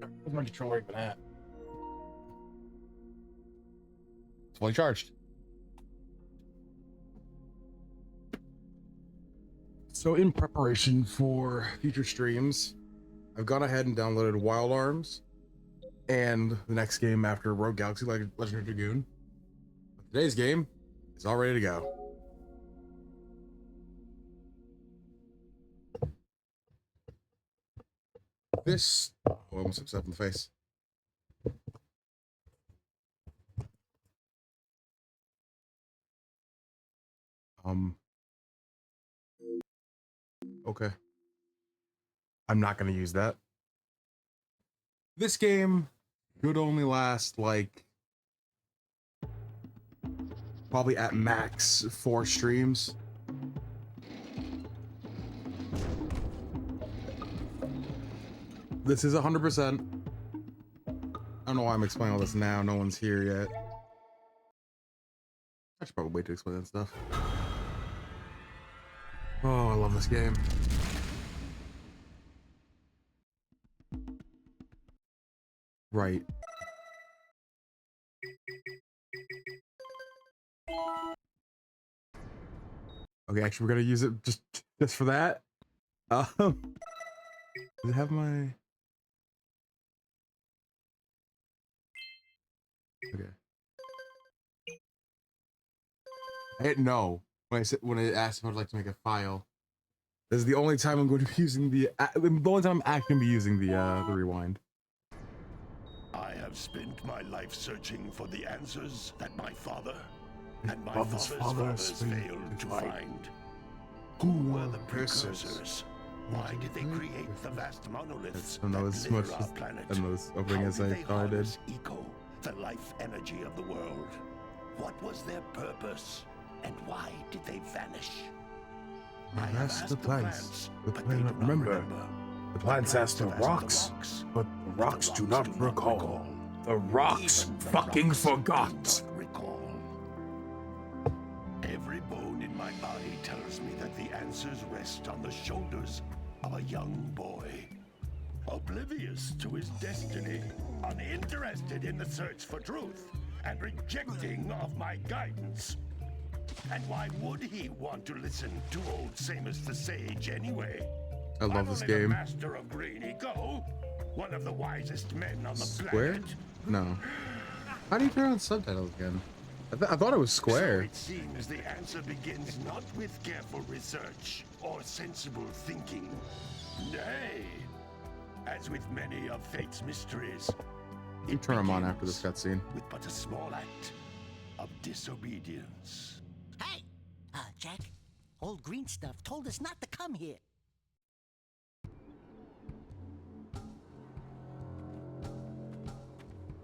Where's my controller even at? It's fully charged. So in preparation for future streams, I've gone ahead and downloaded Wild Arms and the next game after Rogue Galaxy Legendary Dragoon. Today's game is all ready to go. This almost upset in the face. Okay. I'm not going to use that. This game could only last like probably at max 4 streams. This is 100%. I don't know why I'm explaining all this now. No one's here yet. I should probably wait to explain that stuff. Oh, I love this game. Right. Okay, actually, we're gonna use it just for that. Does it have my? Okay. I didn't know when I asked if I'd like to make a file. This is the only time I'm going to be using the only time I'm actually going to be using the rewind. I have spent my life searching for the answers that my father and my father's fathers failed to find. Who were the precursors? Why did they create the vast monoliths that litter our planet? And those opening as I started. Eco, the life energy of the world. What was their purpose, and why did they vanish? I asked the plants, but they do don't not remember. The plants asked the rocks, but the rocks do not recall. The rocks fucking forgot. Every bone in my body tells me that the answers rest on the shoulders of a young boy. Oblivious to his destiny, uninterested in the search for truth, and rejecting of my guidance. And why would he want to listen to old Samus the Sage anyway? I love this I'm only the game. master of Green Eco, one of the wisest men on the Square? planet. No. How do you turn on subtitles again? I thought it was square. So it seems the answer begins not with careful research or sensible thinking. Nay, as with many of fate's mysteries, You turn them on after this cutscene. with but a small act of disobedience. Hey! Jack, old green stuff told us not to come here.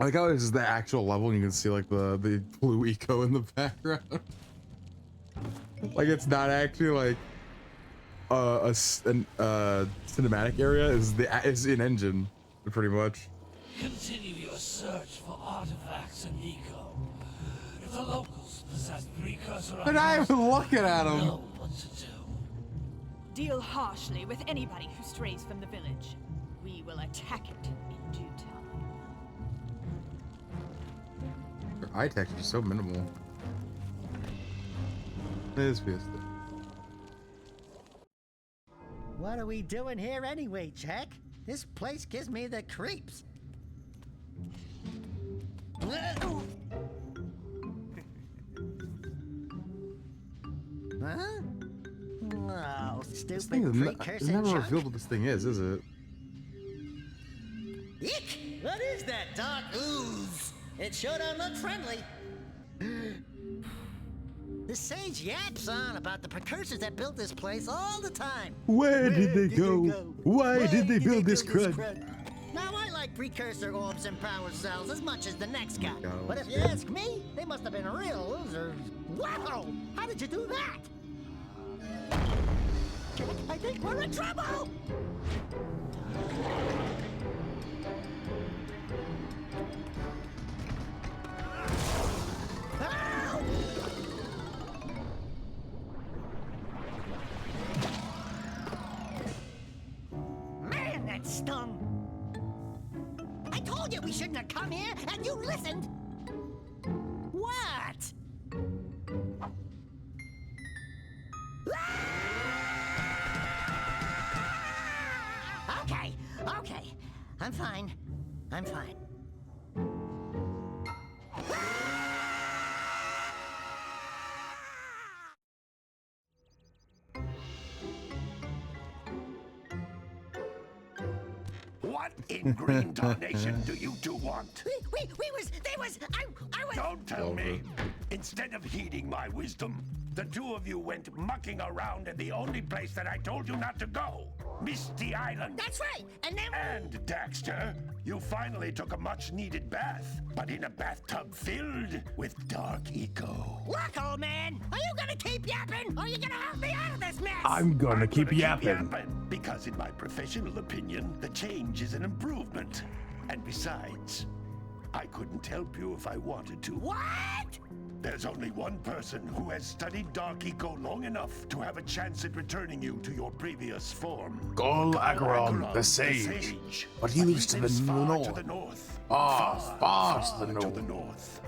I like how this is the actual level and you can see like the blue eco in the background. Like it's not actually like a cinematic area, is in engine pretty much. Continue your search for artifacts in Eco. If the locals possess Precursor, They're not even looking at him. know what to do. Deal harshly with anybody who strays from the village. We will attack it in due time. Their eye texture is so minimal. It is Fiesta. What are we doing here anyway, Jack? This place gives me the creeps. Huh? Oh, This stupid thing is precursor never junk. revealed what this thing is it? Eek! What is that dark ooze? It sure don't look friendly. The sage yaps on about the precursors that built this place all the time. Where did they go? Why did they build this crud? Now, I like precursor orbs and power cells as much as the next guy. God, But if you ask me, they must have been real losers. Wow! How did you do that? Jack, I think we're in trouble! Help! Man, that stung! shouldn't have come here, and you listened. What? Okay, okay. I'm fine. I'm fine. What in green tarnation do you two want? They was, I was. Don't tell me. Instead of heeding my wisdom, the two of you went mucking around in the only place that I told you not to go, Misty Island. That's right, and then. And Daxter, you finally took a much-needed bath, but in a bathtub filled with dark eco. Look, old man, are you gonna keep yapping, or are you gonna help me out of this mess? I'm gonna keep yapping. Because in my professional opinion, the change is an improvement. And besides, I couldn't help you if I wanted to. What? There's only one person who has studied Dark Eco long enough to have a chance at returning you to your previous form. Gol Acheron, Acheron, the sage. But he But lives to the far to the north. north. Far to the north. north.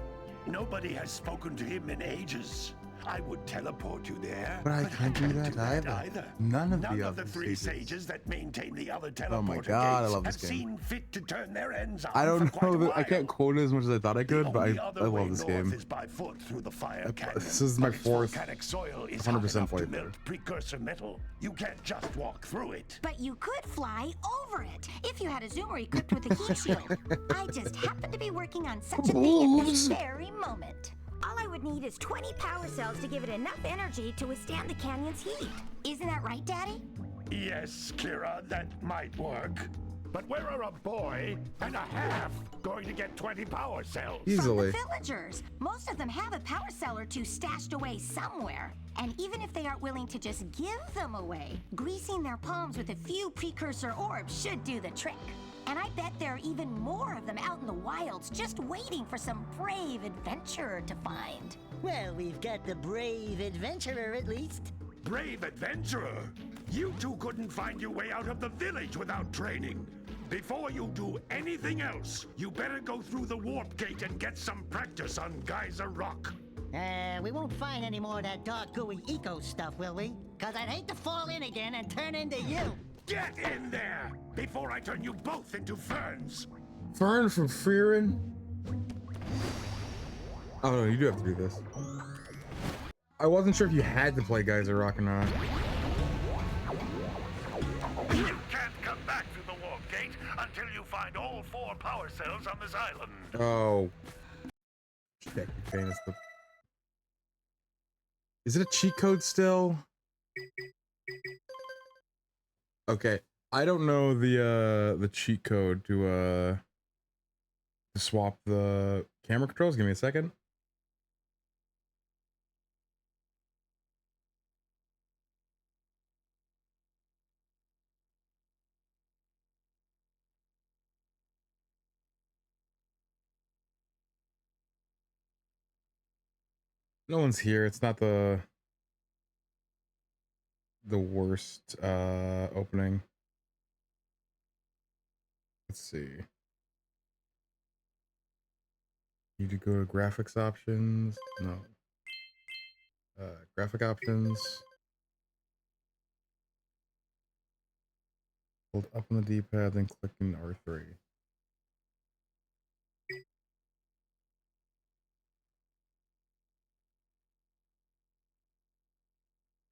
Nobody has spoken to him in ages. I would teleport you there. But I can't do that either. None of the other three sages. sages that maintain the other teleporter Oh my God, I gates love this have game. seen fit to turn their ends on I don't for quite know a that I can't while. quote it as much as I thought I could, but The I other way love this north game. is by foot through the fire canyon, This is my but its fourth volcanic soil is 100% hot enough to playthrough. melt precursor metal. You can't just walk through it. But you could fly over it if you had a zoomer equipped with a heat shield. I just happen to be working on such a thing at this very moment. All I would need is 20 power cells to give it enough energy to withstand the canyon's heat. Isn't that right, Daddy? Yes, Kira, that might work. But where are a boy and a half going to get 20 power cells? Easily. From the villagers. Most of them have a power cell or two stashed away somewhere. And even if they aren't willing to just give them away, greasing their palms with a few precursor orbs should do the trick. And I bet there are even more of them out in the wilds just waiting for some brave adventurer to find. Well, we've got the brave adventurer at least. Brave adventurer! You two couldn't find your way out of the village without training. Before you do anything else, you better go through the warp gate and get some practice on Geyser Rock. We won't find any more of that dark gooey eco stuff, will we? Cause I'd hate to fall in again and turn into you. Get in there before I turn you both into ferns. Fern from Freerin. Oh no, you do have to do this. I wasn't sure if you had to play Geyser Rock or not. You can't come back through the warp gate until you find all 4 power cells on this island. Oh. Check famous. Is it a cheat code still? Okay, I don't know the cheat code to swap the camera controls. Give me a second. No one's here. It's not the worst opening. Let's see. Need to go to graphics options. No. Graphic options. Hold up on the D-pad, then click in R3.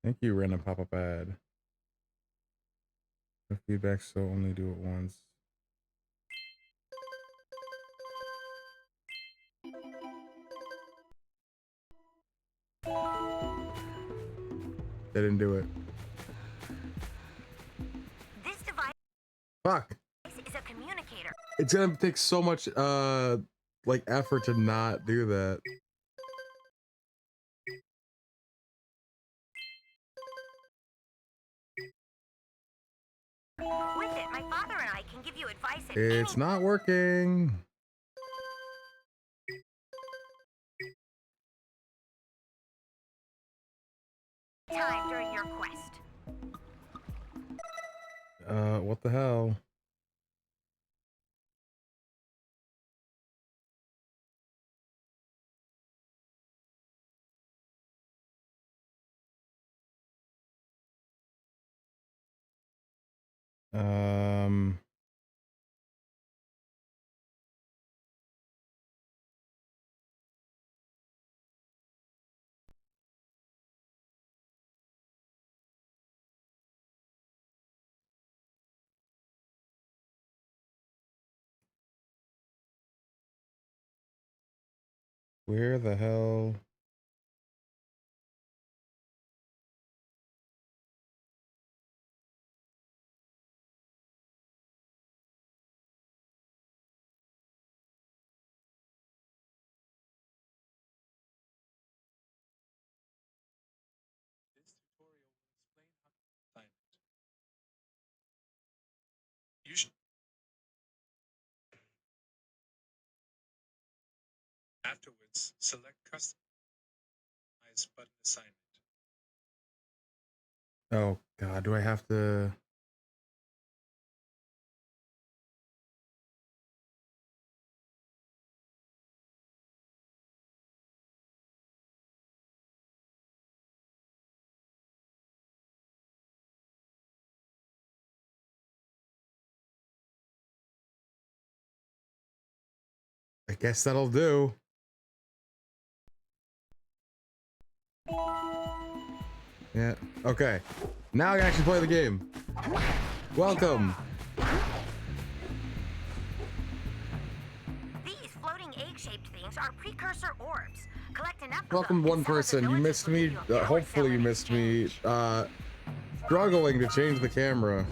Thank you, random pop-up ad. No feedback, so only do it once. They didn't do it. This device Fuck. is a communicator. It's gonna take so much like effort to not do that. With it, my father and I can give you advice at It's any not working. time during your quest. What the hell? Um. Where the hell? You should afterwards select customize button assignment. Oh God, do I have to? I guess that'll do. Yeah. Okay. Now I can actually play the game. Welcome. These floating egg-shaped things are precursor orbs. Collect enough of Welcome, them, one and some of the person. You villagers missed will give me. you a power Hopefully, cell you in missed me. exchange. Struggling to change the camera.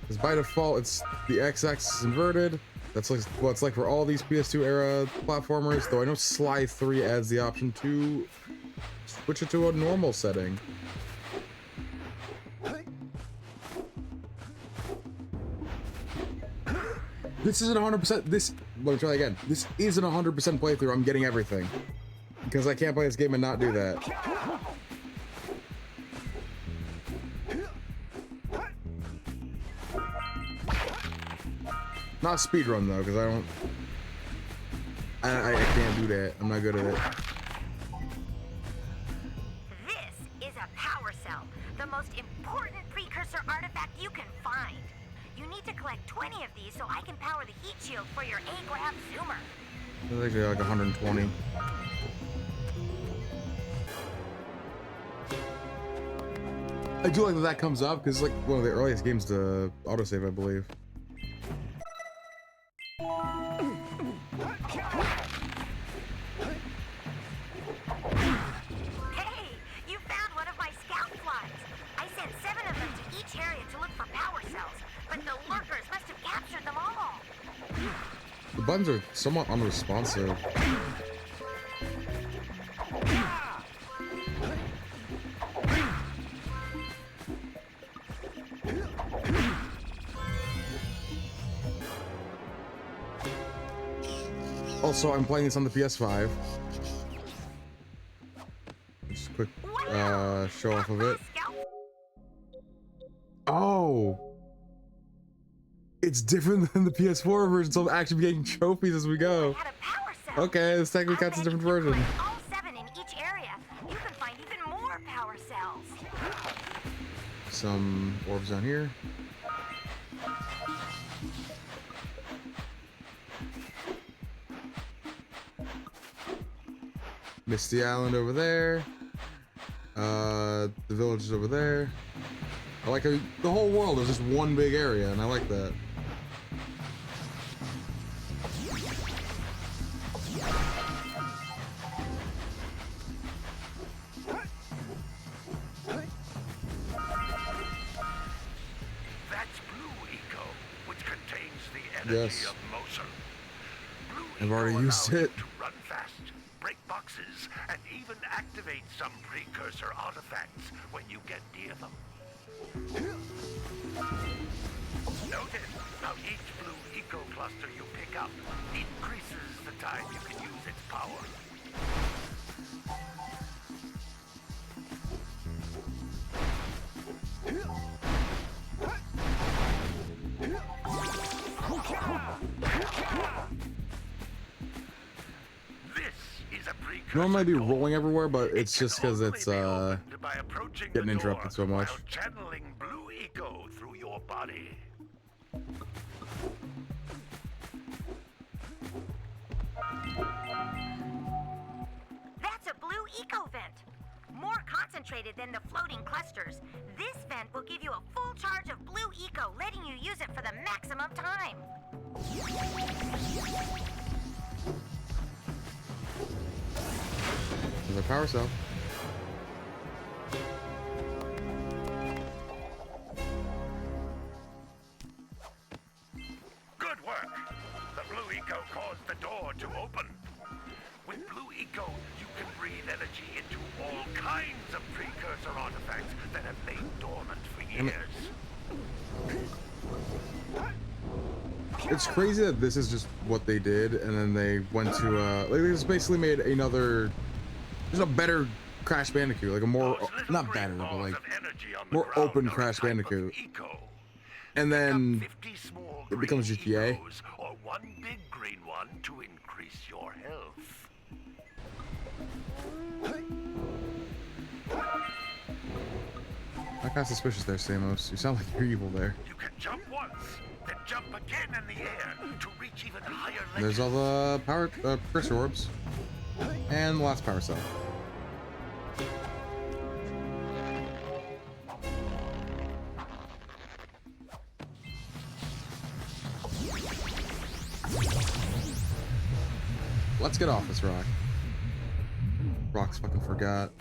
Because by default, it's the x-axis inverted. That's like what it's like for all these PS2 era platformers. Though I know Sly 3 adds the option to switch it to a normal setting. This isn't 100%. Let me try again. This isn't 100% playthrough. I'm getting everything because I can't play this game and not do that. Not speedrun though, because I can't do that. I'm not good at it. This is a power cell, the most important precursor artifact you can find. You need to collect 20 of these so I can power the heat shield for your A-grab zoomer. It's actually like 120. I do like that that comes up because it's like one of the earliest games to autosave, I believe. Hey, you found one of my scout flies. I sent 7 of them to each area to look for power cells, but the lurkers must have captured them all. The buttons are somewhat unresponsive. Also, I'm playing this on the PS5. Just a quick show off of it. Oh! It's different than the PS4 version, so I'm actually getting trophies as we go. Okay, this technically counts as a different version. All 7 in each area. You can find even more power cells. Some orbs down here. Misty Island over there. The village is over there. I like how the whole world is just one big area, and I like that. That's Blue Eco, which contains the energy Yes. of motion. Blue I've already Eco used allows it. you to run fast, break boxes, and even activate some precursor artifacts when you get near them. Notice how each Blue Eco cluster you pick up increases the time you can use its power. This is a precursor Normally I'd be door. rolling everywhere, but it's It can just because only it's be opened by approaching getting the interrupted door so much. while channeling Blue Eco nobody. That's a blue eco vent. More concentrated than the floating clusters. This vent will give you a full charge of blue eco, letting you use it for the maximum time. There's a power cell. Good work. The blue eco caused the door to open. With blue eco, you can breathe energy into all kinds of precursor artifacts that have lain dormant for years. It's crazy that this is just what they did, and then they went to like they just basically made another, just a better Crash Bandicoot, like a more not better, but like more open Crash Bandicoot. And then it becomes GTA. Or one big green one to increase your health. I'm kind of suspicious there, Samos. You sound like you're evil there. You can jump once, then jump again in the air to reach even higher ledges. There's all the power Precursor orbs, and the last power cell. Let's get off this rock. Rock's fucking forgot.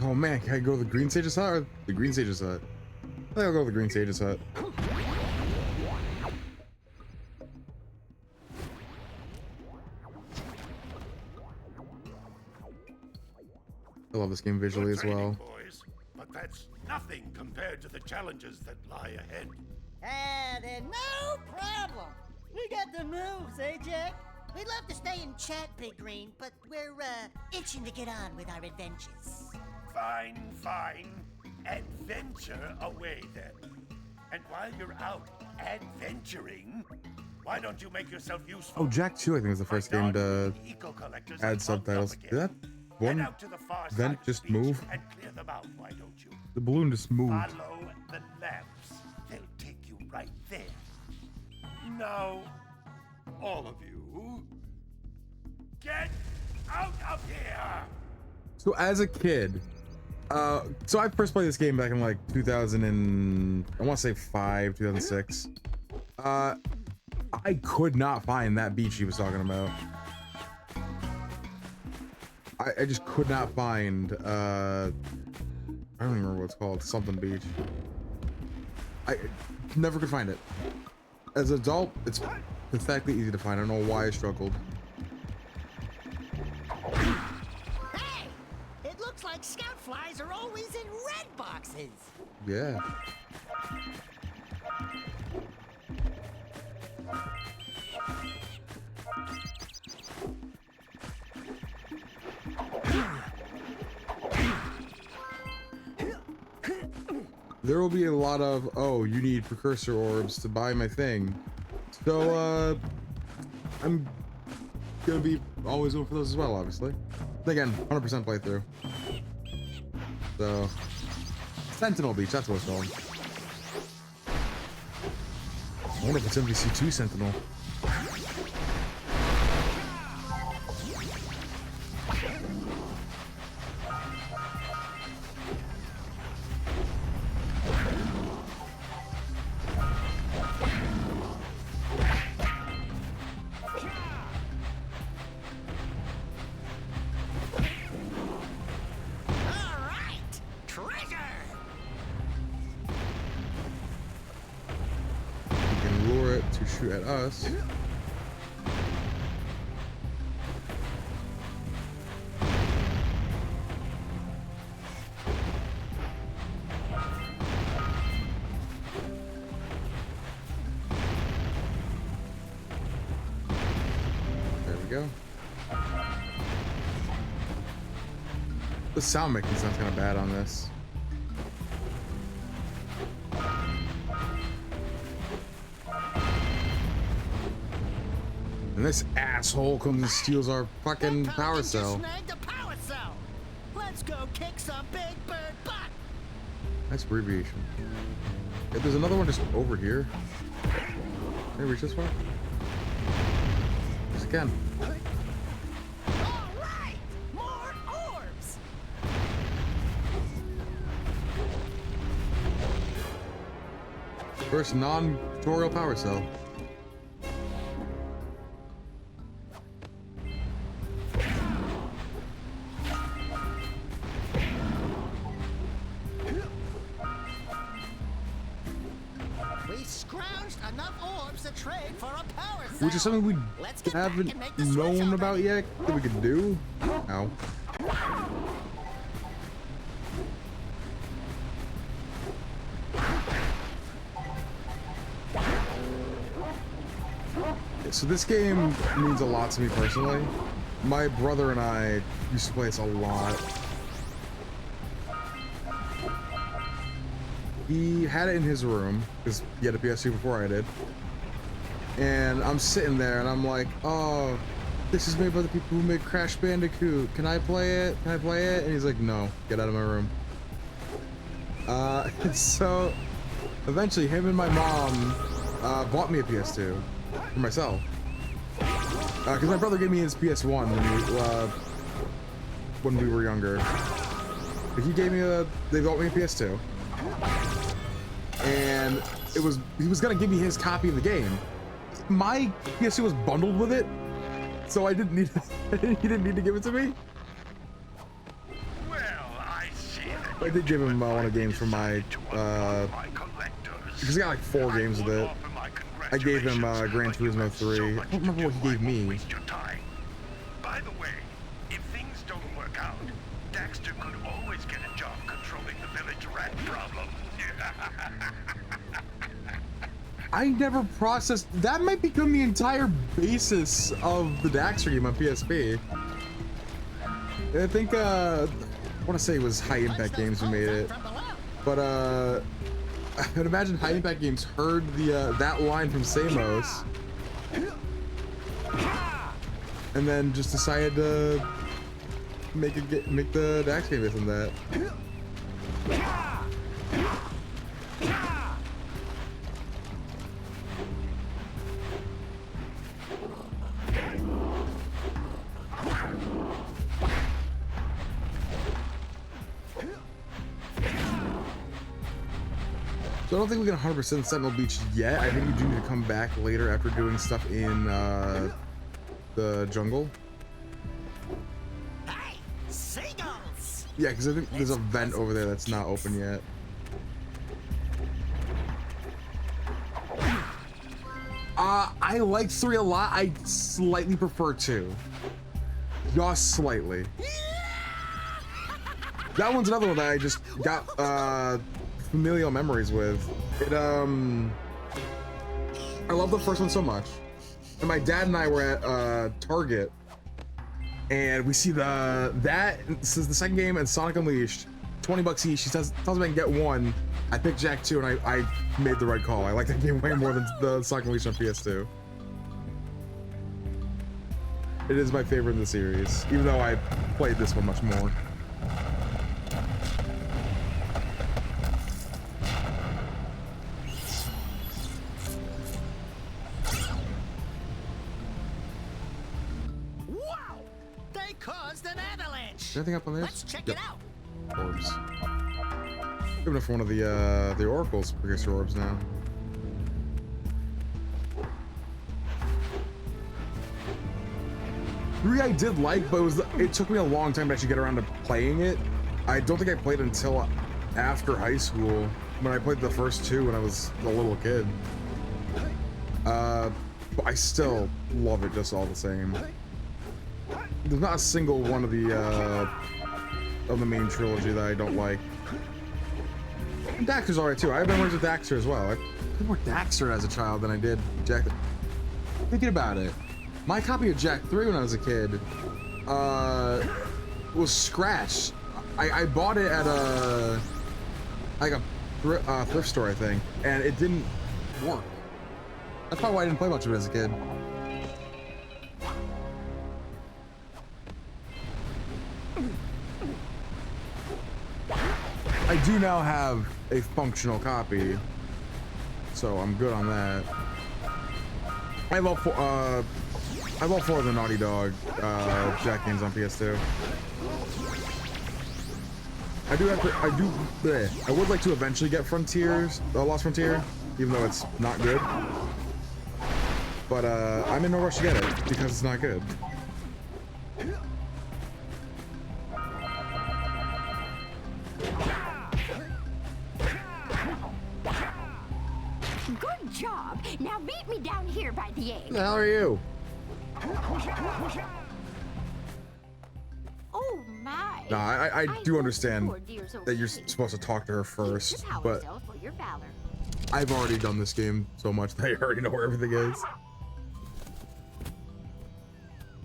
Oh man, can I go to the Green Sage's hut or the Green Sage's hut? I think I'll go to the Green Sage's hut. I love this game visually as well. Boys, but that's nothing compared to the challenges that lie ahead. Then no problem. We got the moves, eh, Jack? We'd love to stay and chat, Big Green, but we're, itching to get on with our adventures. Fine, fine. Adventure away then. And while you're out adventuring, why don't you make yourself useful? Oh, Jack 2, I think, was the first game to add subtitles. Did that one vent just move? And clear them out, why don't you? The balloon just moved. Follow the lamps. They'll take you right there. Now, all of you, get out of here! So as a kid, so I first played this game back in like 2000 and I want to say 2006. I could not find that beach he was talking about. I just could not find, I don't even remember what it's called, something beach. I never could find it. As an adult, it's pathetically easy to find. I don't know why I struggled. Hey! It looks like scout flies are always in red boxes. Yeah. There will be a lot of, oh, you need precursor orbs to buy my thing. So, I'm gonna be always going for those as well, obviously. Again, 100% playthrough. So, Sentinel Beach, that's what it's called. I wonder if it's MVC2 Sentinel. Shoot at us. There we go. The sound making sounds kind of bad on this. And this asshole comes and steals our fucking power cell. Just snagged a power cell. Let's go kick some big bird butt. Nice abbreviation. Yeah, there's another one just over here. Can I reach this far? Yes, I can. All right, more orbs. First non-tutorial power cell. We scrounged enough orbs to trade for a power cell. Which is something we Let's get back haven't and make the switch known about already. yet that we could do. Ow. So this game means a lot to me personally. My brother and I used to play this a lot. He had it in his room because he had a PS2 before I did. And I'm sitting there and I'm like, oh, this is made by the people who made Crash Bandicoot. Can I play it? Can I play it? And he's like, no, get out of my room. So eventually him and my mom bought me a PS2 for myself. Because my brother gave me his PS1 when we were younger. But he gave me they bought me a PS2. And he was gonna give me his copy of the game. My PS2 was bundled with it, so I didn't need he didn't need to give it to me. Well, I see that I did give him one of the games for my because he got like 4 games with it. I gave him Gran Turismo 3. I don't remember what he gave me. By the way, if things don't work out, Daxter could always get a job controlling the village rat problem. I never processed that. Might become the entire basis of the Daxter game on PSP. I think I want to say it was High Impact Games who made it, but I would imagine High Impact Games heard the that line from Samos and then just decided to make the Dax game based on that. So I don't think we can 100% Sentinel Beach yet. I think you do need to come back later after doing stuff in the jungle. Hey, seagulls. Yeah, because I think there's a vent over there that's not open yet. I like 3 a lot. I slightly prefer 2. Just slightly. That one's another one that I just got familial memories with. It I love the first one so much. And my dad and I were at Target and we see this is the second game and Sonic Unleashed, $20 each. She tells me I can get one. I picked Jack 2 and I made the right call. I like that game way more than the Sonic Unleashed on PS2. It is my favorite in the series, even though I played this one much more. Wow! They caused an avalanche. Is there anything up on there? Let's check it out. Orbs. Giving it for one of the Oracle's Precursor orbs now. Three I did like, but it took me a long time to actually get around to playing it. I don't think I played until after high school when I played the first 2 when I was a little kid. But I still love it just all the same. There's not a single one of the main trilogy that I don't like. And Daxter's alright too. I have memories with Daxter as well. I played more Daxter as a child than I did Jack. Thinking about it, my copy of Jak 3 when I was a kid was scratched. I bought it at a thrift store, I think, and it didn't work. That's probably why I didn't play much of it as a kid. I do now have a functional copy, so I'm good on that. I have all four of the Naughty Dog Jack games on PS2. I would like to eventually get Frontiers, Lost Frontier, even though it's not good. But I'm in no rush to get it because it's not good. Good job. Now meet me down here by the egg. Who the hell are you? Oh my. No, I do understand poor dear's that you're okay. supposed to talk to her first, Keep your power but cell for your valor. I've already done this game so much that I already know where everything is.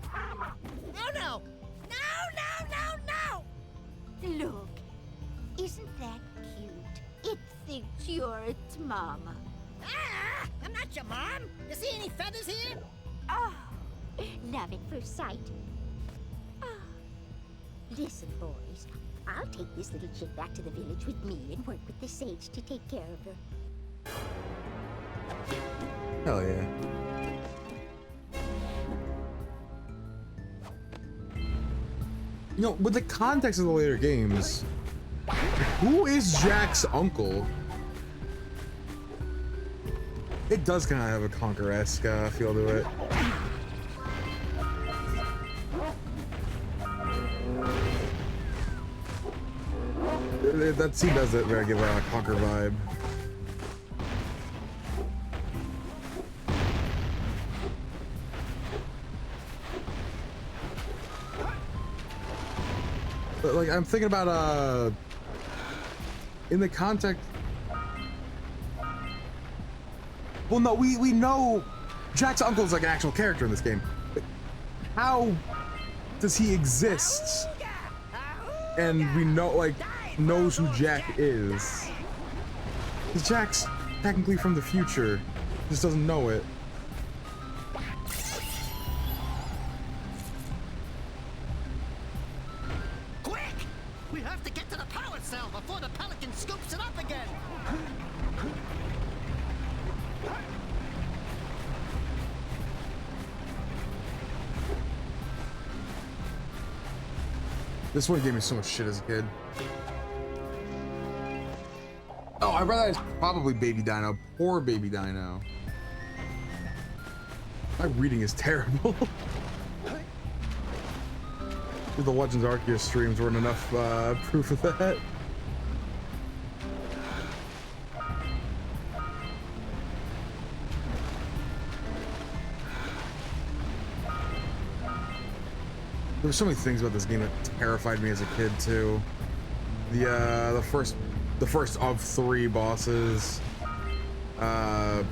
Oh no! No! Look, isn't that cute? It thinks you're its mama. Ah! I'm not your mom! You see any feathers here? Oh, love at first sight. Oh. Listen, boys, I'll take this little chick back to the village with me and work with the sage to take care of her. Hell yeah. You know, with the context of the later games, who is Jack's uncle? It does kind of have a Conquer-esque feel to it. That scene does it very give a Conquer vibe. But like I'm thinking about in the context. Well, no, we know Jack's uncle is like an actual character in this game. But how does he exist? And we know knows who Jack is. 'Cause Jack's technically from the future, just doesn't know it. Quick! We have to get to the power cell before the pelican scoops it up again! This one gave me so much shit as a kid. Oh, I realized probably Baby Dino. Poor Baby Dino. My reading is terrible. The Legends Arceus streams weren't enough proof of that. There were so many things about this game that terrified me as a kid too. The first of 3 bosses. The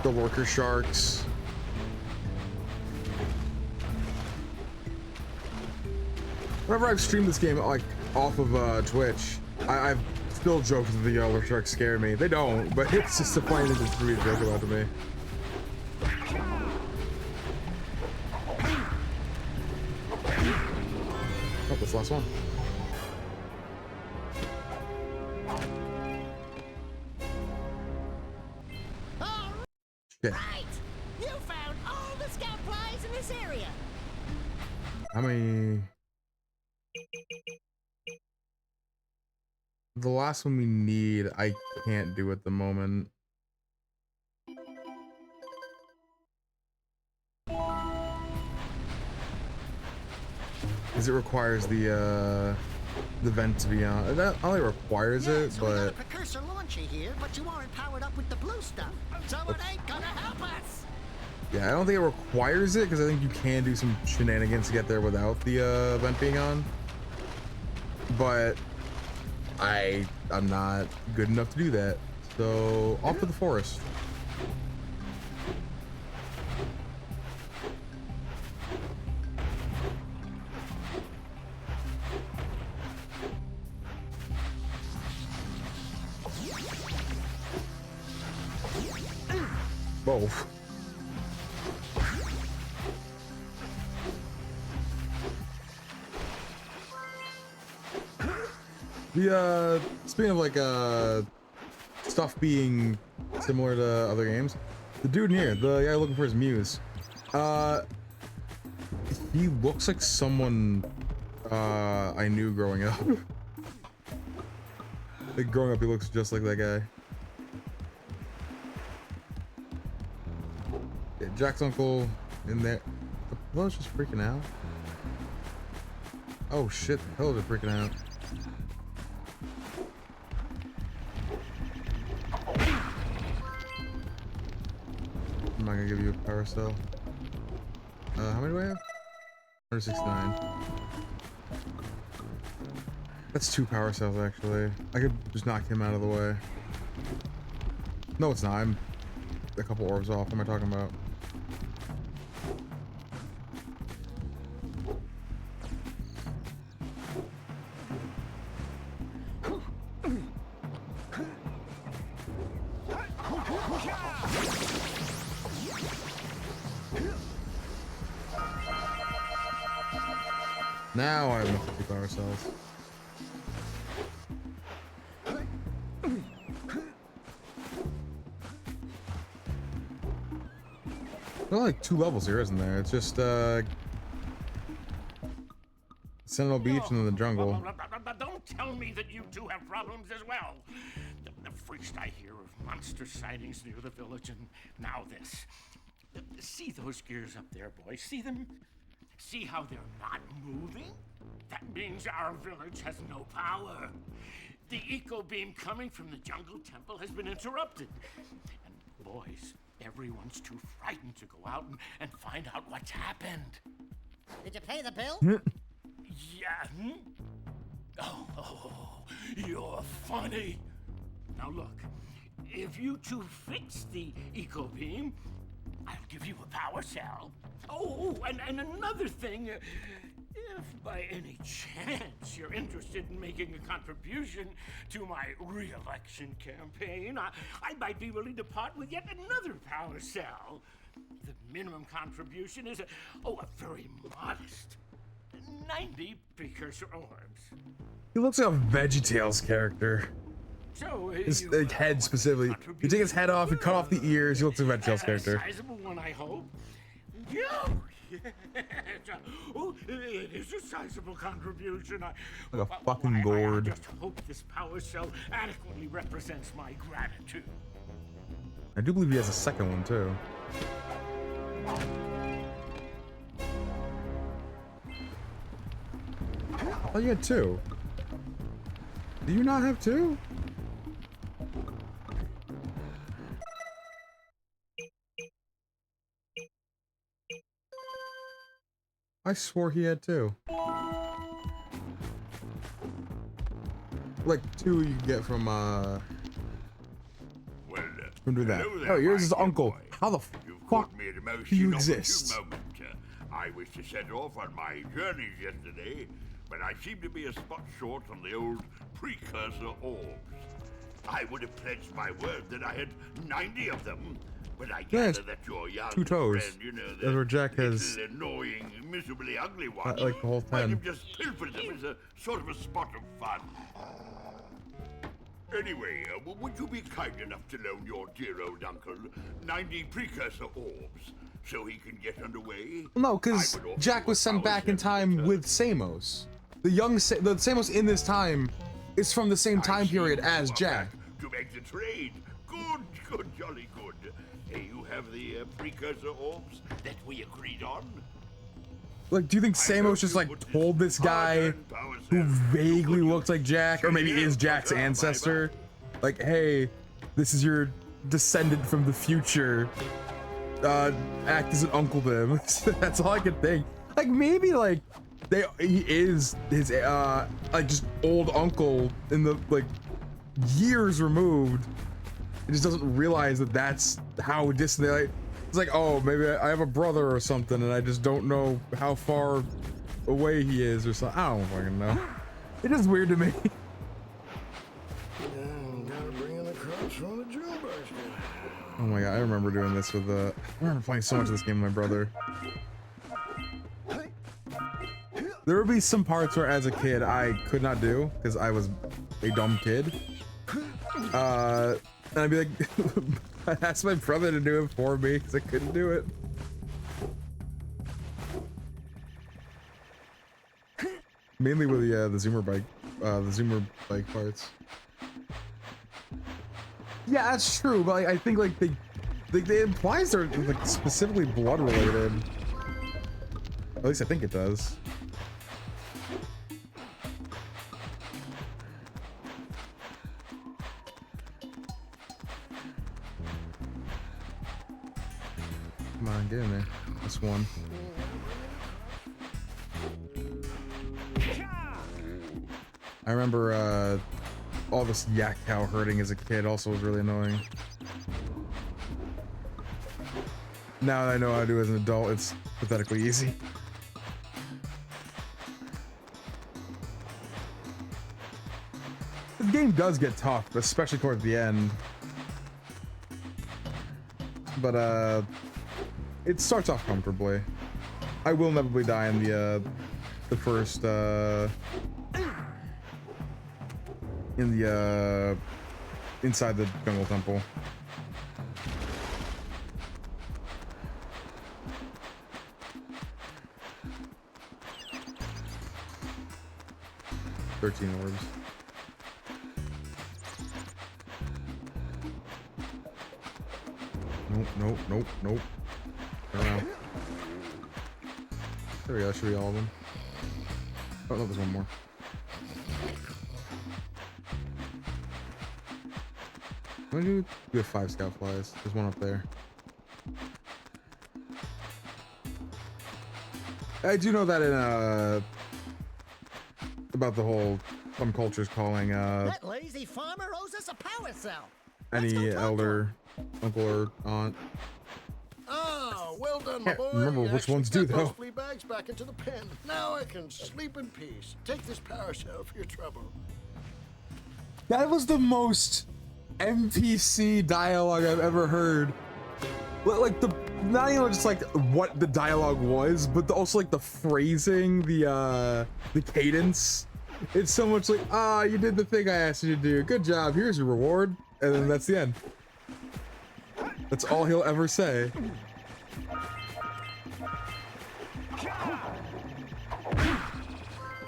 lurker sharks. Whenever I've streamed this game like off of Twitch, I've still joked that the lurker sharks scare me. They don't, but it's just a funny thing for me to joke about to me. Oh, this last one. Shit. Right! You found all the scout flies in this area! How many? The last one we need, I can't do at the moment. Because it requires the vent to be on. That only requires it, So we got a but precursor launcher here, but you aren't powered up with the blue stuff. So it ain't gonna help us! yeah, I don't think it requires it because I think you can do some shenanigans to get there without the vent being on. But I'm not good enough to do that. So off to the forest. Whoa. The speaking of like stuff being similar to other games, the dude in here, the guy looking for his muse, he looks like someone I knew growing up. Like growing up, he looks just like that guy. Yeah, Jack's uncle in there. The pillow's just freaking out. Oh shit, the pillows are freaking out. I'm not gonna give you a power cell. How many do I have? 169. That's 2 power cells actually. I could just knock him out of the way. No, it's not. I'm a couple orbs off. What am I talking about? Now I have enough 50 power cells. There's like 2 levels here, isn't there? It's just Sentinel Beach and then the jungle. Don't tell me that you two have problems as well. The first I hear of monster sightings near the village, and now this. See those gears up there, boys? See them? See how they're not moving? That means our village has no power. The eco beam coming from the jungle temple has been interrupted. And boys, everyone's too frightened to go out and find out what's happened. Did you pay the bill? Yeah. Oh, you're funny. Now look, if you two fix the eco beam, I'll give you a power cell. Oh, and another thing, if by any chance you're interested in making a contribution to my re-election campaign, I might be willing to part with yet another power cell. The minimum contribution is a very modest 90 precursor orbs. He looks like a VeggieTales character. So His head specifically. You take his head off and cut off the ears, he looks like a VeggieTales character. A sizable one, I hope. Yeah. Oh, it is a sizable contribution. Like a fucking gourd. I just hope this power cell adequately represents my gratitude. I do believe he has a second one too. I thought you had 2. Do you not have 2? I swore he had 2. Like 2 you get from doing that. Oh, yours is uncle. Boy. How the fuck do you exist? I was to set off on my journeys yesterday, but I seem to be a spot short on the old precursor orbs. I would have pledged my word that I had 90 of them, but I gather that your young 2 toes. friend, you know, That's where Jack has little annoying, miserably ugly one, like the whole might 10. have just pilfered them as a sort of a spot of fun. Anyway, would you be kind enough to loan your dear old uncle 90 precursor orbs so he can get underway? No, because Jack was sent back in time with Samos. The Samos in this time is from the same time period as Jack. To make the trade. Good, jolly good. Hey, you have the precursor orbs that we agreed on? Like, do you think Samos just like told this guy who vaguely looks like Jack, or maybe is Jack's ancestor, like, hey, this is your descendant from the future, act as an uncle to him? That's all I could think. Like, maybe like he is his like just old uncle in the like years removed. He just doesn't realize that that's how distant they like. It's like, oh, maybe I have a brother or something, and I just don't know how far away he is or something. I don't fucking know. It is weird to me. Oh my god, I remember doing this with I remember playing so much of this game with my brother. There would be some parts where as a kid I could not do because I was a dumb kid. And I'd be like, I asked my brother to do it for me because I couldn't do it. Mainly with the Zoomer bike parts. Yeah, that's true, but like, I think like they implies they're like specifically blood related. At least I think it does. Come on, get in there. That's one. I remember all this yak cow herding as a kid also was really annoying. Now that I know how to do it as an adult, it's pathetically easy. The game does get tough, especially towards the end. But it starts off comfortably. I will inevitably die in the first inside the jungle temple. Orbs. Nope. Turn around. There we go, that should be all of them. Oh, no, there's one more. I'm gonna do 5 scout flies. There's one up there. I do know that in about the whole some cultures calling that lazy farmer owes us a power cell. Any elder, uncle or aunt. Oh, well done, my boy. Remember You which actually ones do got those though. flea bags back into the pen. Now I can sleep in peace. Take this power cell for your trouble. That was the most NPC dialogue I've ever heard. Like not even just like what the dialogue was, but also like the phrasing, the cadence. It's so much like, you did the thing I asked you to do. Good job. Here's your reward, and then that's the end. That's all he'll ever say.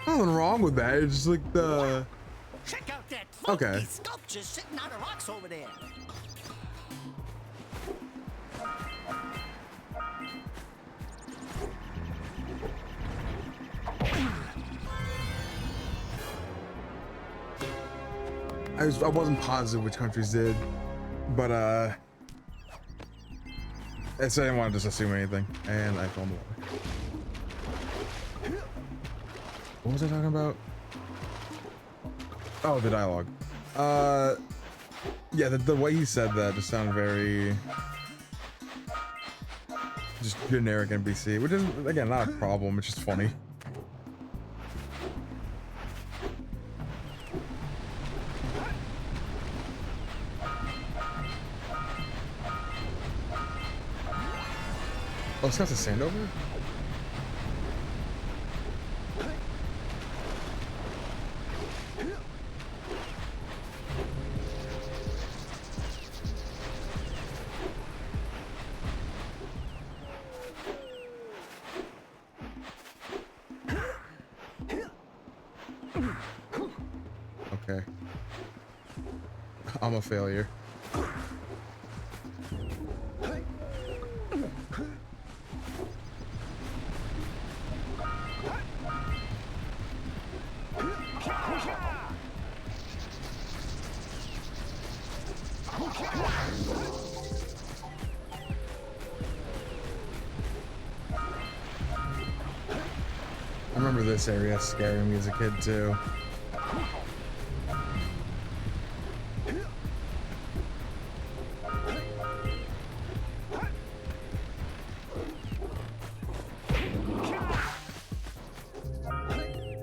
Nothing wrong with that. It's just like the. Check out that funky Okay. sculpture sitting on the rocks over there. I wasn't positive which countries did, but so I didn't want to just assume anything, and I fell in the water. What was I talking about? Oh, the dialogue. Yeah, the way he said that just sounded very just generic NPC, which is again not a problem. It's just funny. Oh, it's got the sand over it? Okay. I'm a failure. I remember this area scaring me as a kid too.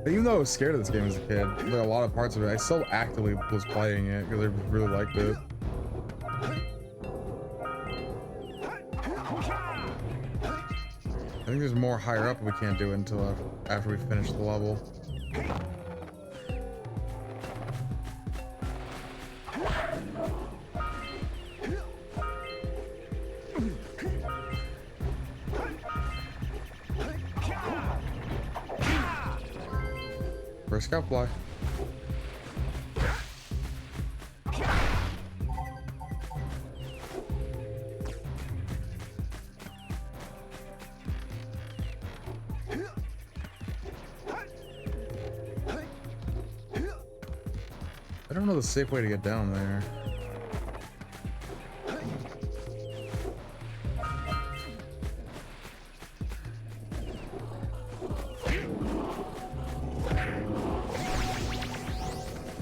Even though I was scared of this game as a kid, like a lot of parts of it, I still actively was playing it because I really liked it. I think there's more higher up, but we can't do it until after we finish the level. for a scout fly. I don't know the safe way to get down there.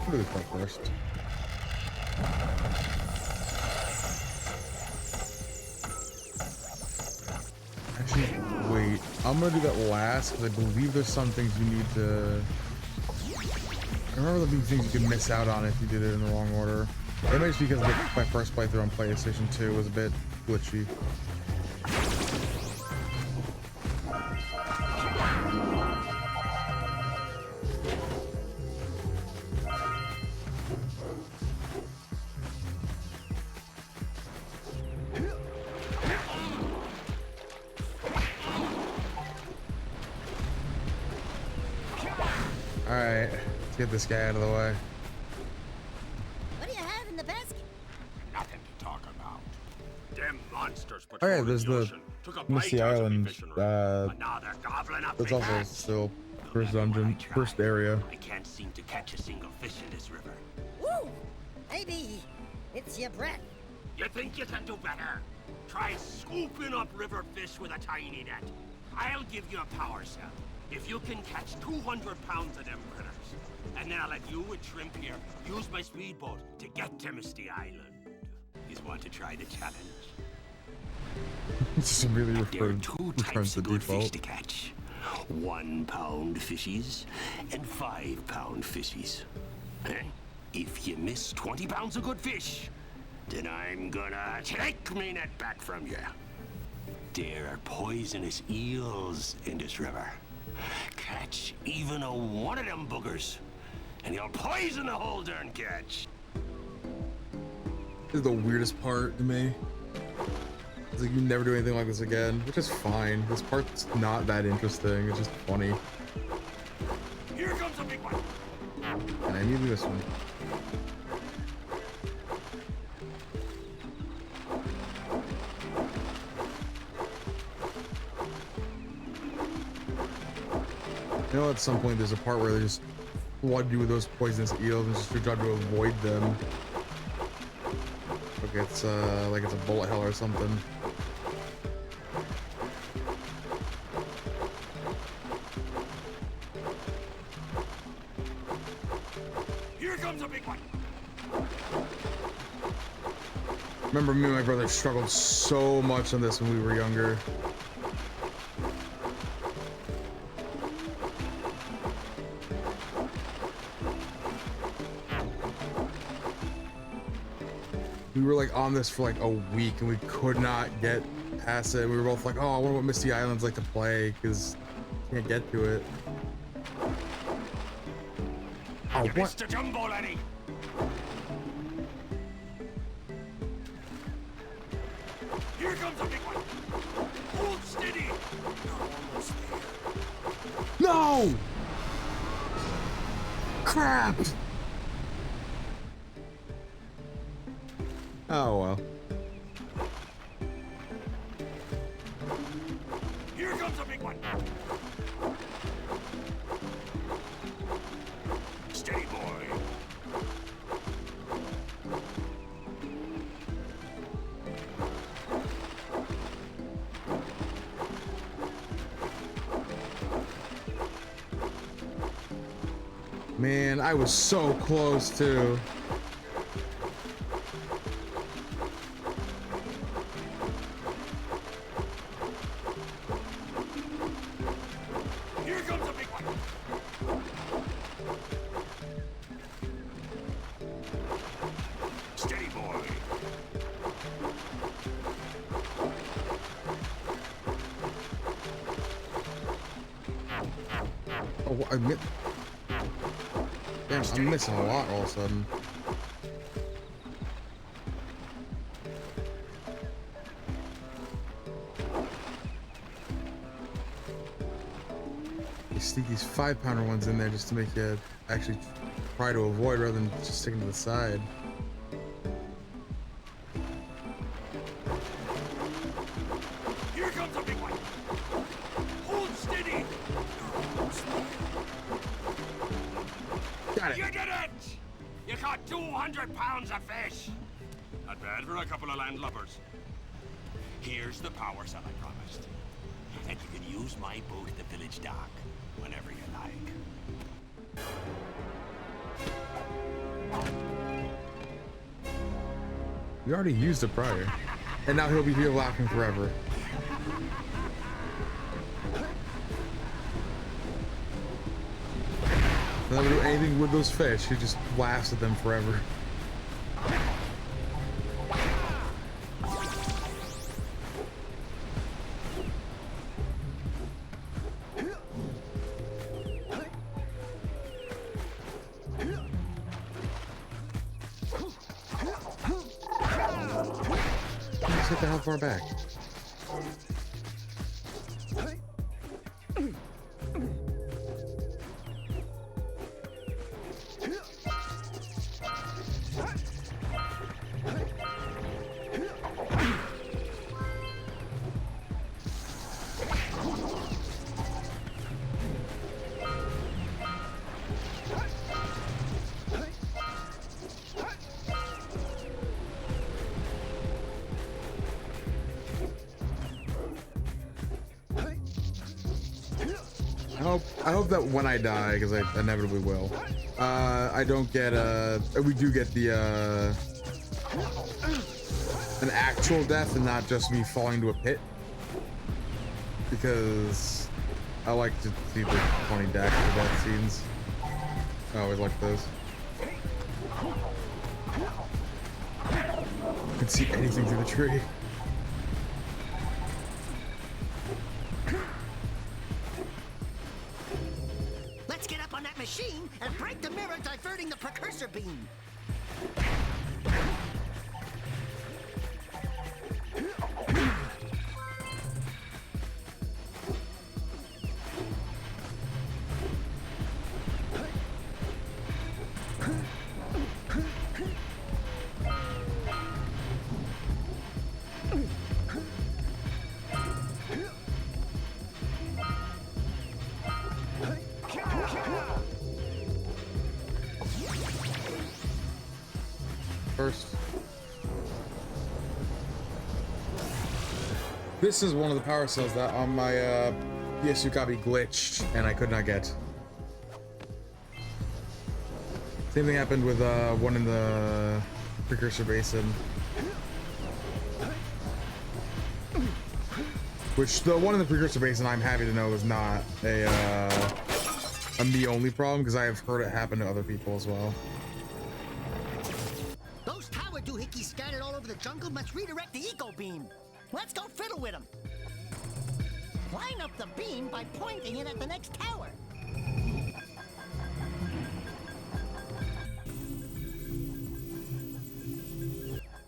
What do we call first? Actually, wait. I'm gonna do that last because I believe there's some things you need to. I remember there'll be things you could miss out on if you did it in the wrong order. It might just be because my first playthrough on PlayStation 2 was a bit glitchy. Alright, let's get this guy out of the way. What do you have in the basket? Nothing to talk about. Them monsters Oh yeah, patrolling there's the ocean took a Misty bite out of me Island. fishing rod. But now they're gobbling up That's me also catch. still No first matter what dungeon, I try, first area. I can't seem to catch a single fish in this river. Woo! Maybe it's your breath. You think you can do better? Try scooping up river fish with a tiny net. I'll give you a power cell if you can catch 200 pounds of them critters. And then I'll let you with Shrimp here use my speedboat to get to Misty Island. You want to try the challenge? It's really There are referred two to types of the good fish default. to catch. 1 pound fishies and 5 pound fishies. Eh? If you miss 20 pounds of good fish, then I'm gonna take me net back from you. There are poisonous eels in this river. Catch even a one of them boogers, and you'll poison the whole darn catch. This is the weirdest part to me. It's like you never do anything like this again, which is fine. This part's not that interesting. It's just funny. Here comes a big one. And I need this one. You know, at some point there's a part where they just flood you with those poisonous eels and just your job to avoid them. Like it's a bullet hell or something. Here comes a big one. Remember, me and my brother struggled so much on this when we were younger. We were like on this for like a week and we could not get past it. We were both like, oh, I wonder what Misty Island's like to play because can't get to it. Oh, You what? missed a jumbo, laddie. Here comes a big one. Hold steady. You're almost there. No! Crap! Oh well. Here comes a big one. Steady, boy. Man, I was so close too. Here comes a big one. Steady, boy. Oh, damn, I'm missing a lot all of a sudden. sneak these 5-pounder ones in there just to make you actually try to avoid rather than just sticking to the side. Here comes a big one. Hold steady. Got it. You did it! You caught 200 pounds of fish. Not bad for a couple of landlubbers. Here's the power cell I promised. And you can use my boat at the village dock whenever you like. We already used it prior. And now he'll be here laughing forever. Never do anything with those fish. He just laughs at them forever. Let's get the hell far back. I hope that when I die, because I inevitably will, I don't get we do get the an actual death and not just me falling to a pit, because I like to see the funny Daxter death scenes. I always like those. You can see anything through the tree. Machine and break the mirror diverting the precursor beam. This is one of the power cells that on my PSU copy glitched and I could not get. Same thing happened with one in the Precursor Basin. Which the one in the Precursor Basin, I'm happy to know, is not a me only problem, because I have heard it happen to other people as well. Those tower doohickeys scattered all over the jungle must redirect the eco beam. Let's go fiddle with them. Line up the beam by pointing it at the next tower.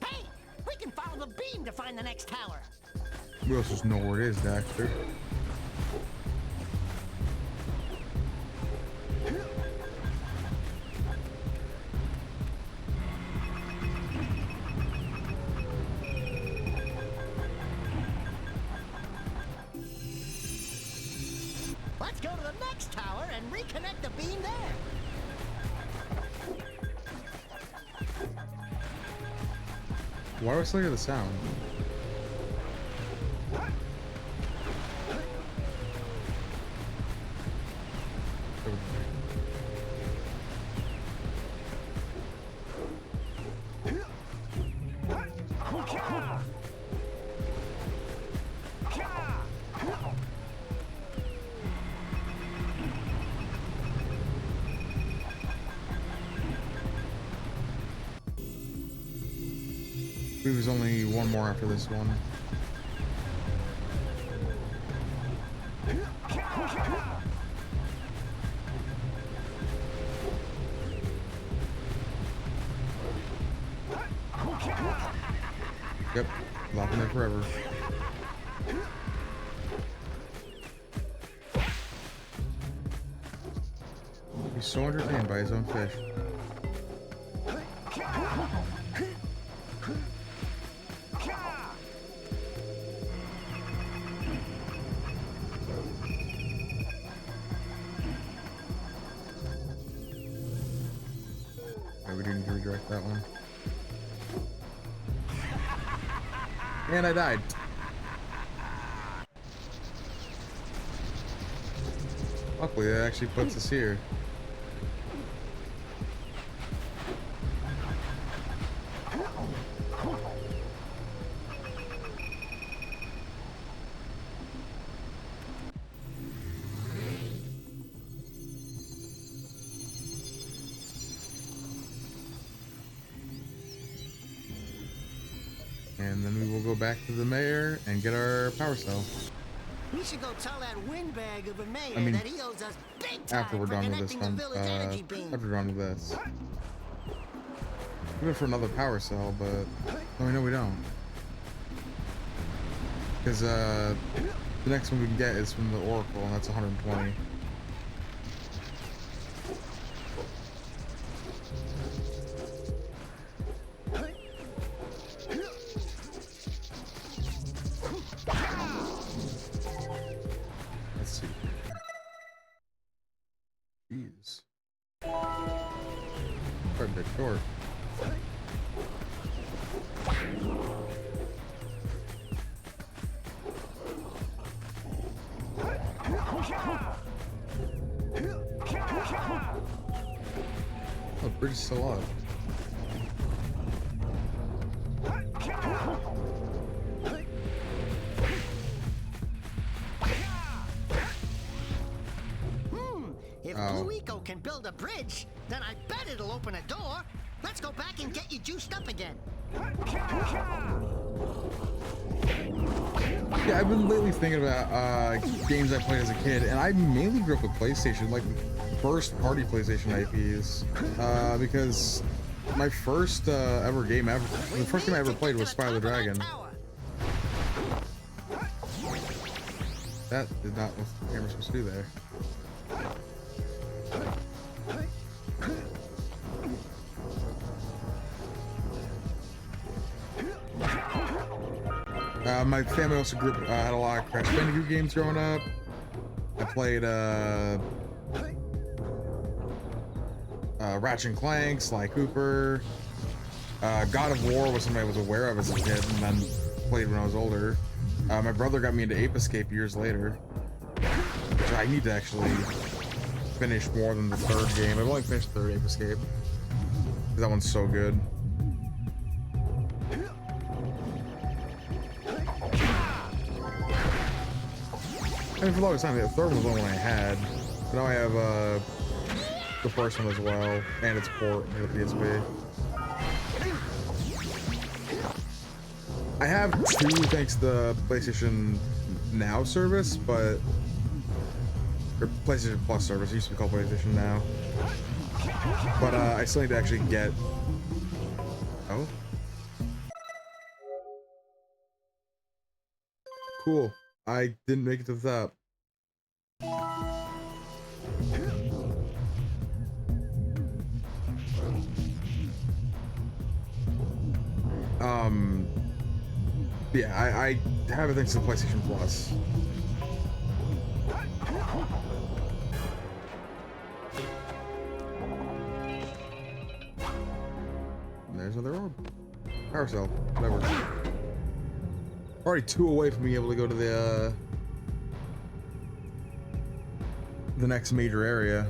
Hey, we can follow the beam to find the next tower. We also just know where it is, Daxter. Let's go to the next tower and reconnect the beam there. Why do I still hear the sound? There's only one more after this one. Yep, locking there forever. He's so entertained by his own fish. We didn't need to redirect that one. And I died. Luckily, that actually puts us here. And then we will go back to the mayor and get our power cell. We should go tell that windbag of a mayor I mean, that he owes us big time after we're for done with this connecting the one, village energy beam. after we're done with this. We went for another power cell, but oh, no, we don't. Because the next one we can get is from the Oracle, and that's 120. Let's see. Jeez. Quite a bit short. Oh, the bridge is still up. If Blue Eco can build a bridge, then I bet it'll open a door. Let's go back and get you juiced up again. Yeah, I've been lately thinking about games I played as a kid, and I mainly grew up with PlayStation, like first party PlayStation IPs, because my first ever game the first game I ever played was Spyro the Dragon. That is not what the camera's supposed to do there. My family also had a lot of Crash Bandicoot games growing up. I played Ratchet and Clank, Sly Cooper. God of War was something I was aware of as a kid and then played when I was older. My brother got me into Ape Escape years later, which I need to actually finish more than the third game. I've only finished the third Ape Escape because that one's so good. I mean, for the longest time, the third one was the only one I had. But now I have the first one as well, and its port to the PSP. I have two thanks to the PlayStation Now service, or PlayStation Plus service. It used to be called PlayStation Now. But I still need to actually get. Oh. Cool. I didn't make it to the top. Yeah, I have it thanks to the PlayStation Plus. And there's another orb. Power cell, whatever. Already 2 away from being able to go to the next major area.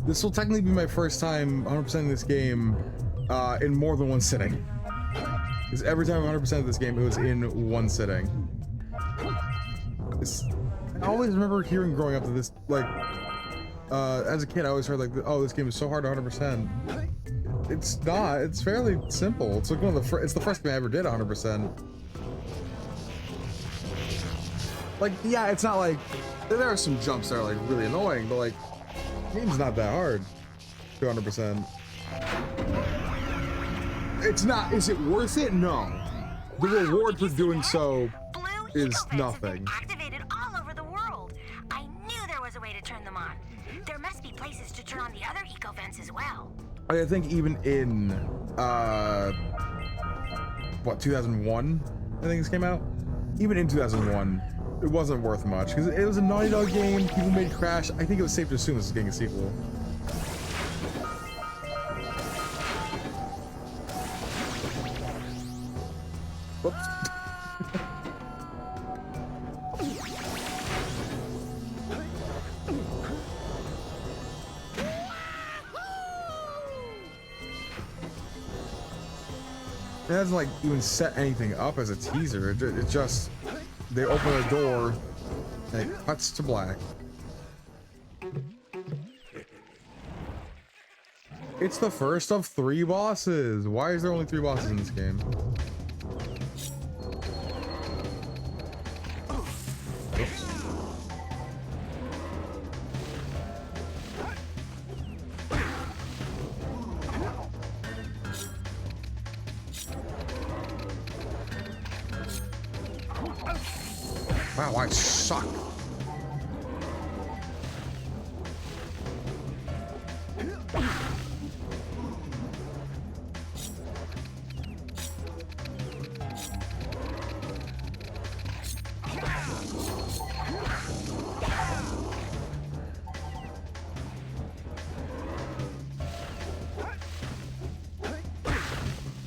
This will technically be my first time 100%ing this game in more than one sitting. Because every time I 100% of this game, it was in one sitting. I always remember hearing growing up that this, like, as a kid, I always heard, like, oh, this game is so hard to 100%. it's not. It's fairly simple. It's like one of the it's the first game I ever did 100%. Like, yeah, it's not like there are some jumps that are like really annoying, but like, the game's not that hard. 200%. It's not. Is it worth it? No. The reward for doing so is nothing. Activated all over the world. I knew there was a way to turn them on. There must be places to turn on the other eco vents as well. I think even in what, 2001, I think this came out. Even in 2001, it wasn't worth much because it was a Naughty Dog game. People made Crash. I think it was safe to assume this was getting a sequel. Whoops. It hasn't like even set anything up as a teaser. It just, they open a door and it cuts to black. It's the first of 3 bosses. Why is there only 3 bosses in this game? Oops. Wow, I suck.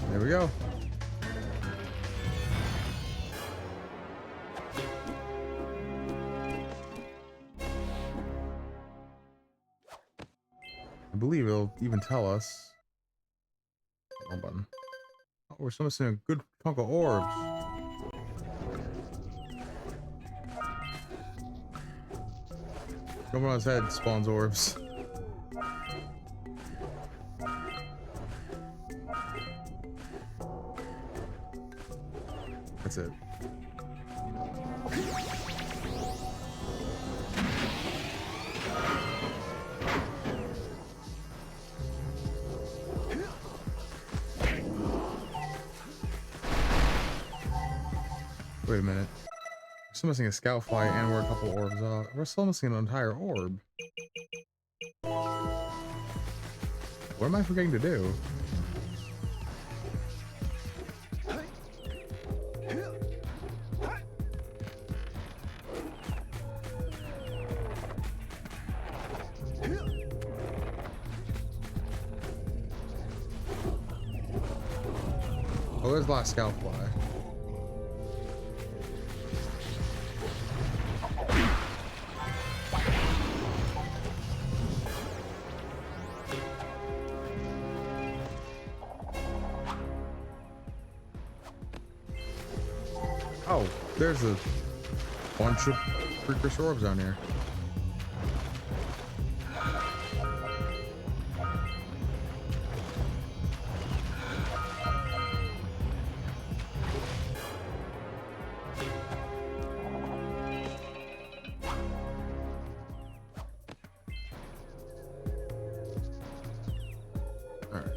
There we go. I believe it'll even tell us. Wrong button. Oh, we're still missing a good chunk of orbs. Jumping on his head spawns orbs. That's it. Wait a minute. We're still missing a scout fly and we're a couple orbs off. We're still missing an entire orb. What am I forgetting to do? Oh, there's the last scout fly. Oh, there's a bunch of precursor orbs down here. Alright.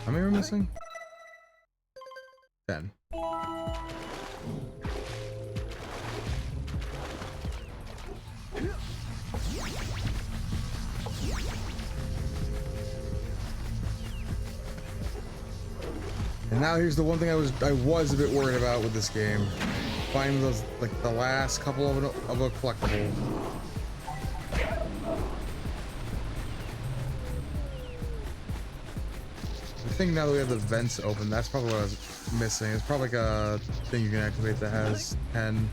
How many are we missing? 10. And now here's the one thing I was a bit worried about with this game. Finding those, like, the last couple of a collectible. I think now that we have the vents open, that's probably what I was missing. It's probably like a thing you can activate that has 10.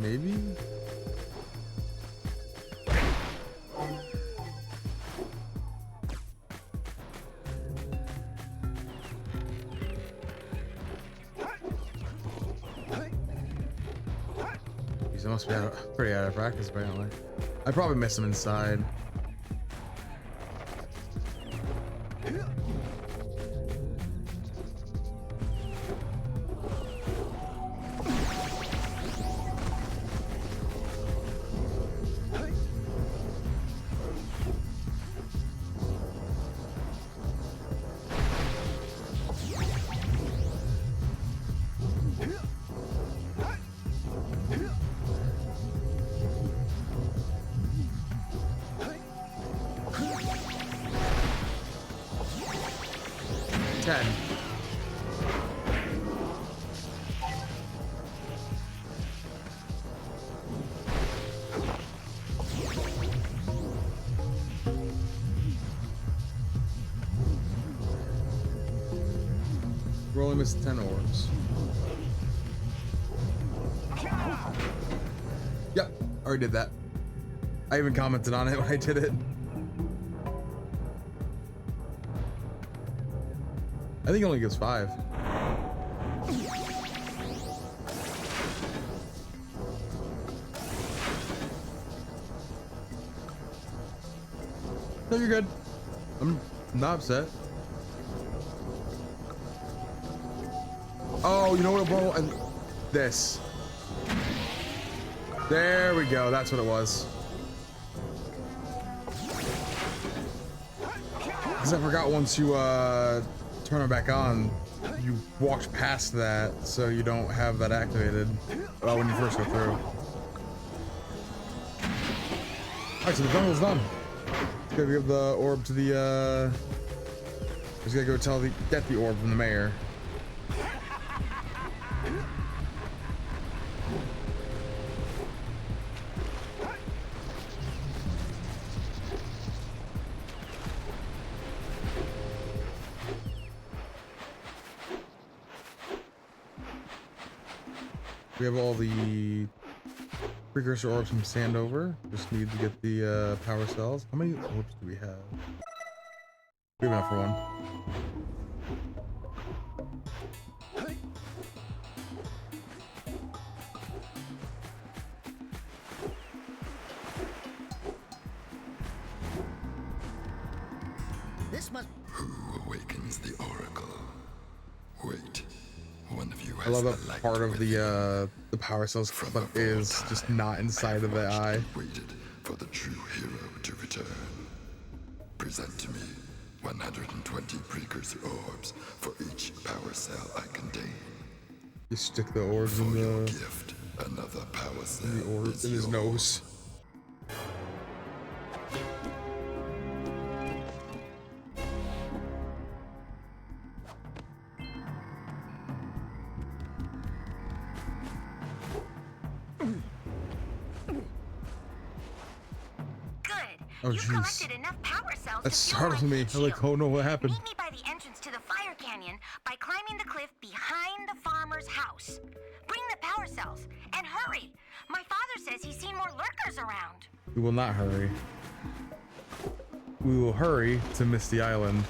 Maybe? These must be pretty out of practice apparently. I probably missed him inside. We're only missing 10 orbs. Yep, already did that. I even commented on it when I did it. I think it only gives 5. No, you're good. I'm not upset. Oh, you know what, bro? And this. There we go. That's what it was. Because I forgot once you turn it back on, you walked past that, so you don't have that activated when you first go through. Alright, so the jungle's done. Let's go give the orb to the just gotta go get the orb from the mayor. We have all the precursor orbs from Sandover. Just need to get the power cells. How many orbs do we have? We have enough for one. This must. Who awakens the oracle? Wait. One of you I has love that part of the power cells but is just not inside of the eye. Waited for the true hero to return. Present to me 120 precursor orbs for each power cell I contain. You stick the orbs For in your the gift, another power cell orbs is in his yours. nose. Oh, You jeez. collected enough power cells That to fuel startled my me. heat I'm like, shield. oh no, what happened? Meet me by the entrance to the fire canyon by climbing the cliff behind the farmer's house. Bring the power cells and hurry. My father says he's seen more lurkers around. We will not hurry. We will hurry to Misty Island.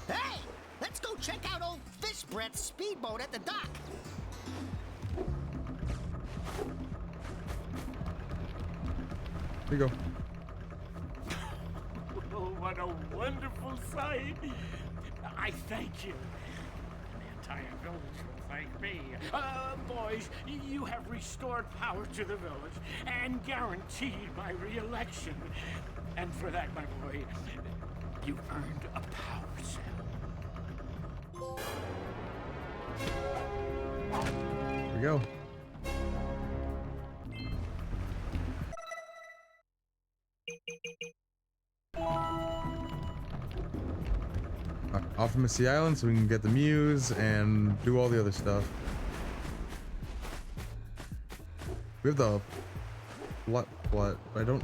Hey, let's go check out old Fish Breath's speedboat at the dock. Here you go. Oh, what a wonderful sight! I thank you. The entire village will thank me. Boys, you have restored power to the village and guaranteed my re-election. And for that, my boy, you've earned a power cell. Here we go. Off of Misty Island so we can get the muse and do all the other stuff. We have the what? I don't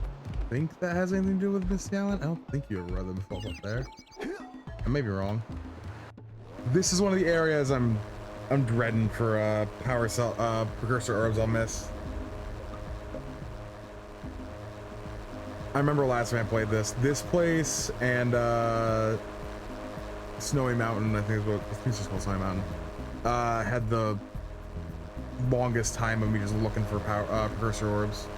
think that has anything to do with Misty Island. I don't think you ever read them before up there. I may be wrong. This is one of the areas I'm I'm dreading for power cell precursor orbs I'll miss. I remember last time I played this place and Snowy Mountain, I think it's just called Snowy Mountain, had the longest time of me just looking for power precursor orbs.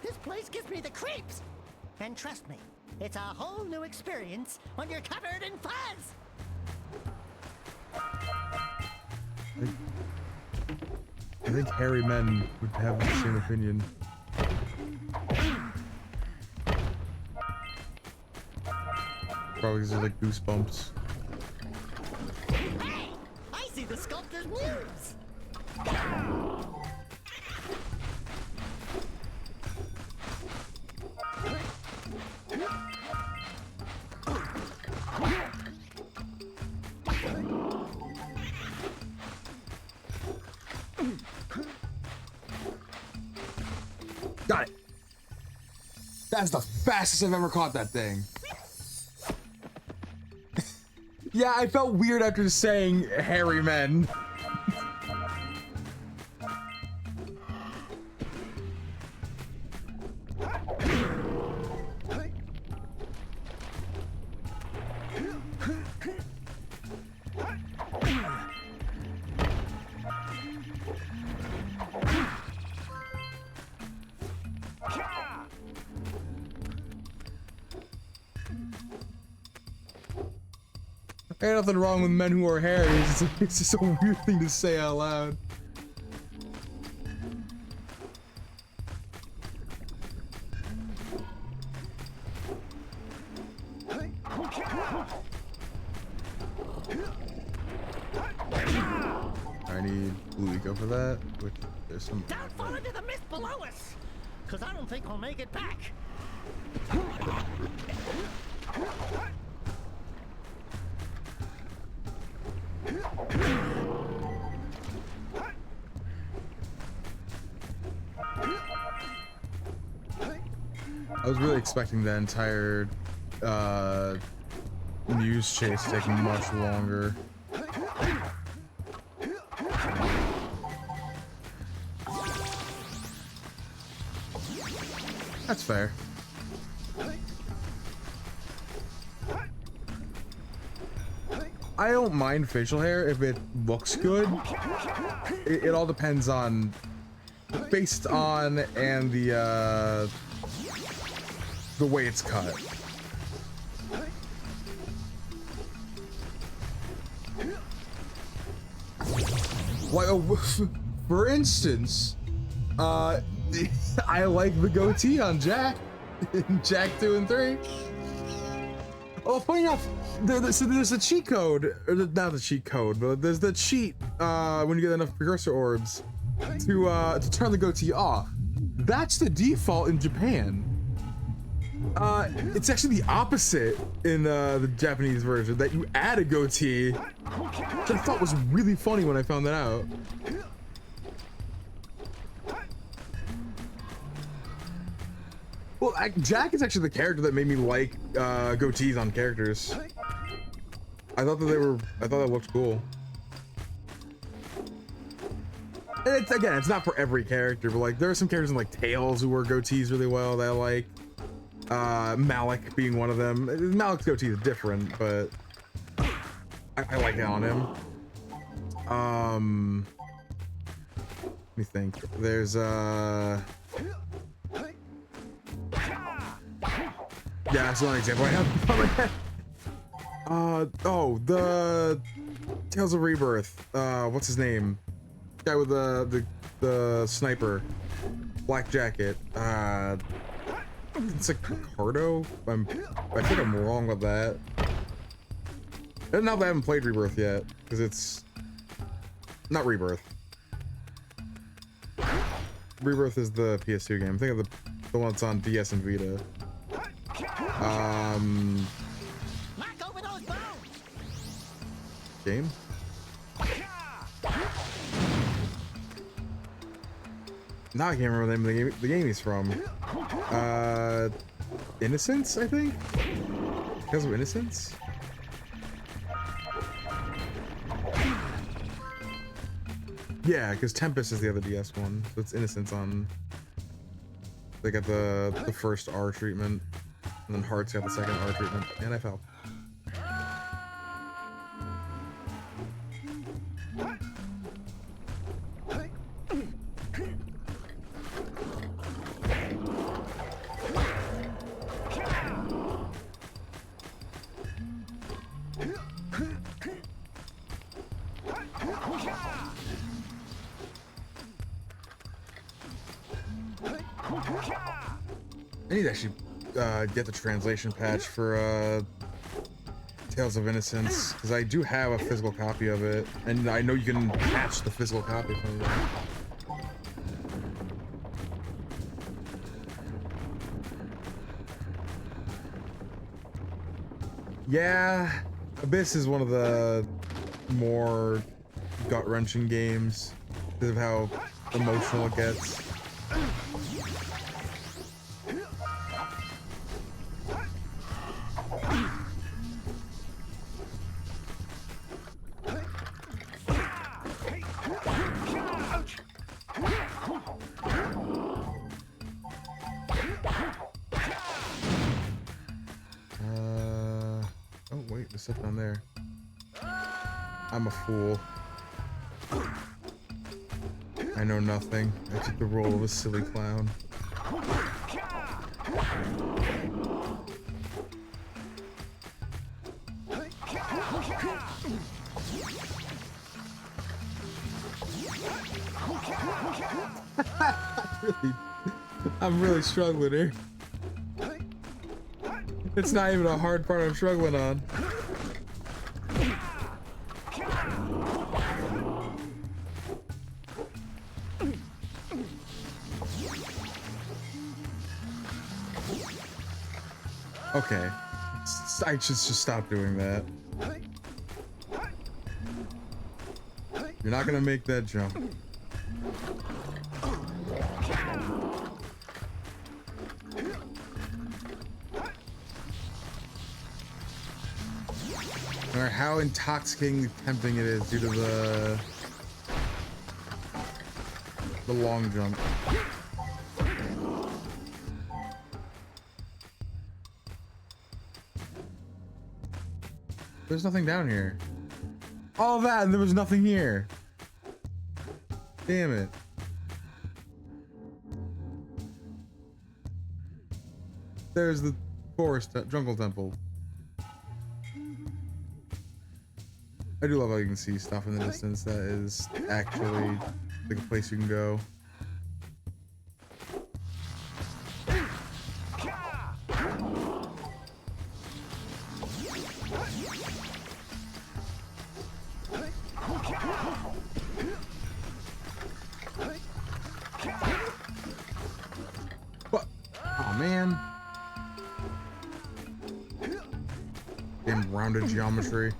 This place gives me the creeps. And trust me, it's a whole new experience when you're covered in fuzz. I think hairy men would have the same opinion. Probably because there's like goosebumps. Hey, I see the sculptor's muse. Got it. That's the fastest I've ever caught that thing. Yeah, I felt weird after saying hairy men. Ain't nothing wrong with men who wear hair. It's just a weird thing to say out loud. I need blue eco for that, which there's some. Don't fall into the mist below us, because I don't think we'll make it back. I was really expecting the entire Muse chase to take much longer. That's fair. I don't mind facial hair if it looks good. It all depends on, based on, and the way it's cut. Like, for instance, I like the goatee on Jack in Jack 2 and 3. Oh, funny enough, there's a cheat code, or not the cheat code, but there's the cheat when you get enough precursor orbs to turn the goatee off. That's the default in Japan. It's actually the opposite in the Japanese version, that you add a goatee, which I thought was really funny when I found that out. Well, Jack is actually the character that made me like goatees on characters. I thought that looked cool. And it's, again, it's not for every character, but like there are some characters in like Tails who wear goatees really well that I like. Malik being one of them. Malik's goatee is different, but I like it on him. Let me think. There's yeah, that's one example I have on my head. Oh, the Tales of Rebirth. What's his name? Guy with the sniper, black jacket. It's like Ricardo. I think I'm wrong with that. And now that I haven't played Rebirth yet, because it's not Rebirth. Rebirth is the PS2 game. Think of the one that's on DS and Vita. Knock over those bones. Game? Now I can't remember the name of the game he's from. Innocence, I think? Because of Innocence? Yeah, because Tempest is the other DS one. So it's Innocence on... They got the first R treatment, and then Hearts got the second R treatment, and I fell. I need to actually get the translation patch for Tales of Innocence, because I do have a physical copy of it, and I know you can patch the physical copy from it. Yeah, Abyss is one of the more gut-wrenching games because of how emotional it gets. Oh wait, there's stuff down there. I'm a fool. I know nothing. I took the role of a silly clown. I'm really struggling here. It's not even a hard part I'm struggling on. Okay. I should just stop doing that. You're not gonna make that jump. No matter how intoxicatingly tempting it is due to the long jump. There's nothing down here. All that and there was nothing here. Damn it. There's the forest jungle temple. I do love how you can see stuff in the distance that is actually like a place you can go. What? Oh man. Damn rounded geometry.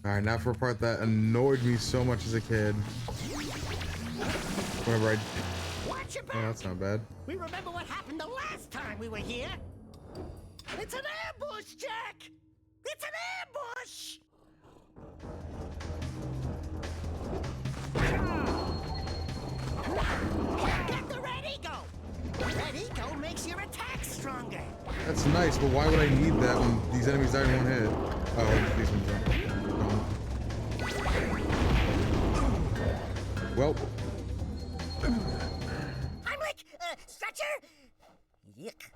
Alright, now for a part that annoyed me so much as a kid. Whenever I... Watch your Oh, back! that's not bad. We remember what happened the last time we were here. It's an ambush, Jack! It's an ambush! Get the red ego! The red ego makes your attack stronger. That's nice, but why would I need that when these enemies die in one hit? Oh, these ones don't. Well. I'm like, stretcher? Yuck.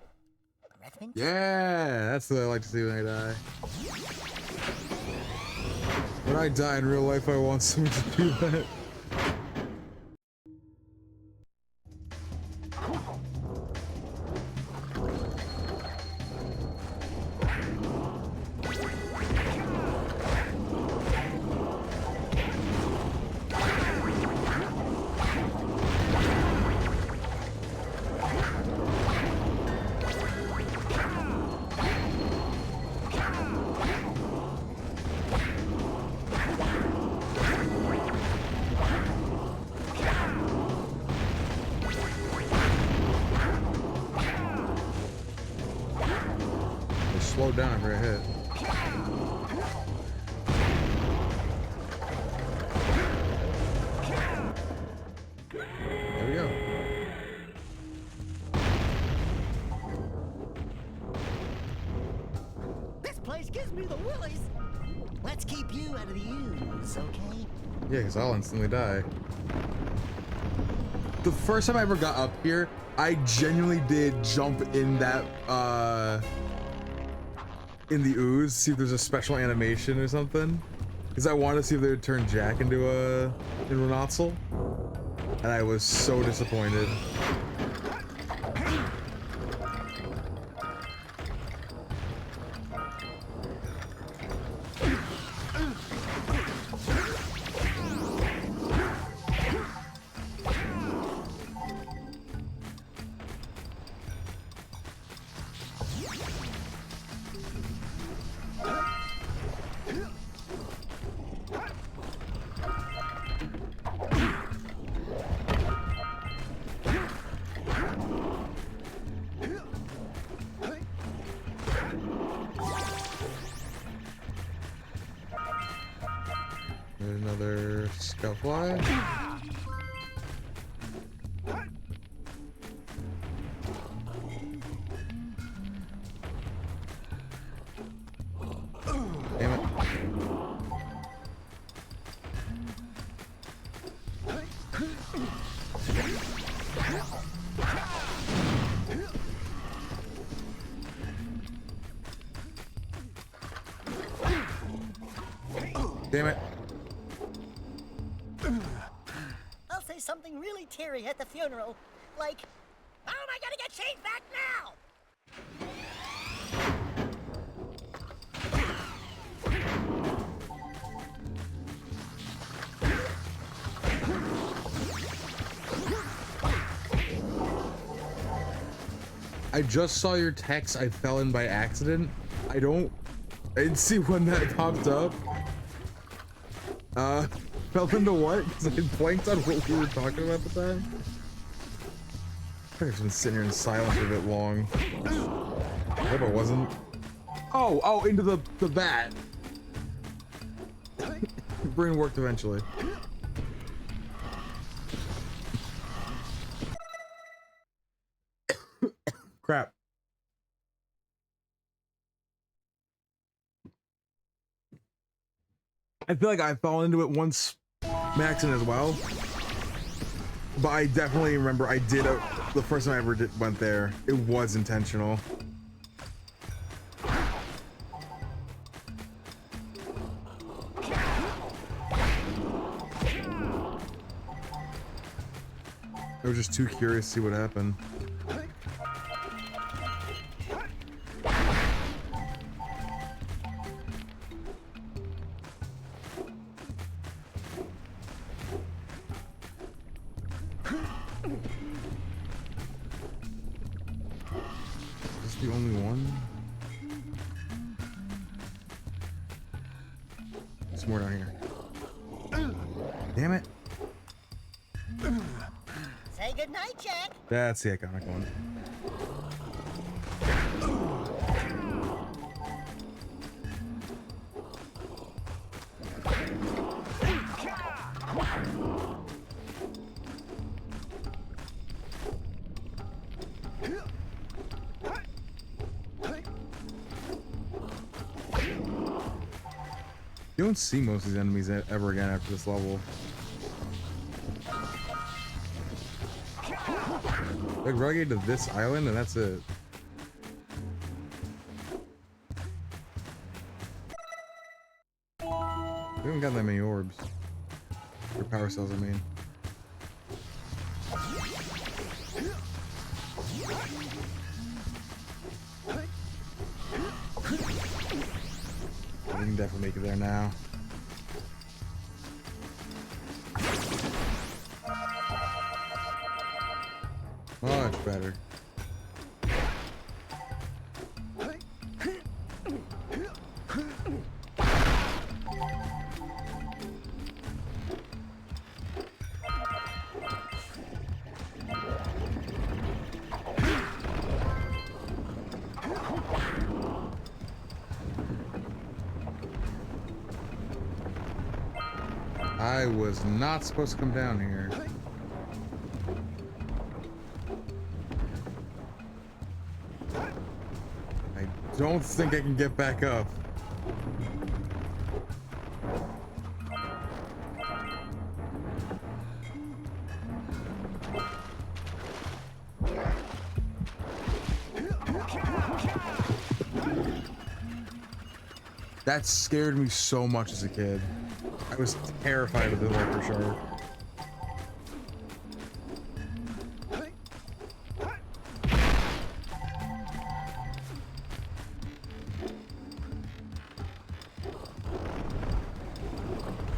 Breath mint? Yeah, that's what I like to see when I die. When I die in real life, I want someone to do that. slowed down after I hit. There we go. This place gives me the willies. Let's keep you out of the ooze, okay? Yeah, because I'll instantly die. The first time I ever got up here, I genuinely did jump in that, in the ooze, see if there's a special animation or something. Because I wanted to see if they would turn Jack into an Otzel. And I was so disappointed. Another scout fly. Damn it. Damn it. I'll say something really teary at the funeral, like, "How am I gonna get Shane back now?" I just saw your text. I fell in by accident. I didn't see when that popped up. Fell into what? Because I blanked on what we were talking about at the time. I've been sitting here in silence for a bit long. I hope I wasn't. Oh, into the bat. Brain worked eventually. Crap. I feel like I fell into it once, Maxon as well. But I definitely remember I did the first time I ever went there. It was intentional. I was just too curious to see what happened. Is this the only one? There's more down here. Damn it. Say goodnight, Jack. That's the iconic one. You don't see most of these enemies ever again after this level. Like relegated to this island and that's it. We haven't got that many orbs. Or power cells, I mean. We can definitely make it there now. Much better. I was not supposed to come down here. I don't think I can get back up. That scared me so much as a kid. I was terrified of the leopard shark.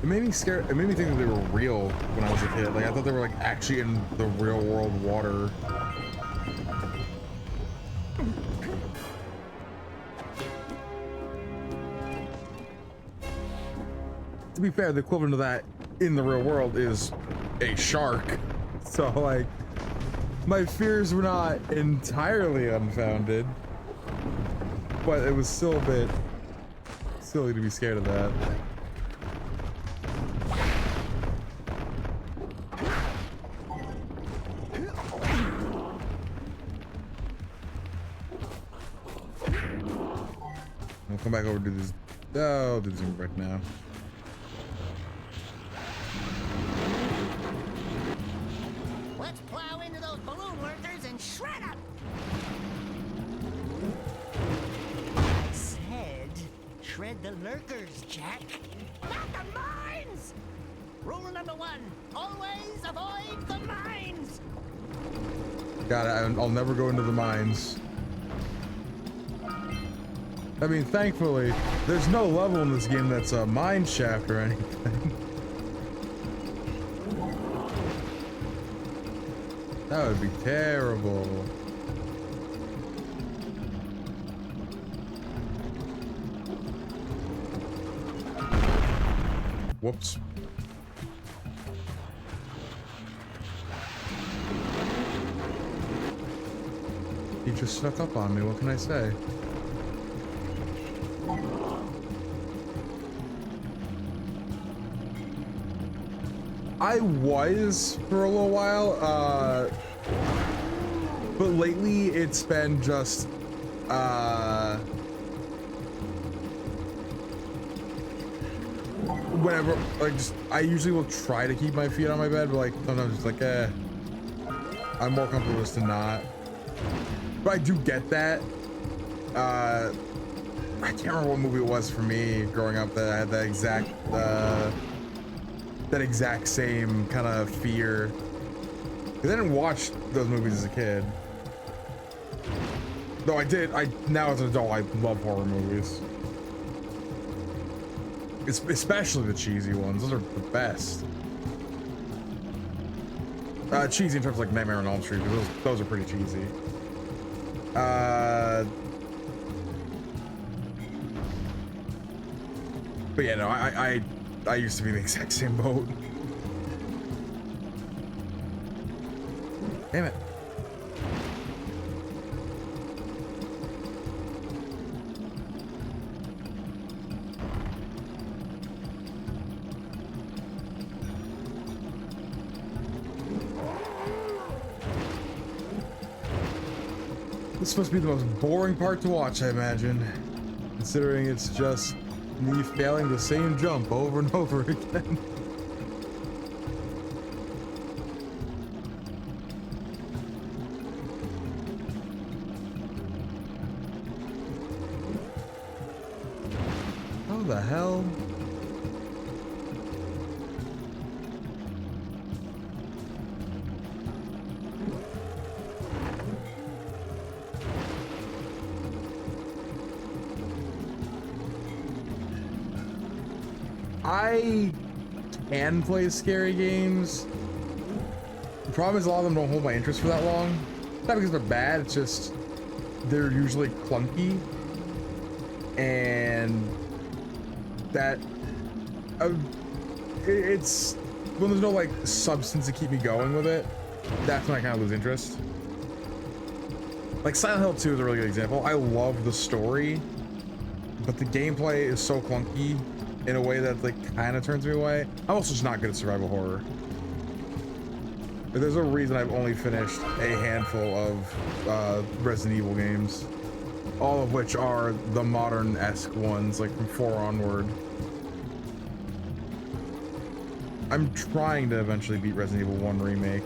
It made me scared. It made me think that they were real when I was a kid. Like I thought they were like actually in the real world water. To be fair, the equivalent of that in the real world is a shark. So like, my fears were not entirely unfounded, but it was still a bit silly to be scared of that. I'll come back over to do this. Oh, I'll do this right now. Let's plow into those balloon lurkers and shred them! I said, shred the lurkers, Jack. Not the mines! Rule number 1, always avoid the mines! Got it. I'll never go into the mines. I mean, thankfully, there's no level in this game that's a mine shaft or anything. That would be terrible. Whoops. He just snuck up on me, what can I say? I was for a little while, but lately it's been just, whenever, like, I usually will try to keep my feet on my bed, but like, sometimes it's like, I'm more comfortable just to not. But I do get that. I can't remember what movie it was for me growing up that I had that exact same kind of fear. Because I didn't watch those movies as a kid. Though I did, now as an adult, I love horror movies. Especially the cheesy ones, those are the best. Cheesy in terms of like Nightmare on Elm Street, because those are pretty cheesy. But yeah, no, I used to be in the exact same boat. Damn it. This is supposed to be the most boring part to watch, I imagine. Considering it's just me failing the same jump over and over again. How the hell? I can play scary games. The problem is a lot of them don't hold my interest for that long. Not because they're bad, it's just they're usually clunky. And that it's when there's no like substance to keep me going with it, that's when I kind of lose interest. Like Silent Hill 2 is a really good example. I love the story, but the gameplay is so clunky in a way that like kind of turns me away. I'm also just not good at survival horror. But there's a reason I've only finished a handful of Resident Evil games, all of which are the modern-esque ones, like from 4 onward. I'm trying to eventually beat Resident Evil 1 Remake.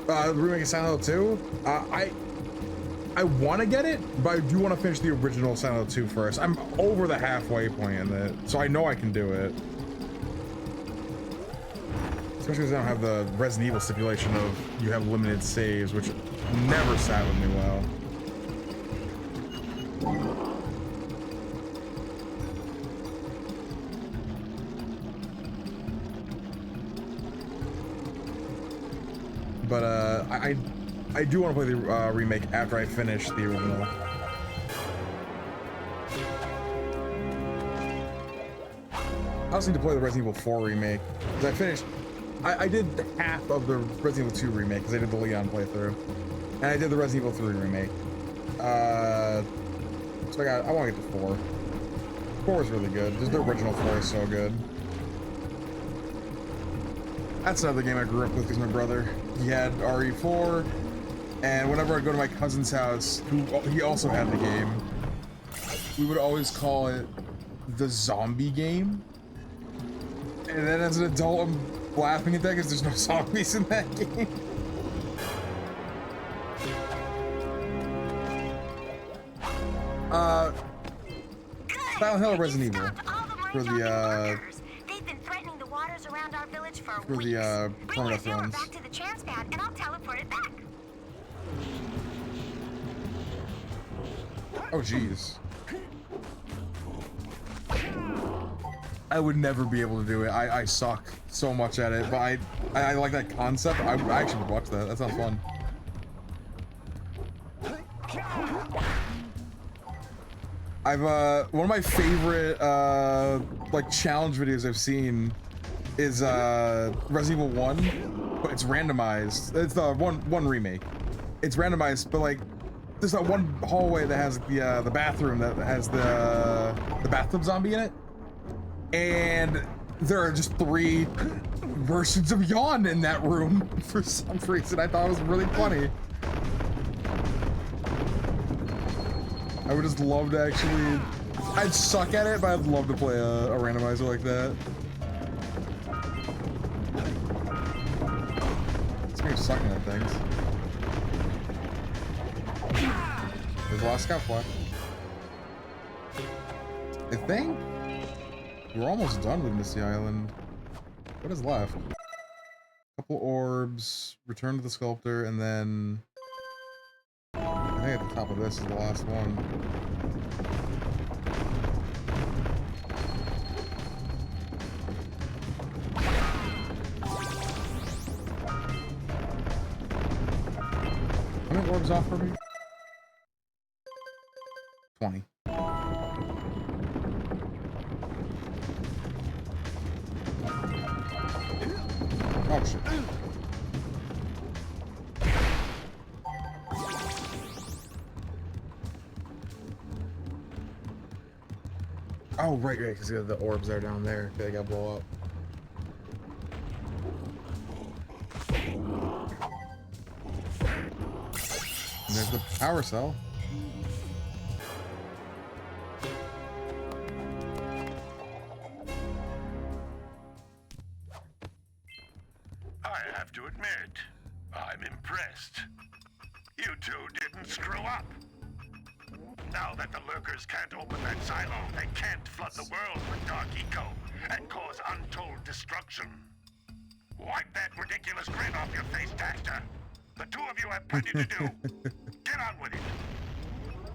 The remake of Silent Hill 2? I want to get it, but I do want to finish the original Silent Hill 2 first. I'm over the halfway point in it, so I know I can do it. Especially because I don't have the Resident Evil stipulation of you have limited saves, which never sat with me well. But I do want to play the remake after I finish the original. I also need to play the Resident Evil 4 remake because I did half of the Resident Evil 2 remake because I did the Leon playthrough, and I did the Resident Evil 3 remake. So I want to get to 4. 4 is really good. Just the original 4 is so good. That's another game I grew up with because my brother, he had RE4, and whenever I go to my cousin's house, he also had the game, we would always call it the zombie game. And then as an adult, I'm laughing at that because there's no zombies in that game. Silent Hill or Resident Evil for the They've been threatening the waters around our village for for weeks. the Bring your Chrono villa Thrones. back to the transpad and I'll teleport it back. Oh jeez. I would never be able to do it. I suck so much at it, but I like that concept. I actually would watch that. That sounds fun. I've one of my favorite like challenge videos I've seen is Resident Evil 1, but it's randomized. It's the one remake. It's randomized, but like there's that one hallway that has the bathroom that has the bathtub zombie in it, and there are just 3 versions of Yawn in that room for some reason. I thought it was really funny. I would just love to actually, I'd suck at it, but I'd love to play a randomizer like that. This game's sucking at things. There's a lot of scout fly. I think we're almost done with Misty Island. What is left? Couple orbs, return to the sculptor, and then I think at the top of this is the last one. How many orbs offer me? 20. Oh shit. Oh, right, because the orbs are down there. They gotta blow up. And there's the power cell. I have to admit, I'm impressed. You two didn't screw up. Now that the lurkers can't open that silo, they can't flood the world with dark eco and cause untold destruction. Wipe that ridiculous grin off your face, Daxter. The 2 of you have plenty to do. Get on with it.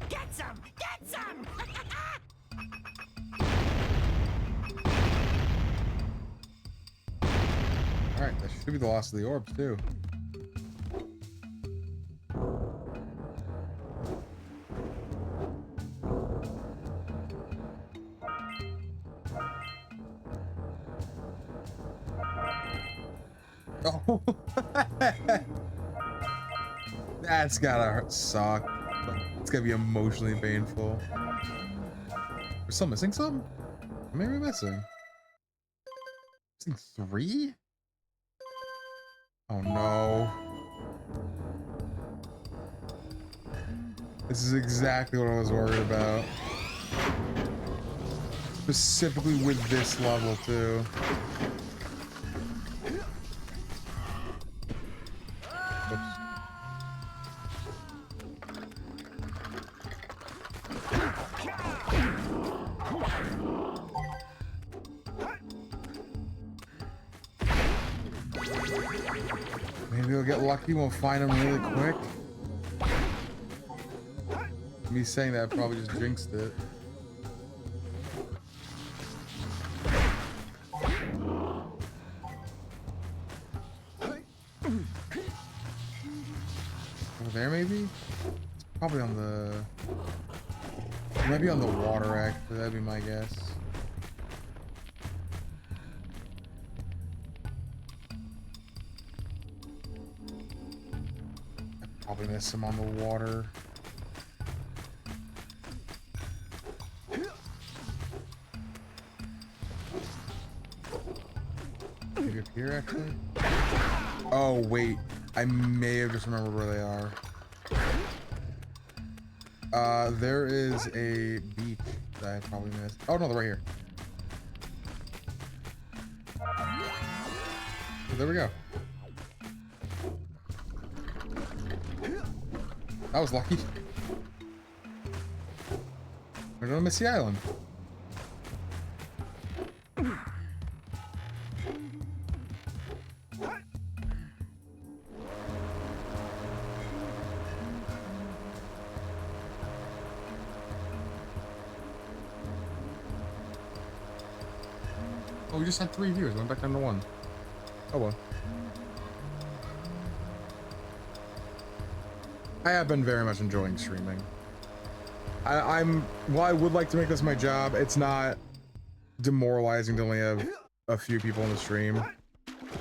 Get some! Get some! Alright, that should be the last of the orbs, too. Oh, that's gotta suck. It's gonna be emotionally painful. We're still missing some? How many are we missing? Missing 3? Oh no. This is exactly what I was worried about. Specifically with this level too. Oops. Maybe we'll get lucky, we'll find him really quick. Me saying that probably just jinxed it. Over there maybe? It's probably on the... It might be on the water actually, that'd be my guess. I probably missed him on the water. Maybe up here actually? Oh wait, I may have just remembered where they are. There is a beach that I probably missed. Oh no, they're right here. Oh, there we go. That was lucky. We're gonna miss the island. Oh, we just had 3 viewers. Went back down to 1. Oh well. I have been very much enjoying streaming. While I would like to make this my job, it's not demoralizing to only have a few people in the stream.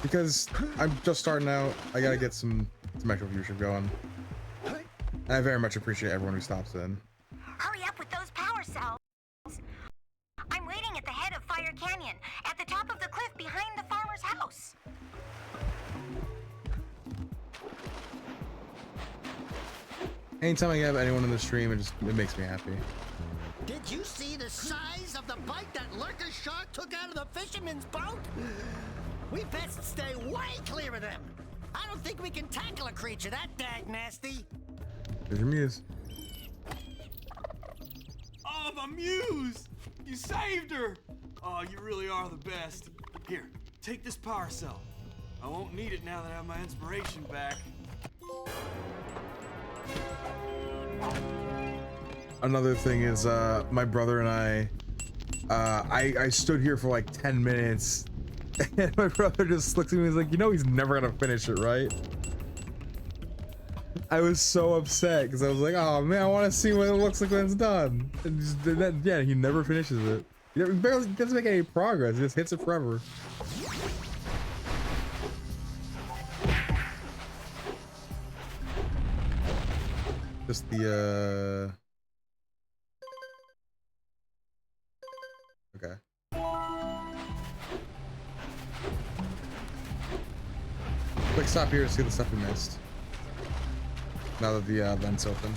Because I'm just starting out, I gotta get some actual viewership going. And I very much appreciate everyone who stops in. Hurry up with those power cells. I'm waiting at the head of Fire Canyon, at the top of the cliff behind the farmer's house. Anytime I have anyone in the stream, it makes me happy. Did you see the size of the bite that lurker shark took out of the fisherman's boat? We best stay way clear of them. I don't think we can tackle a creature that dag nasty. There's your muse. Oh, my muse! You saved her! Oh, you really are the best. Here, take this power cell. I won't need it now that I have my inspiration back. Another thing is, my brother and I stood here for like 10 minutes, and my brother just looks at me and is like, you know he's never gonna finish it, right? I was so upset, because I was like, oh man, I want to see what it looks like when it's done. And just, yeah, he never finishes it. He barely doesn't make any progress, he just hits it forever. Just the, okay. Quick stop here to see the stuff we missed. Now that the vent's open.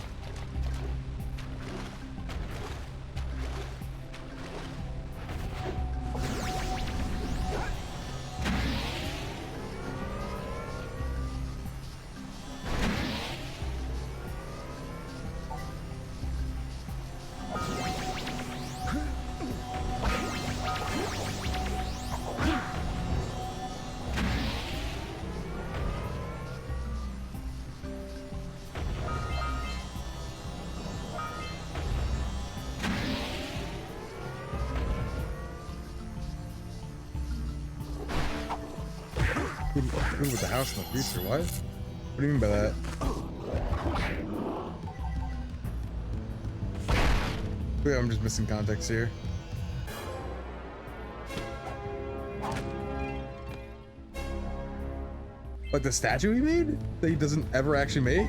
With the house in the future, what? What do you mean by that? Yeah, I'm just missing context here. Like the statue he made? That he doesn't ever actually make?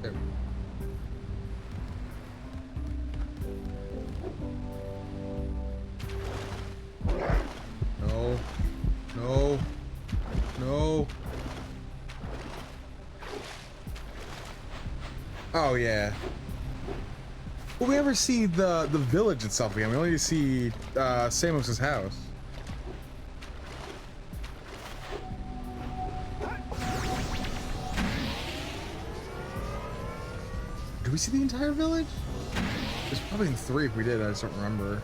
There. No. No. No. Oh yeah. Will we ever see the village itself again? We only see Samos's house. Did we see the entire village? There's probably in 3 if we did, I just don't remember.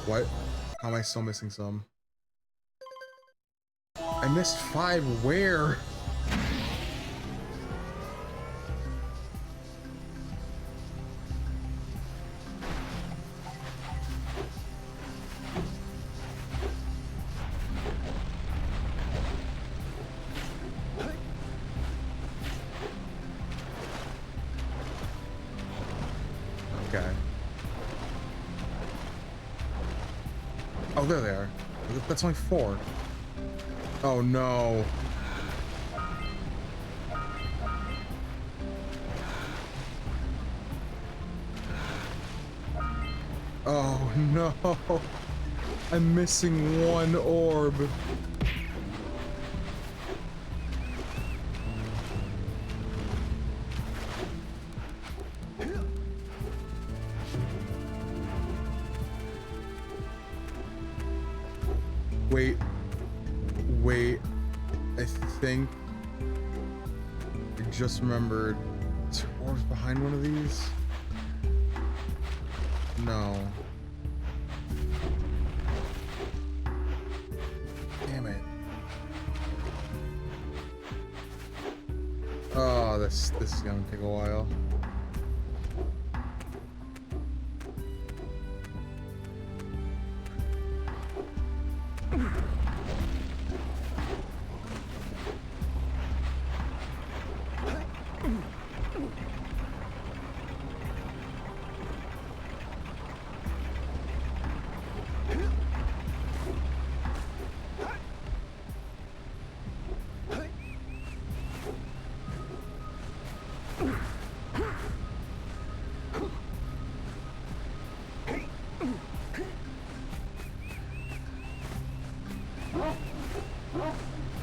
What? How am I still missing some? I missed 5 where? Okay. Oh, there they are. That's only 4. Oh no. Oh no. I'm missing 1 orb. Wait, I think I just remembered. Is there orbs behind one of these? No. Damn it. Oh, this is gonna take a while.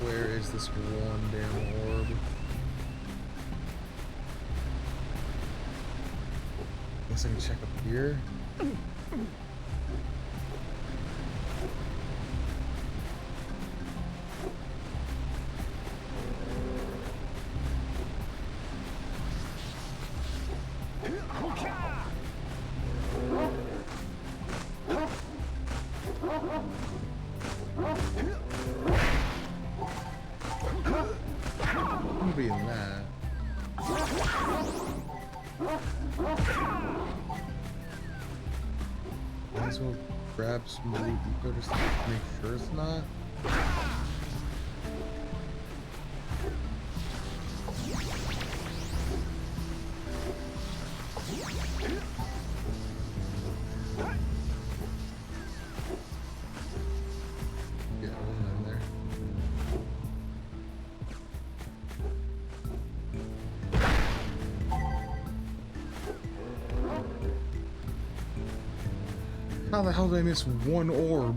Where is this one damn orb? Guess I can check up here. I'm be in that. Might as well grab some loot eco just to make sure it's not. Yeah, it wasn't in there. How the hell did I miss 1 orb?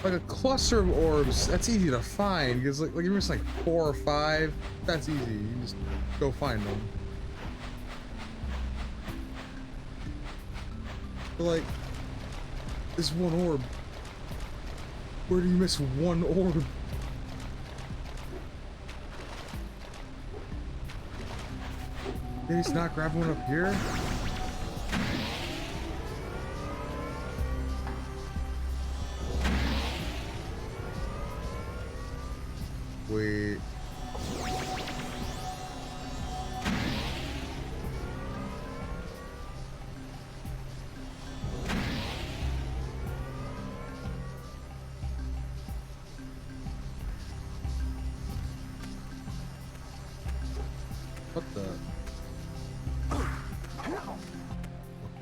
Like a cluster of orbs, that's easy to find because like you miss like 4 or 5, that's easy. You can just go find them. But like this 1 orb. Where do you miss 1 orb? Did he not grab one up here? Wait. What the?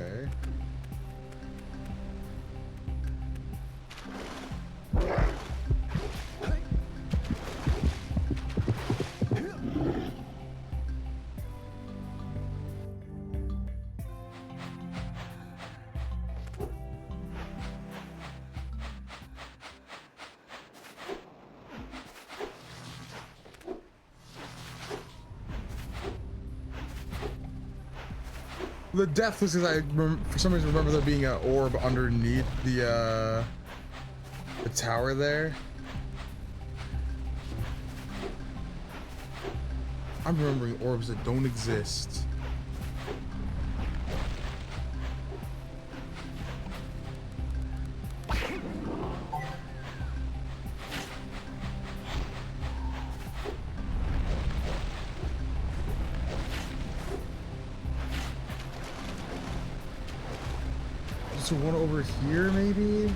Okay. The death was because for some reason remember there being an orb underneath the tower there. I'm remembering orbs that don't exist. Is there one over here, maybe?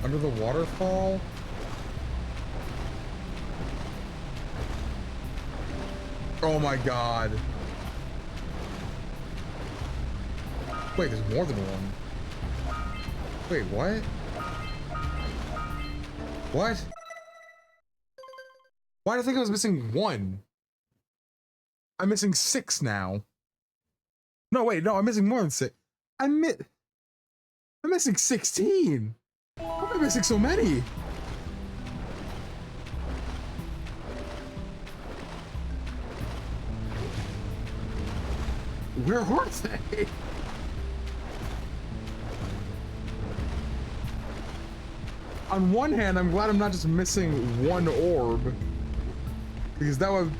Under the waterfall? Oh my god. Wait, there's more than one. Wait, what? What? Why did I think I was missing one? I'm missing 6 now. No, wait, no, I'm missing more than 6. I'm missing 16. Why am I missing so many? Where are they? On one hand, I'm glad I'm not just missing one orb, because that would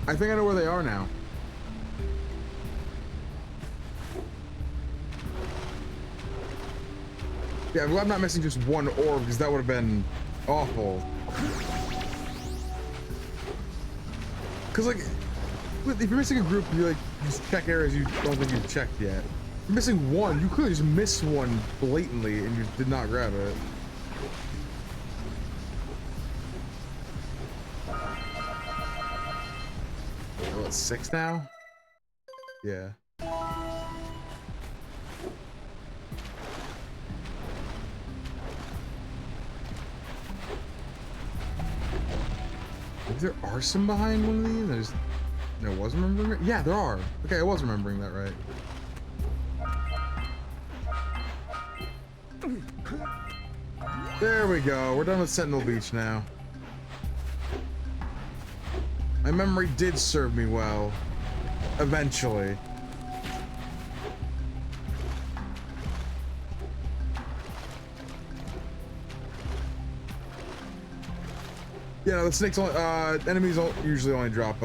I think I know where they are now. Yeah, I'm glad I'm not missing just one orb, because that would have been awful. Because, like, if you're missing a group, you like just check areas you don't think you've checked yet. If you're missing one, you could just miss one blatantly and you did not grab it. Oh, it's 6 now? Yeah. Maybe there are some behind one of these? I wasn't remembering it? Yeah, there are. Okay, I was remembering that right. There we go. We're done with Sentinel Beach now. My memory did serve me well. Eventually. Yeah, the snakes only, enemies usually only drop,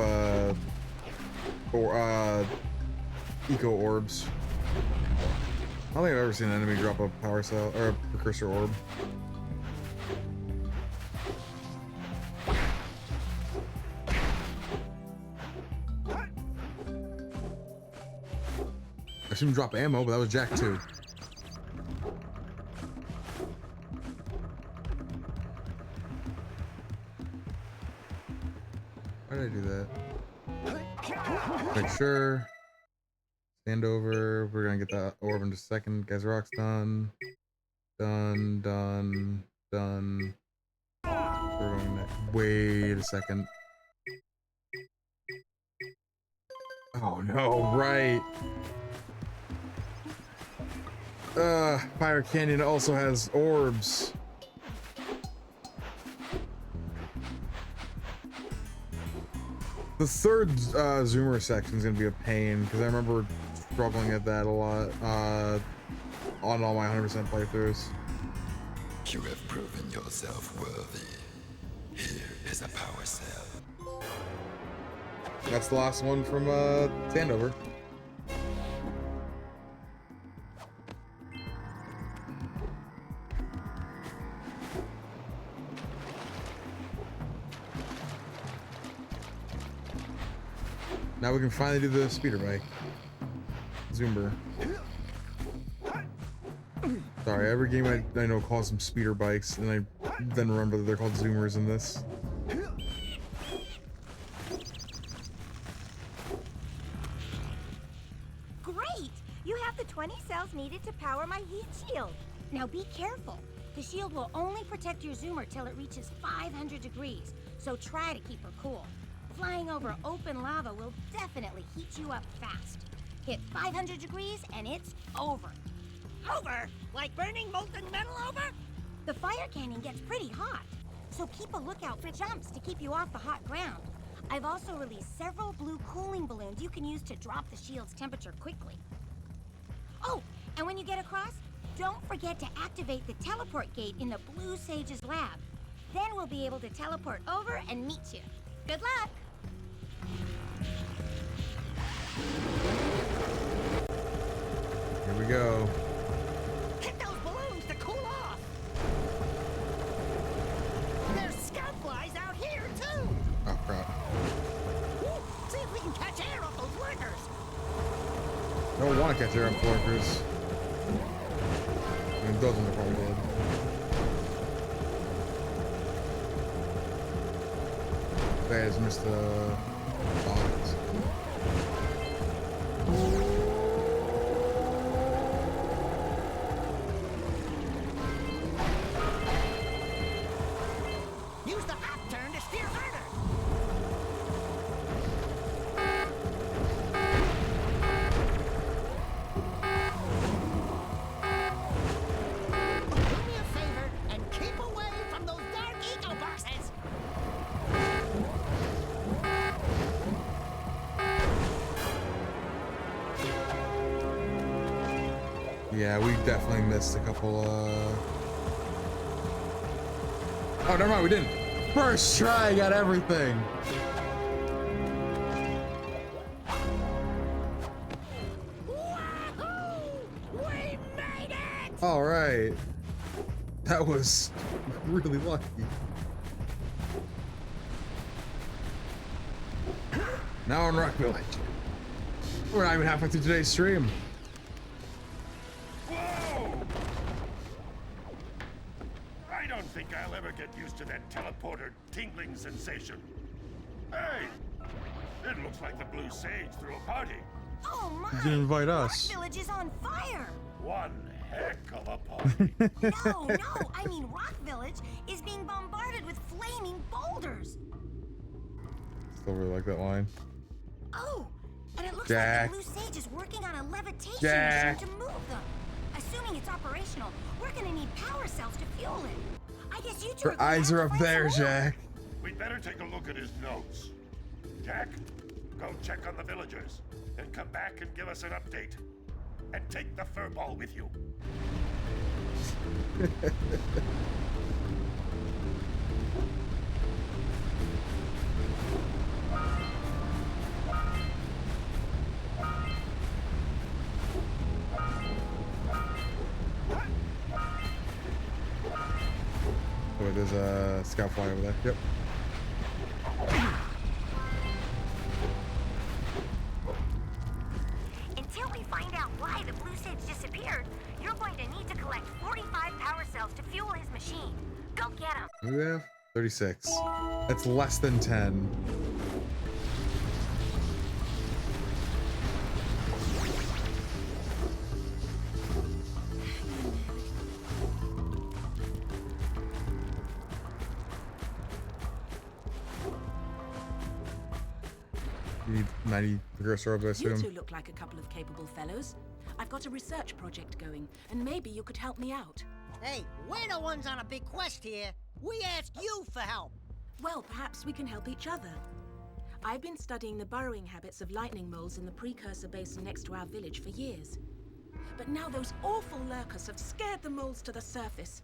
eco orbs. I don't think I've ever seen an enemy drop a power cell, or a precursor orb. I seen him drop ammo, but that was Jack too. Why did I do that? Make sure. Stand over. We're gonna get that orb in just a second. Guys, rock's done. Done, done, done. We're going next. Wait a second. Oh no, right. Pirate Canyon also has orbs. The third zoomer section is gonna be a pain because I remember struggling at that a lot on all my 100% playthroughs. You have proven yourself worthy. Here is a power cell. That's the last one from Sandover. Now we can finally do the speeder bike. Zoomer. Sorry, every game I know calls them speeder bikes, and I then remember that they're called zoomers in this. 20 cells needed to power my heat shield. Now be careful. The shield will only protect your zoomer till it reaches 500 degrees, so try to keep her cool. Flying over open lava will definitely heat you up fast. Hit 500 degrees and it's over. Over? Like burning molten metal over? The fire canyon gets pretty hot, so keep a lookout for jumps to keep you off the hot ground. I've also released several blue cooling balloons you can use to drop the shield's temperature quickly. Oh, and when you get across, don't forget to activate the teleport gate in the Blue Sage's lab. Then we'll be able to teleport over and meet you. Good luck! Here we go. Hit those balloons to cool off! There's scout flies out here, too! Oh, crap. Woo! See if we can catch air off those lurkers! Don't want to catch air on flankers. I mean, dozens are probably dead. They just missed the box. Use the hop turn to steer harder! Do me a favor and keep away from those dark eco boxes! Yeah, we definitely missed a couple, Oh, never mind, we didn't. First try, got everything. Wahoo! We made it! All right. That was really lucky. Now on Rock Village. We're not even halfway through today's stream. Whoa! I don't think I'll ever get used to that teleporter tingling sensation. Hey! It looks like the Blue Sage threw a party. Oh my! You didn't invite us. Rock Village is on fire! One heck of a party. No, I mean Rock Village is being bombarded with flaming boulders. Still really like that line. Oh, and it looks Jack. like the Blue Sage is working on a levitation Jack. machine to move them. Assuming it's operational, we're gonna need power cells to fuel it. I guess you two Her eyes are up there, Jack. We'd better take a look at his notes. Jack, go check on the villagers, then come back and give us an update. And take the furball with you. Oh, there's a scout fly over there. Yep. Until we find out why the Blue Sage disappeared, you're going to need to collect 45 power cells to fuel his machine. Go get them. What do we have? 36. That's less than 10. You need 90 Precursor, I You assume. two look like a couple of capable fellows. I've got a research project going, and maybe you could help me out. Hey, we're the ones on a big quest here. We ask you for help. Well, perhaps we can help each other. I've been studying the burrowing habits of lightning moles in the Precursor basin next to our village for years. But now those awful lurkers have scared the moles to the surface.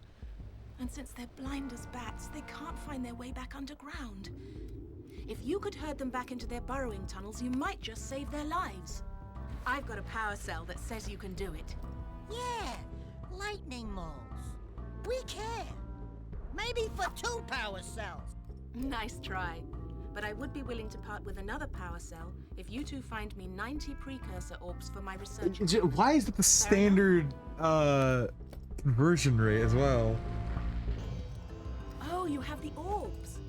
And since they're blind as bats, they can't find their way back underground. If you could herd them back into their burrowing tunnels, you might just save their lives. I've got a power cell that says you can do it. Yeah, lightning moles. We care. Maybe for 2 power cells. Nice try. But I would be willing to part with another power cell if you two find me 90 Precursor orbs for my research. Why is it the standard conversion rate as well? Oh, you have the orbs.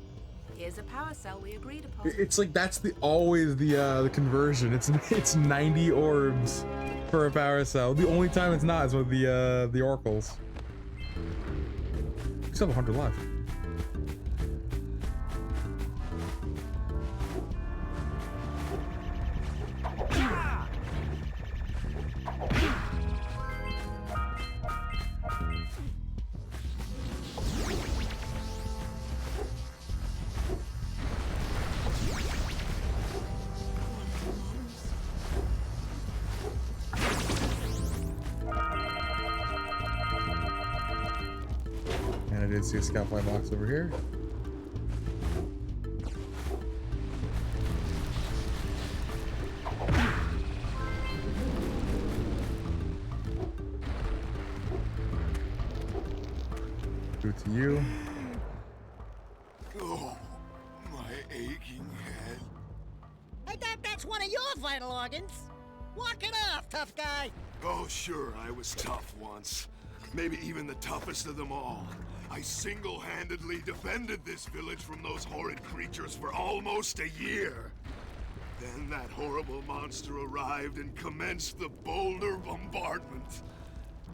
Here's a power cell we agreed upon. It's like that's always the conversion. It's 90 orbs for a power cell. The only time it's not is with the oracles. We still have 100 left. And I did see a scout fly box over here. Do it to you. Oh, my aching head. I thought that's one of your vital organs. Walk it off, tough guy. Oh, sure, I was tough once. Maybe even the toughest of them all. I single-handedly defended this village from those horrid creatures for almost a year. Then that horrible monster arrived and commenced the boulder bombardment.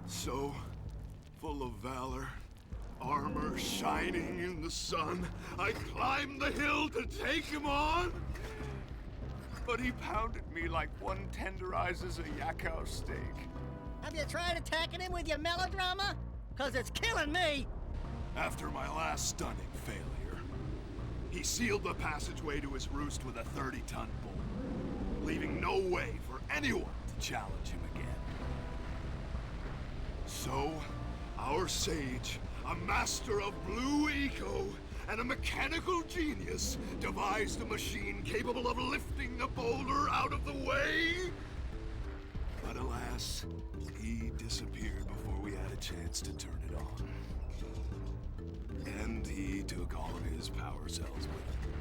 So, full of valor, armor shining in the sun, I climbed the hill to take him on. But he pounded me like one tenderizes a yakao steak. Have you tried attacking him with your melodrama? Cause it's killing me. After my last stunning failure, he sealed the passageway to his roost with a 30-ton bolt, leaving no way for anyone to challenge him again. So, our sage, a master of blue eco, and a mechanical genius, devised a machine capable of lifting the boulder out of the way. But alas, he disappeared before we had a chance to turn it on. And he took all of his power cells with him.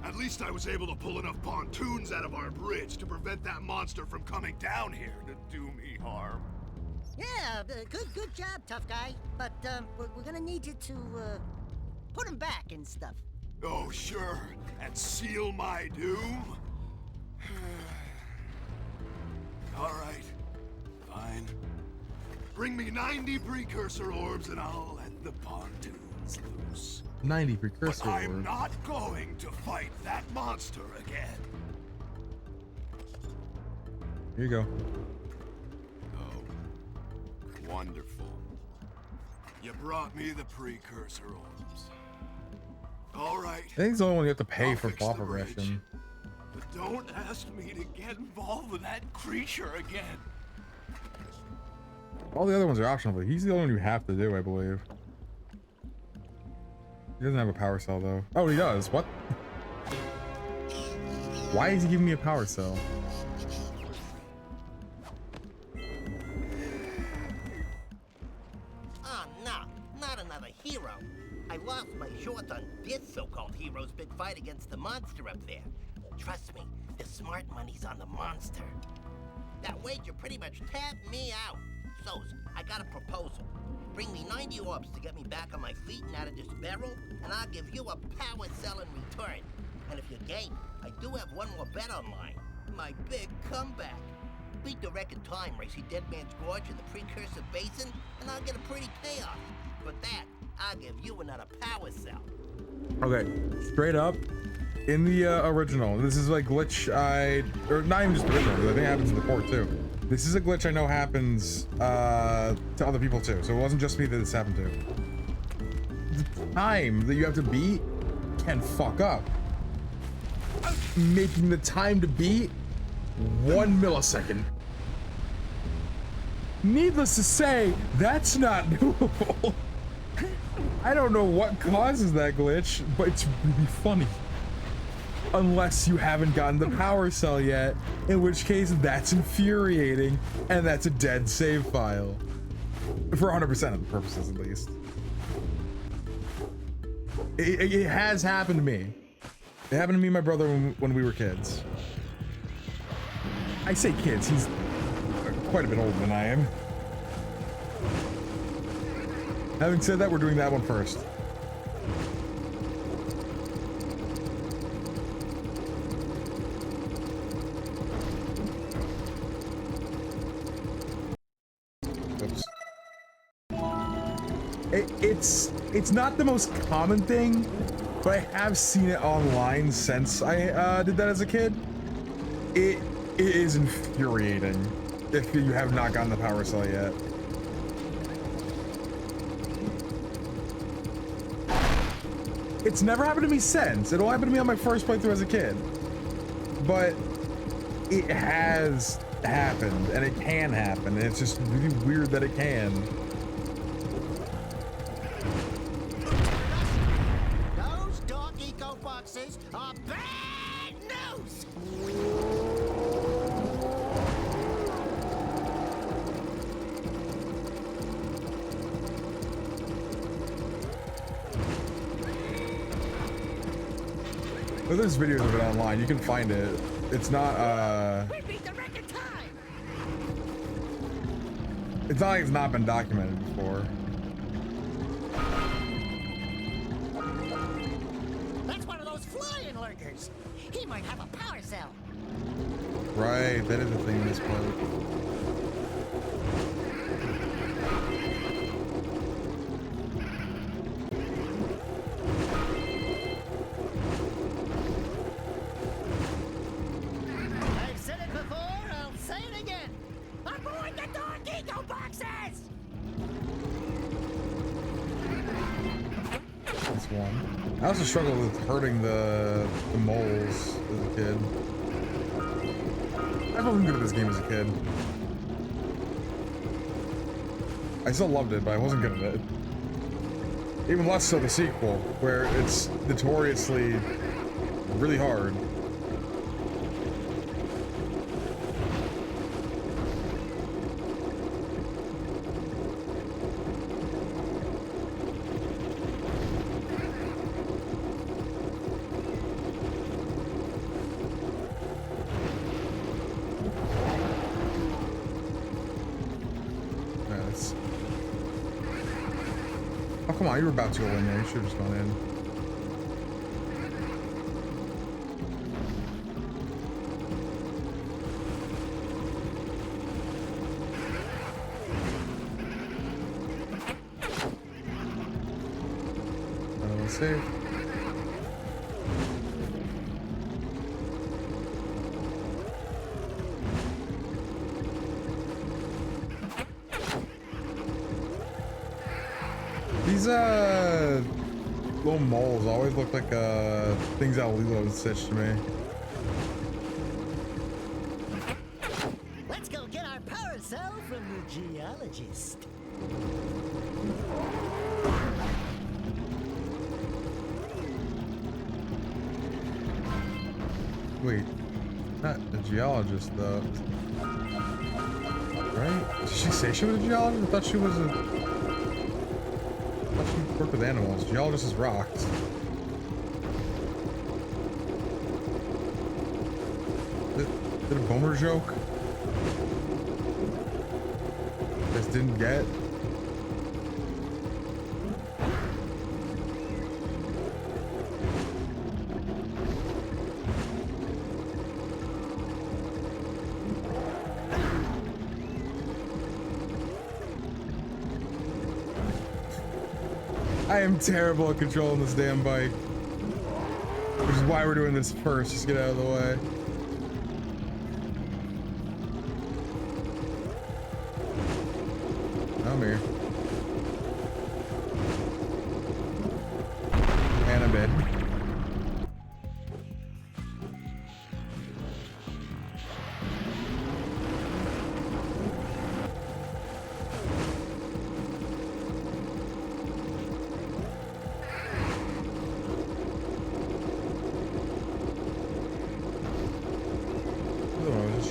At least I was able to pull enough pontoons out of our bridge to prevent that monster from coming down here to do me harm. Yeah, good job, tough guy. But we're gonna need you to put him back and stuff. Oh, sure, and seal my doom? All right, fine. Bring me 90 precursor orbs and I'll let the pontoons loose. 90 precursor But I'm orbs. not going to fight that monster again. Here you go. Oh, wonderful. You brought me the precursor orbs. All right. I think it's the only one you have to pay I'll for fix plot the bridge. progression. But don't ask me to get involved with that creature again. All the other ones are optional, but he's the only one you have to do, I believe. He doesn't have a power cell, though. Oh, he does. What? Why is he giving me a power cell? Oh, no, not another hero. I lost my shorts on this so-called hero's big fight against the monster up there. Trust me, the smart money's on the monster. That wager pretty much tapped me out. So, I got a proposal. Bring me 90 orbs to get me back on my feet and out of this barrel, and I'll give you a power cell in return. And if you're game, I do have one more bet online. My big comeback. Beat the record time racing Dead Man's Gorge in the Precursor Basin, and I'll get a pretty payoff. For that, I'll give you another power cell. Okay, straight up, in the original, this is like glitch or not even just the original, because I think it happens in the port too. This is a glitch I know happens to other people too, so it wasn't just me that this happened to. The time that you have to beat can fuck up. Making the time to beat 1 millisecond. Needless to say, that's not doable. I don't know what causes that glitch, but it's really funny. Unless you haven't gotten the power cell yet, in which case that's infuriating, and that's a dead save file. For 100% of the purposes, at least. It has happened to me. It happened to me and my brother when we were kids. I say kids, he's quite a bit older than I am. Having said that, we're doing that one first. It's not the most common thing, but I have seen it online since I did that as a kid. It is infuriating if you have not gotten the power cell yet. It's never happened to me since. It all happened to me on my first playthrough as a kid. But it has happened, and it can happen, and it's just really weird that it can. Those dark eco boxes are bad news! Well, there's videos of it online. You can find it. It's not, We beat the record time! it's not like it's not been documented before. That's one of those flying lurkers. He might have a power cell. Right, that is a thing in this part. I've said it before, I'll say it again. Avoid the dark eco boxes! That's one. I also struggled with hurting the moles as a kid. I wasn't good at this game as a kid. I still loved it, but I wasn't good at it. Even less so the sequel, where it's notoriously really hard. Oh, come on, you were about to go in there. You should have just gone in. Save. These little moles always look like things out of Lilo and Stitch to me. Let's go get our power cell from the geologist. Wait, not a geologist though. Right? Did she say she was a geologist? I thought she was a... I thought she worked with animals. Geologist is rocks. Is it a boner joke? Just didn't get? I am terrible at controlling this damn bike. Which is why we're doing this first. Just get out of the way. I'm here. And I'm dead.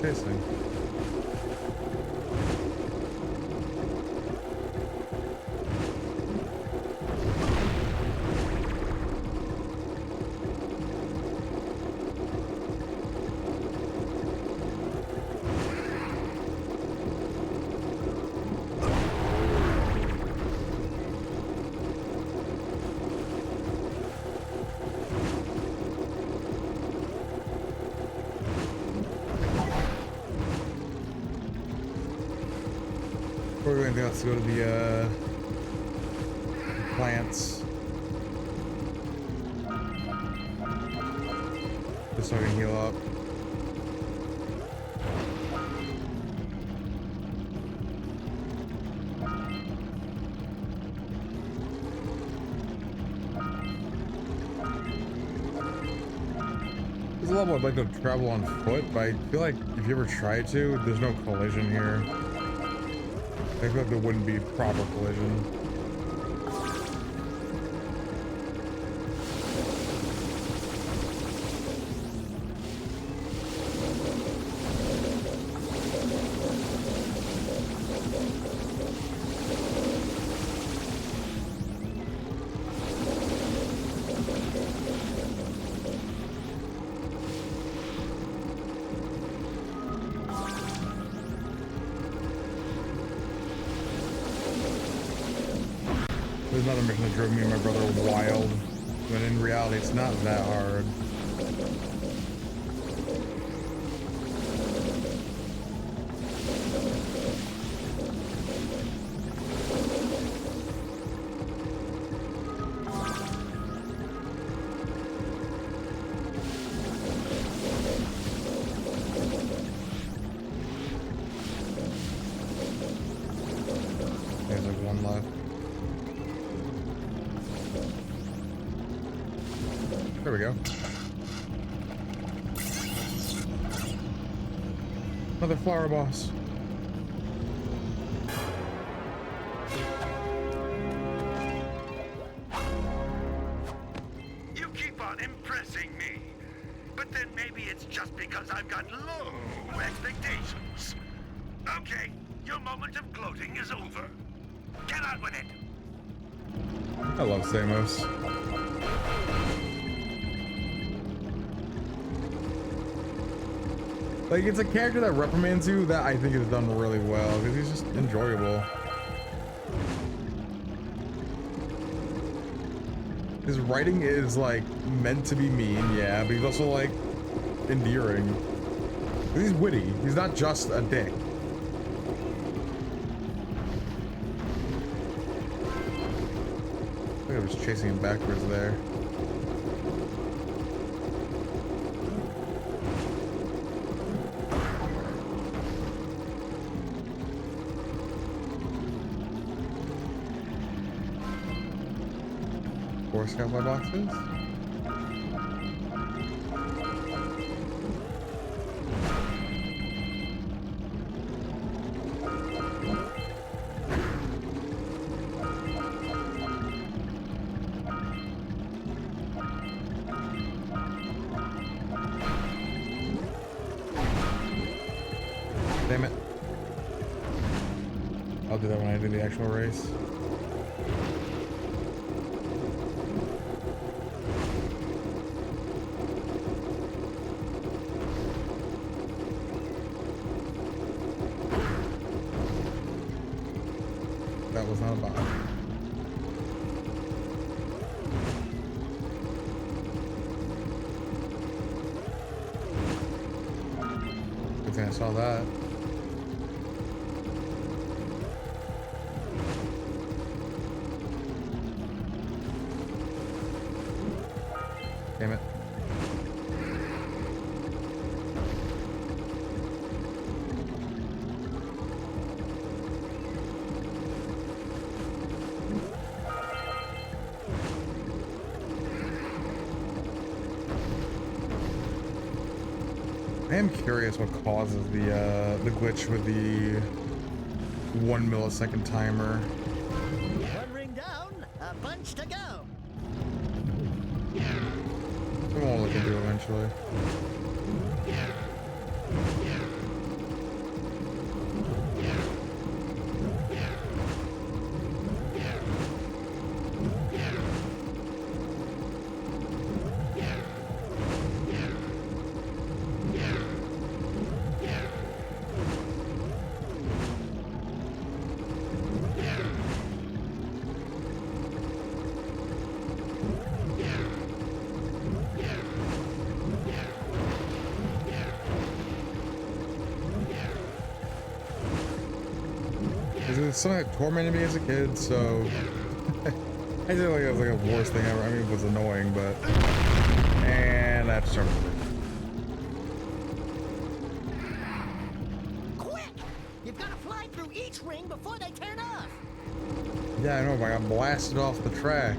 Chasing. Before we do anything else, to go to the plants. Just so I can heal up. There's a level I'd like to travel on foot, but I feel like if you ever try to, there's no collision here. I feel like there wouldn't be proper collision. There's another mission that drove me and my brother wild, when in reality it's not that hard. There's like one left. There we go. Another flower boss. You keep on impressing me. But then maybe it's just because I've got low expectations. Okay, your moment of gloating is over. Get on with it. I love Samos. Like, it's a character that reprimands you that I think is done really well, because he's just enjoyable. His writing is, like, meant to be mean, yeah, but he's also, like, endearing. He's witty. He's not just a dick. I think I was chasing him backwards there. Four Scoutfly boxes. Damn it. I'll do that when I do the actual race. That was not a bot. Good thing I saw that. Damn it. I am curious what causes the glitch with the 1 millisecond timer. One ring down, a bunch to go. Someone will look into it eventually. It's something that tormented me as a kid, so I did like it was like the worst thing ever. I mean, it was annoying, but and I have to start over. Quick! You've got to fly through each ring before they turn off. Yeah, I know, but I got blasted off the track.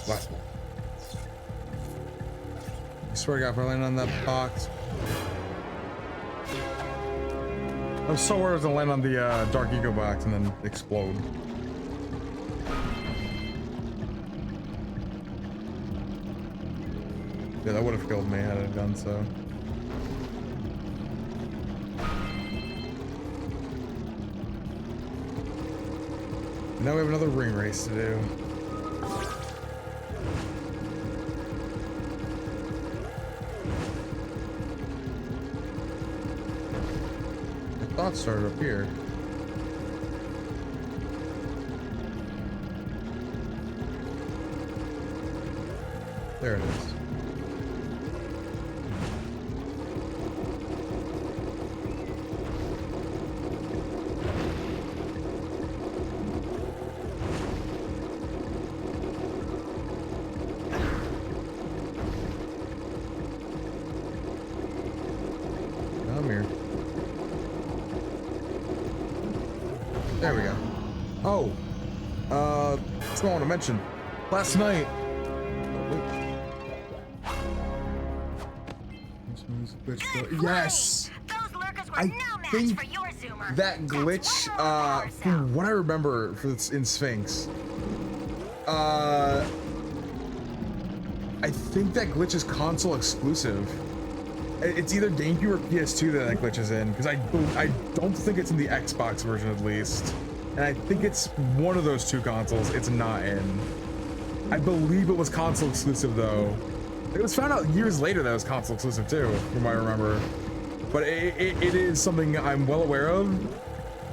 Last one. I swear to God, if I land on that box. I'm so worried I was gonna land on the Dark Ego box and then explode. Yeah, that would have killed me had I done so. Now we have another ring race to do. I thought it started up here. There it is. Come here. There we go. Oh, that's what I want to mention. Last night. Yes. Those lurkers were I no match think for your zoomer. that glitch, from what I remember in Sphinx, I think that glitch is console exclusive. It's either GameCube or PS2 that glitch is in, because I don't think it's in the Xbox version at least, and I think it's one of those two consoles it's not in. I believe it was console exclusive though. It was found out years later that it was console exclusive too, from what I remember. But it is something I'm well aware of.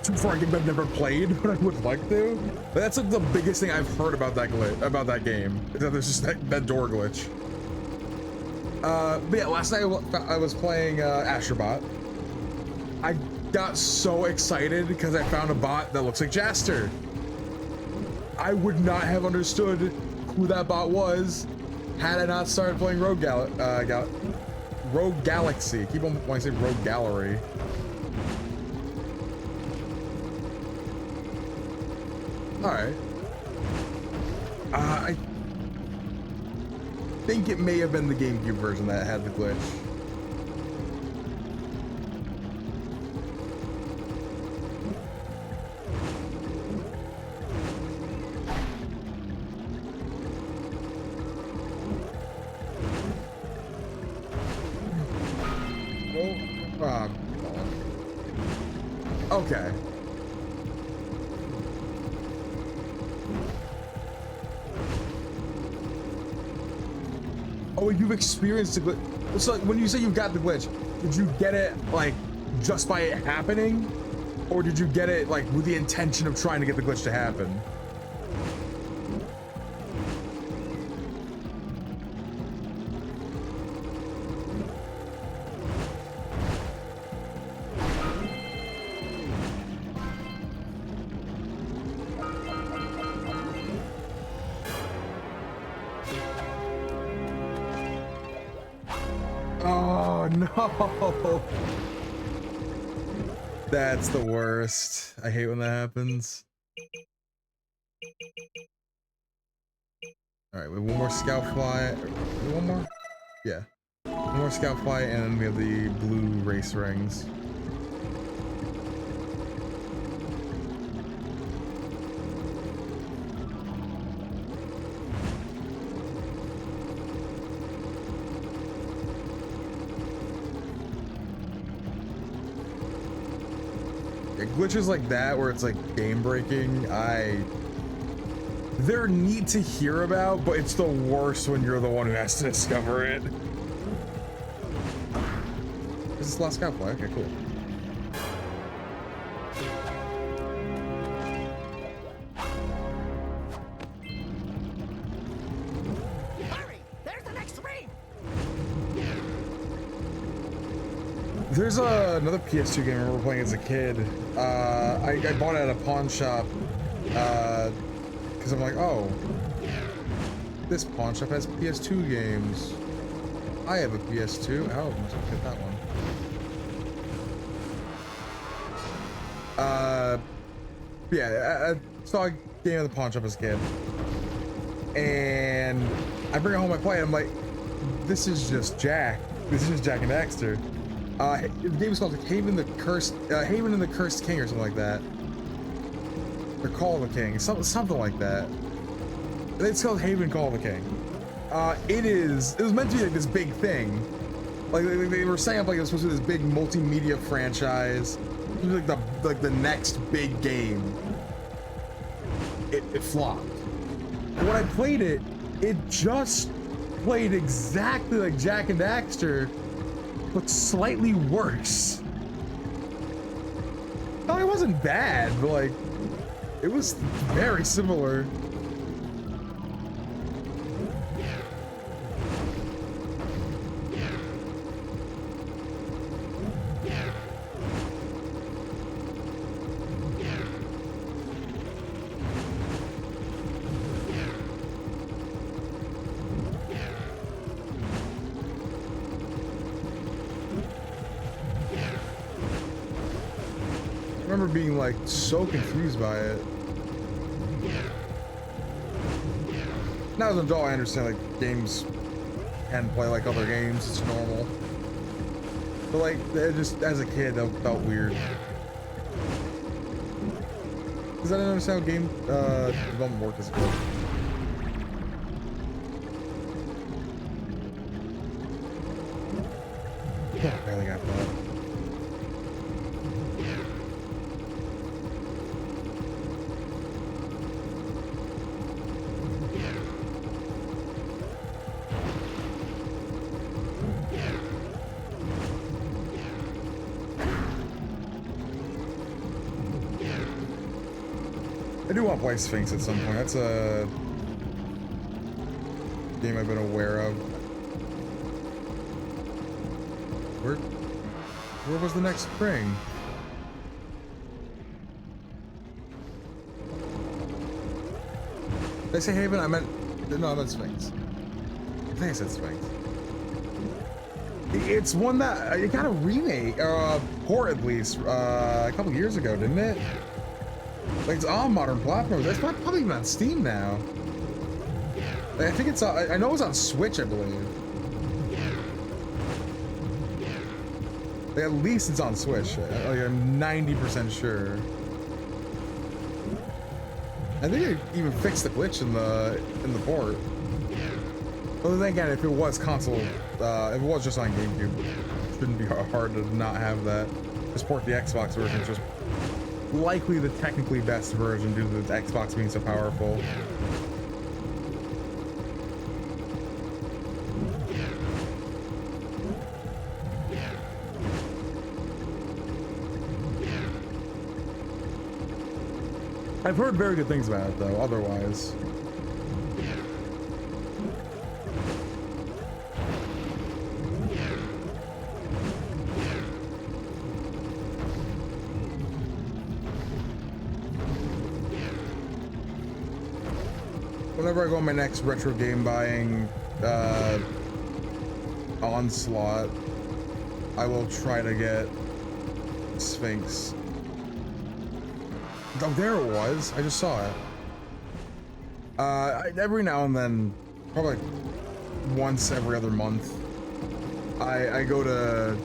Too far I've never played, but I would like to. But that's like the biggest thing I've heard about that game. Is that there's just that door glitch. But yeah, last night I was playing Astrobot. I got so excited because I found a bot that looks like Daxter. I would not have understood who that bot was had I not started playing Rogue Galaxy. I keep on wanting to say Rogue Gallery. Alright. I think it may have been the GameCube version that had the glitch. Okay. Oh, you've experienced the glitch. So when you say you got the glitch, did you get it like just by it happening? Or did you get it like with the intention of trying to get the glitch to happen? Oh no! That's the worst. I hate when that happens. Alright, we have one more scout fly. One more? Yeah. One more scout fly, and then we have the blue race rings. Glitches like that where it's like game breaking, they're neat to hear about, but it's the worst when you're the one who has to discover it. Is this last scout fly? Okay, cool. Hurry! There's the next ring! There's another PS2 game I remember playing as a kid. I bought it at a pawn shop because I'm like, oh, this pawn shop has PS2 games. I have a PS2. Oh, must have hit that one. Yeah, I saw a game at the pawn shop as a kid, and I bring it home. I play it. I'm like, this is just Jack. This is just Jack and Daxter. The game is called Haven and the Cursed King or something like that. Or Call of the King, something like that. It's called Haven Call of the King. It was meant to be like this big thing. Like they were saying up like it was supposed to be this big multimedia franchise. It was like the next big game. It flopped. And when I played it, it just played exactly like Jack and Daxter, but slightly worse. No, it wasn't bad, but like, it was very similar. I remember being like so confused by it. Now as an adult, I understand like games can play like other games. It's normal. But like, just as a kid, that felt weird. Because I didn't understand how game development worked as a kid. Oh, I barely got that. I do want to play Sphinx at some point. That's a game I've been aware of. Where was the next spring? Did I say Haven? I meant Sphinx. I think I said Sphinx. It's one that it got a remake, or a port at least, a couple years ago, didn't it? Like, it's on modern platforms. It's probably even on Steam now. Like, I think it's on, I know it's on Switch, I believe. Like, at least it's on Switch. Like, I'm 90% sure. I think they even fixed the glitch in the port. But then again, if it was console, if it was just on GameCube, it shouldn't be hard to not have that. Just port the Xbox version. It's just likely the technically best version due to the Xbox being so powerful. I've heard very good things about it though, otherwise. Whenever I go on my next retro game buying onslaught, I will try to get Sphinx. Oh, there it was. I just saw it. Every now and then, probably once every other month, I go to a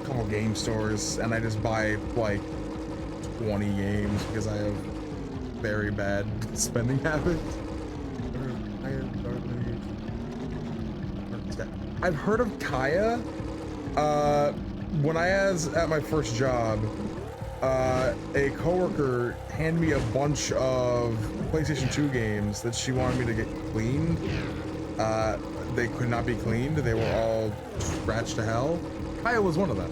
couple game stores and I just buy like 20 games because I have very bad spending habits. I've heard of Kaya. When I was at my first job, a coworker handed me a bunch of PlayStation 2 games that she wanted me to get cleaned. They could not be cleaned. They were all scratched to hell. Kaya was one of them.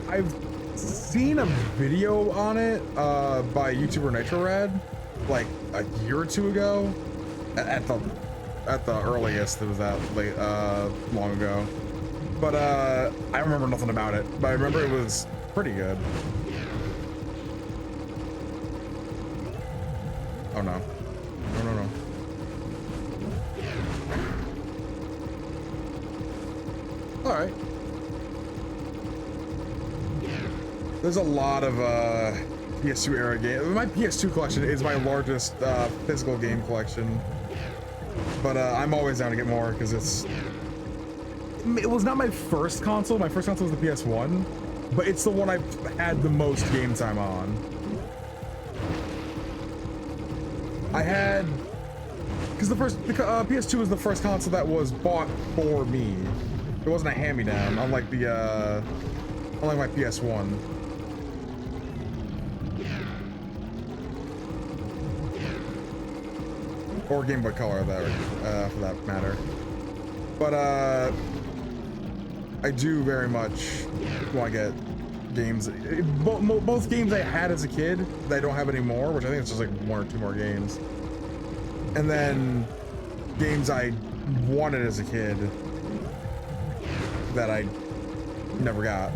I've seen a video on it by YouTuber NitroRad like a year or two ago. At the earliest, it was that late, long ago. But I remember nothing about it. But I remember it was pretty good. Oh no. No. Alright. There's a lot of PS2 era games. My PS2 collection is my largest physical game collection. But I'm always down to get more because it was not my first console. My first console was the PS1, but it's the one I've had the most game time on. I had, because the PS2 was the first console that was bought for me. It wasn't a hand-me-down, unlike my PS1. Or Game Boy Color, for that matter. But I do very much want to get games. Both games I had as a kid that I don't have anymore, which I think it's just like 1 or 2 more games. And then games I wanted as a kid that I never got.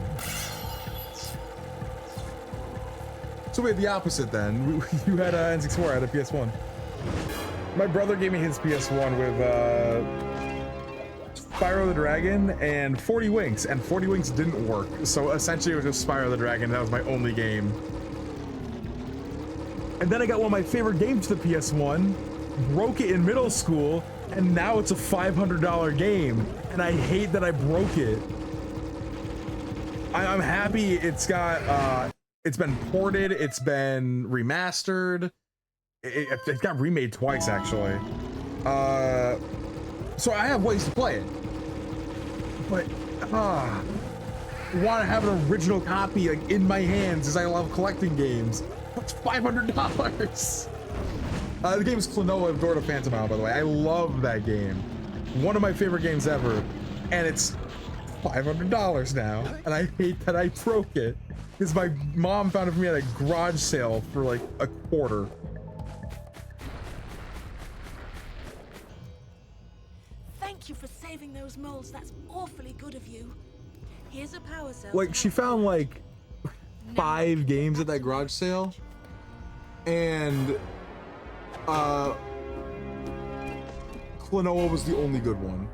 So we had the opposite then. You had N64, I had a PS1. My brother gave me his PS1 with Spyro the Dragon and 40 Winks, and 40 Winks didn't work. So essentially it was just Spyro the Dragon. That was my only game. And then I got one of my favorite games to the PS1, broke it in middle school, and now it's a $500 game. And I hate that I broke it. I'm happy it's got, it's been ported, it's been remastered. It got remade twice, actually. So I have ways to play it. But, want to have an original copy like in my hands as I love collecting games. That's $500. The game is Klonoa of Door to Phantom Isle, by the way. I love that game. One of my favorite games ever. And it's $500 now. And I hate that I broke it. Because my mom found it for me at a garage sale for like a quarter. Thank you for saving those moles. That's awfully good of you. Here's a power cell. Like, she found like 5 games at that garage sale, and Klonoa was the only good one.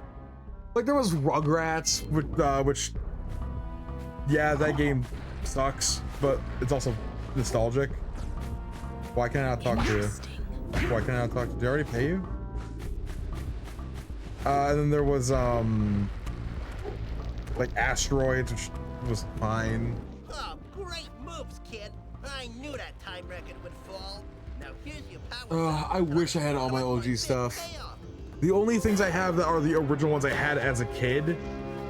Like, there was Rugrats, which yeah, that game sucks, but it's also nostalgic. Why can't I not talk to you? Why can't I not talk to you? Did I already pay you? And then there was like Asteroids, which was fine. Oh, great moves, kid. I knew that time record would fall. Now here's your power. I wish I had all my OG stuff. The only things I have that are the original ones I had as a kid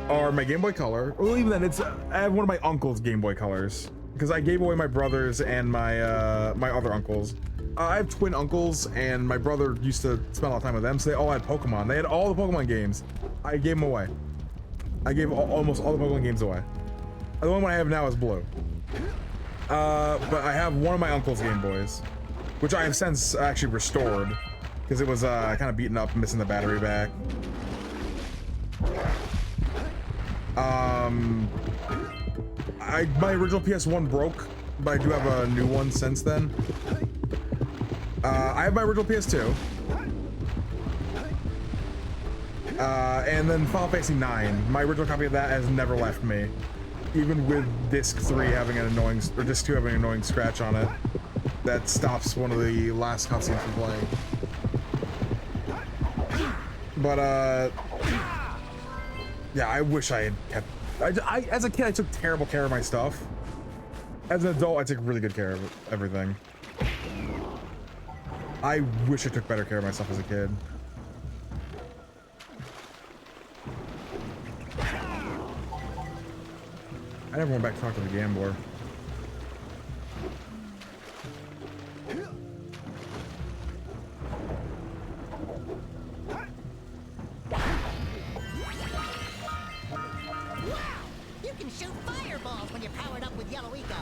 are my Game Boy Color. Well, even then, I have one of my uncle's Game Boy Colors because I gave away my brothers and my my other uncles. I have twin uncles, and my brother used to spend a lot of time with them, so they all had Pokemon. They had all the Pokemon games. I gave them away. I gave almost all the Pokemon games away. The one I have now is blue. But I have one of my uncle's Game Boys, which I have since actually restored, because it was kind of beaten up, missing the battery back. My original PS1 broke, but I do have a new one since then. I have my original PS2. And then Final Fantasy IX. My original copy of that has never left me. even with disc 3 having an annoying, or disc 2 having an annoying scratch on it, that stops one of the last cutscenes from playing. But yeah, I wish I had kept. As a kid, I took terrible care of my stuff. As an adult, I take really good care of everything. I wish I took better care of myself as a kid. I never went back to talk to the gambler. You can shoot fireballs when you're powered up with Yellow Eco.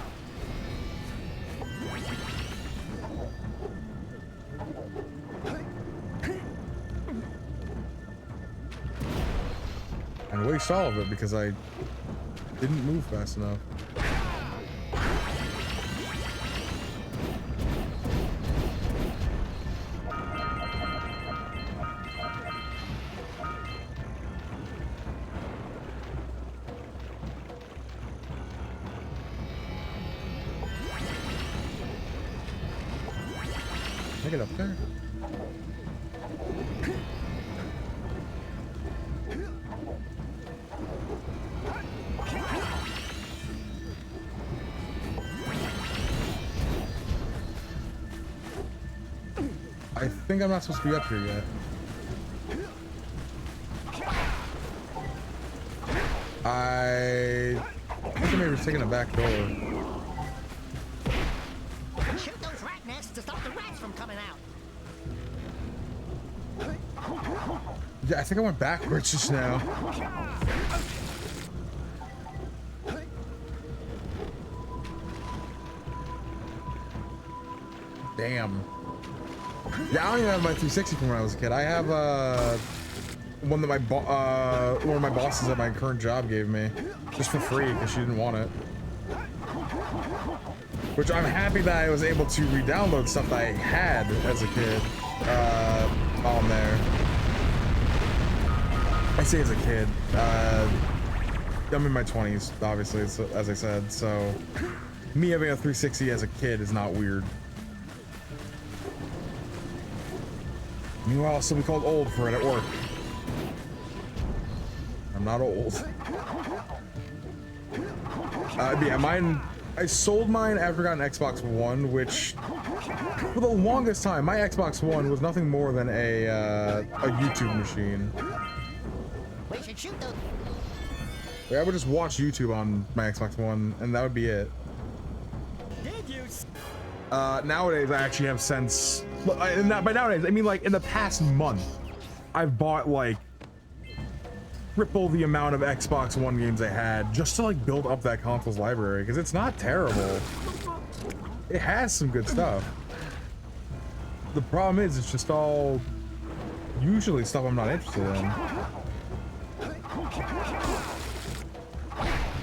And waste all of it because I didn't move fast enough. Can I get up there? I think I'm not supposed to be up here yet. I think I maybe was taking a back door. Shoot those rat nests to stop the rats from coming out. Yeah, I think I went backwards just now. Damn. Yeah, I don't even have my 360 from when I was a kid. I have one that one of my bosses at my current job gave me just for free because she didn't want it. Which I'm happy that I was able to re-download stuff that I had as a kid on there. I say as a kid. I'm in my 20s, obviously, so, as I said. So me having a 360 as a kid is not weird. Meanwhile, I'll still be called old for it at work. I'm not old. Yeah, mine. I sold mine after I got an Xbox One, which for the longest time, my Xbox One was nothing more than a YouTube machine. We should shoot those. I would just watch YouTube on my Xbox One, and that would be it. Did you? Nowadays, I actually have since. By nowadays, I mean like in the past month, I've bought like triple the amount of Xbox One games I had just to like build up that console's library because it's not terrible. It has some good stuff. The problem is it's just all usually stuff I'm not interested in.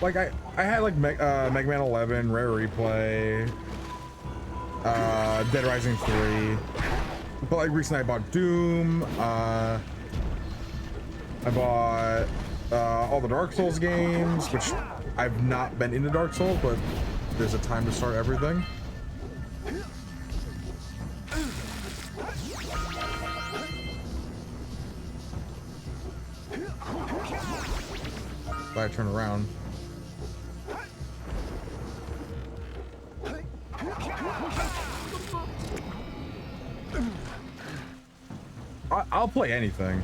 Like I had like Mega Man 11, Rare Replay, Dead Rising 3, but like recently I bought Doom. I bought all the Dark Souls games, which I've not been into Dark Souls, but there's a time to start everything. But I turn around. I'll play anything.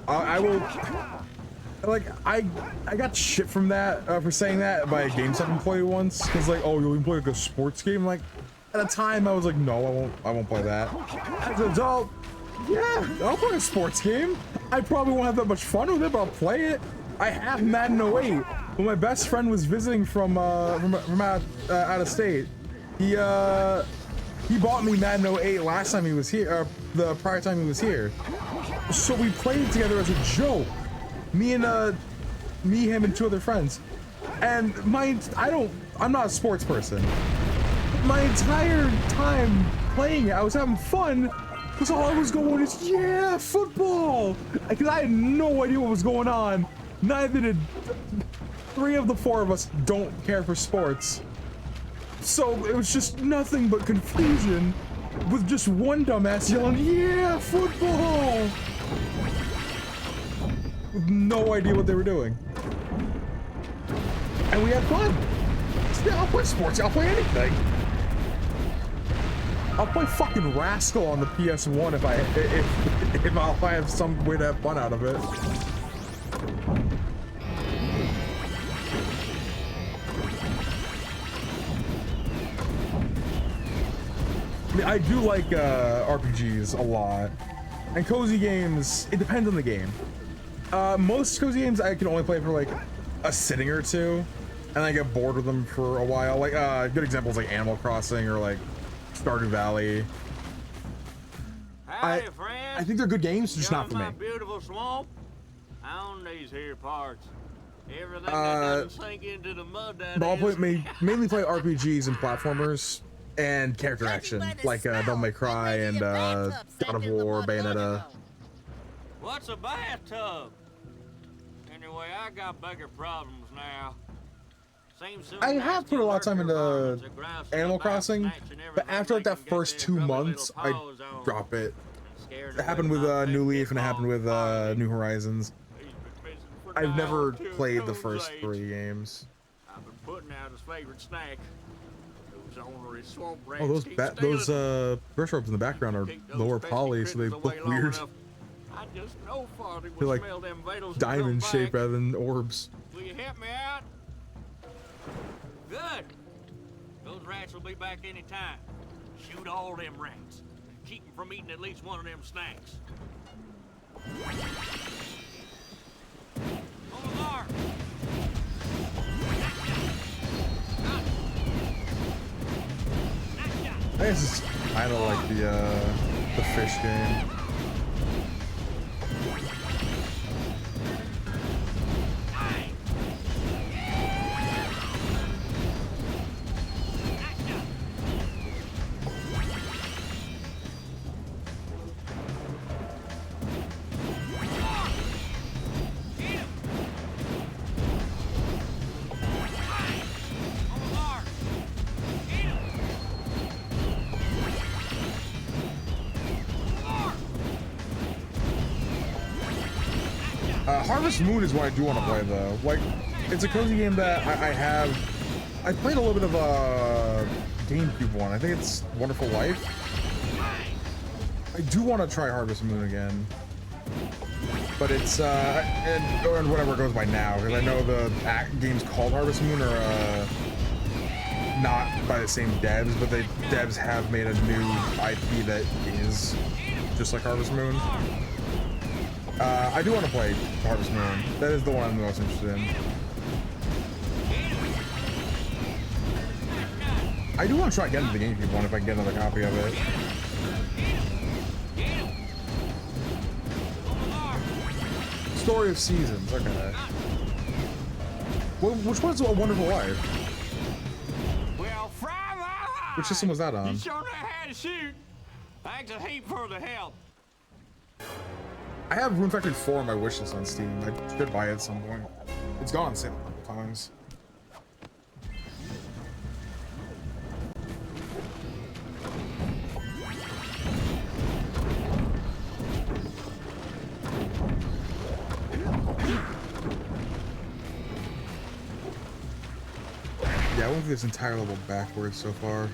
I will. Like I got shit from that for saying that by a GameStop employee once because like, oh, you'll play like a sports game. Like at a time I was like, no, I won't play that. As an adult, yeah, I'll play a sports game. I probably won't have that much fun with it, but I'll play it. I have Madden 08. When my best friend was visiting from out of state, he bought me Madden 08 last time he was here, the prior time he was here. So we played together as a joke. Me, him, and two other friends. And I'm not a sports person. My entire time playing it, I was having fun. Because all I was going is, yeah, football. Because I had no idea what was going on. Neither did 3 of the 4 of us don't care for sports. So it was just nothing but confusion with just one dumbass yelling, "Yeah, football!" With no idea what they were doing. And we had fun. Yeah, I'll play sports, I'll play anything. I'll play fucking Rascal on the PS1 if I have some way to have fun out of it. I do like RPGs a lot, and cozy games. It depends on the game. Most cozy games I can only play for like a sitting or two, and I get bored with them for a while. Like good examples like Animal Crossing or like Stardew Valley. Howdy, friend. I think they're good games, just not for me. Beautiful swamp. On these here parts. Everything that doesn't sink into the mud that But I'll mainly play RPGs and platformers and character action, like Don't May Cry and God of War, Bayonetta. What's a bathtub? Anyway, I got bigger problems now. I have put a lot of time into Animal Crossing, but after like that first 2 months, I drop it. It happened with New Leaf and it happened with New Horizons. I've never played the first 3 games. I've been putting out his favorite snack. Oh, those brush robes in the background are lower poly, so they look weird. They're like diamond shaped rather than orbs. Will you help me out? Good. Those rats will be back any time. Shoot all them rats. Keep them from eating at least one of them snacks. Over there. I guess it's kind of like the fish game. Harvest Moon is what I do want to play though. Like, it's a cozy game that I played a little bit of a GameCube one. I think it's Wonderful Life. I do want to try Harvest Moon again, but it's and whatever it goes by now, because I know the games called Harvest Moon are not by the same devs, but the devs have made a new IP that is just like Harvest Moon. I do want to play Harvest Moon. That is the one I'm the most interested in. I do want to try getting the GameCube one if I can get another copy of it. Story of Seasons, okay. Which one's A Wonderful Life? Well, fry my eye. Which system was that on? You sure know how to shoot. Thanks a heap for the help. I have Rune Factory 4 on my wishlist on Steam. I should buy it at some point. It's gone on sale a couple times. Yeah, I went through this entire level backwards so far.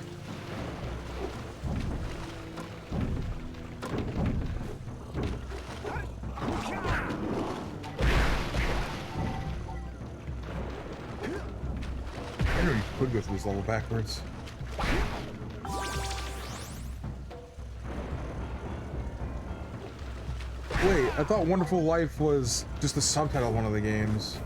I know you could go through this level backwards. Wait, I thought Wonderful Life was just the subtitle of one of the games.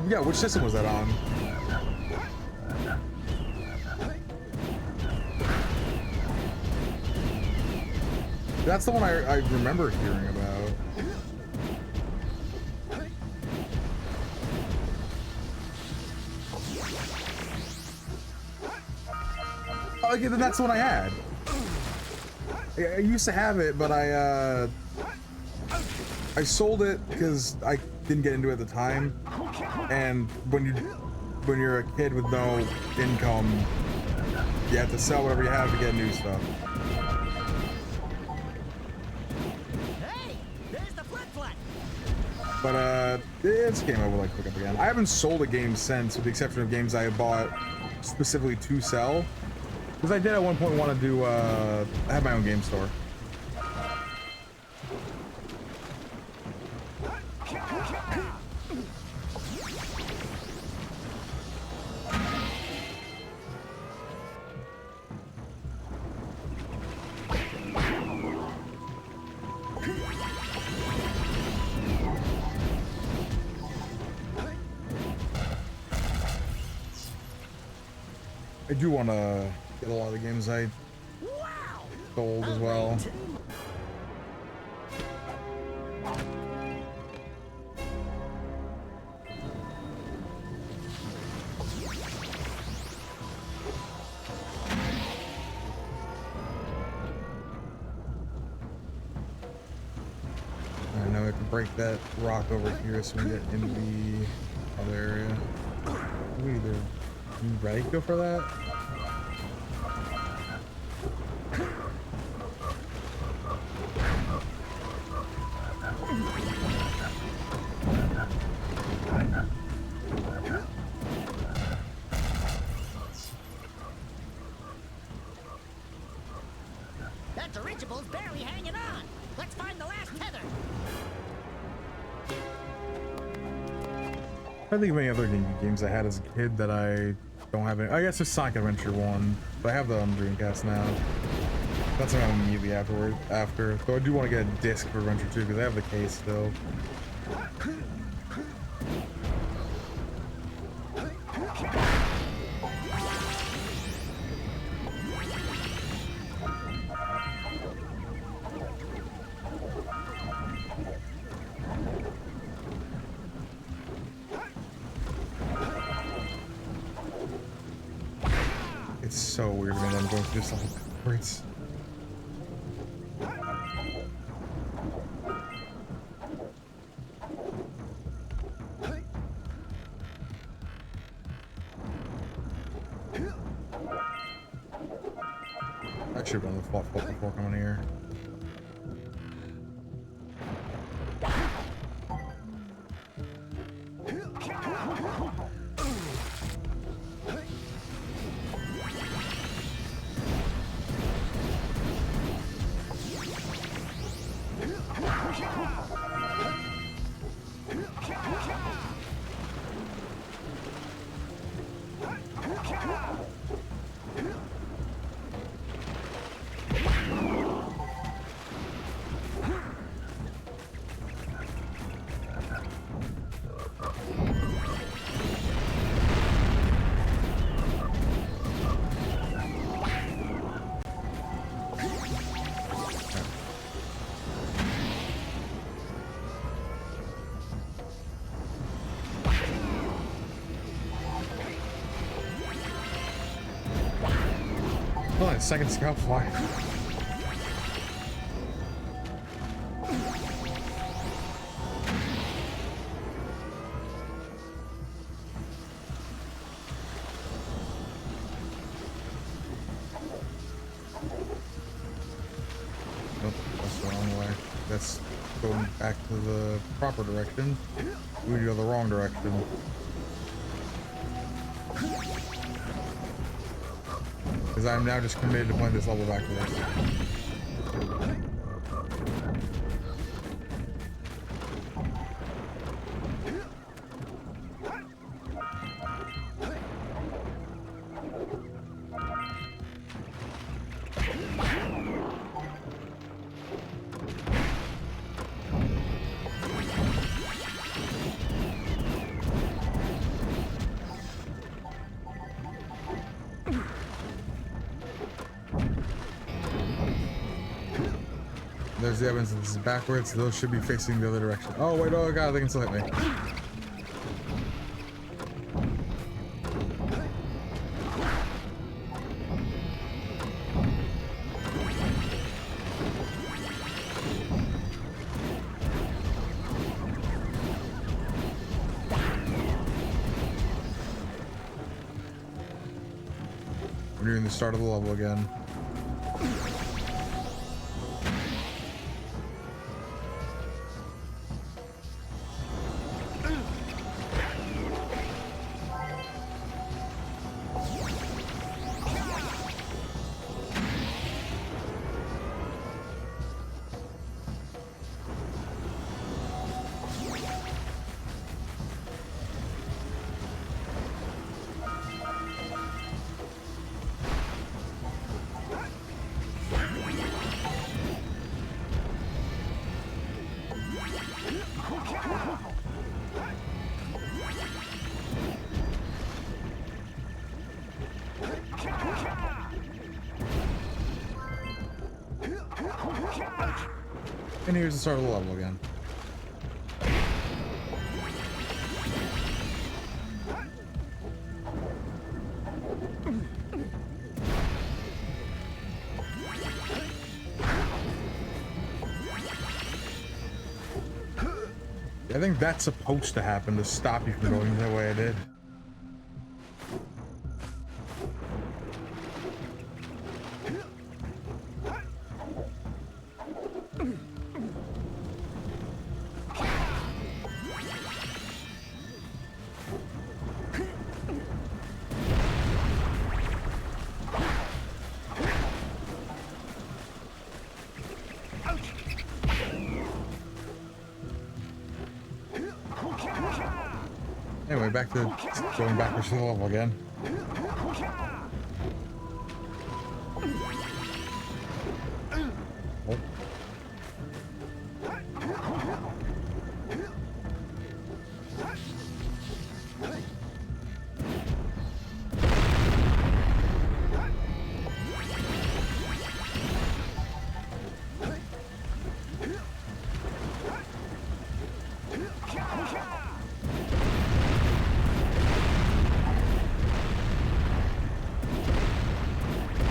Yeah, which system was that on? That's the one I remember hearing about. again, then that's the one I had. I used to have it, but I sold it because I didn't get into it at the time. And when you're a kid with no income, you have to sell whatever you have to get new stuff. Hey, there's the flip-flop. But it's a game I would like to pick up again. I haven't sold a game since, with the exception of games I bought specifically to sell. Because I did at one point want to do have my own game store. I do want to get a lot of the games I sold as well. I know I can break that rock over here so we get into the other area. We either you ready to go for that? That dirigible's barely hanging on. Let's find the last tether. I think of any other games I had as a kid that I don't have any. I guess there's Sonic Adventure 1, but I have the Dreamcast now. That's what I'm immediately after. Though I do want to get a disc for Adventure 2 because I have the case still. It's so weird when I'm going through this all backwards. I should have done the flop before coming here. Oh, a second scout fly. Nope, that's the wrong way. That's going back to the proper direction. We go the wrong direction. Because I'm now just committed to playing this level backwards. There's the evidence that this is backwards. Those should be facing the other direction. Oh wait, oh god, they can still hit me. We're nearing the start of the level again. And here's the start of the level again. I think that's supposed to happen to stop you from going the way I did. Anyway, back to going backwards to the level again. Oh.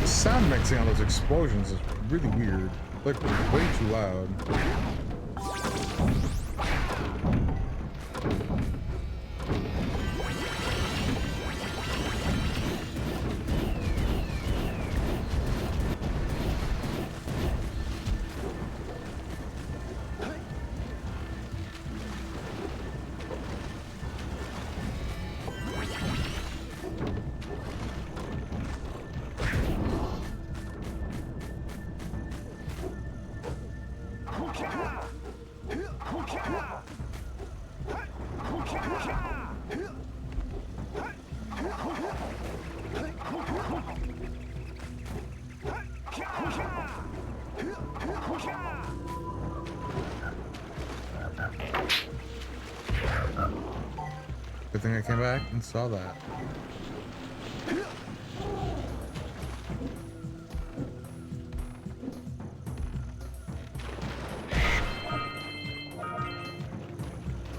The sound mixing on those explosions is really weird. Like, way too loud. Good thing I came back and saw that.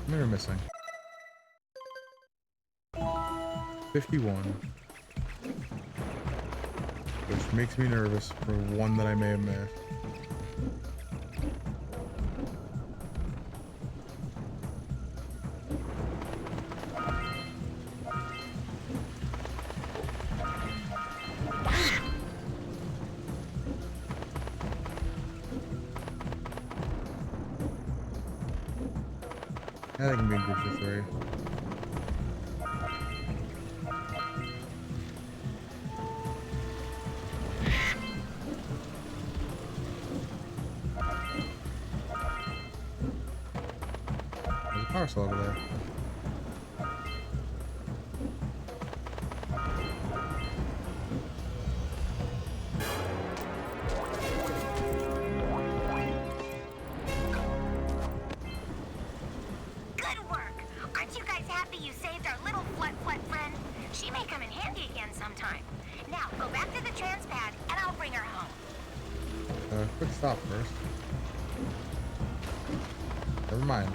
What am I missing? 51. Which makes me nervous for one that I may have missed. I think I'm being good for 3. There's a parcel over there. Quick stop first. Never mind.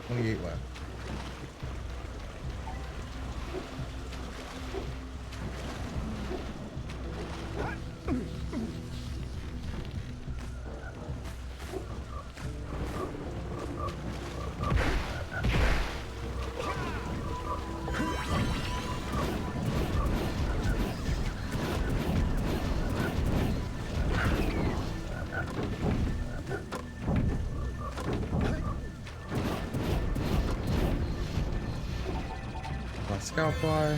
Only 8 left. scout fly.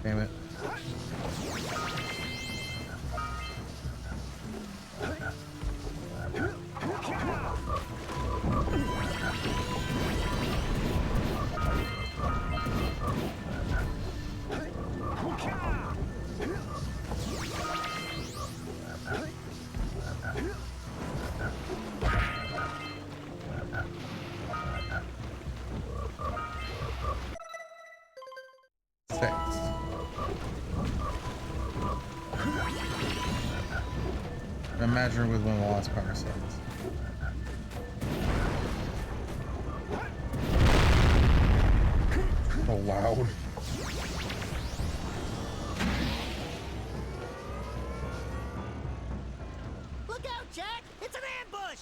Damn it. Imagine with one of the last power cells. Oh, loud. Look out, Jack! It's an ambush!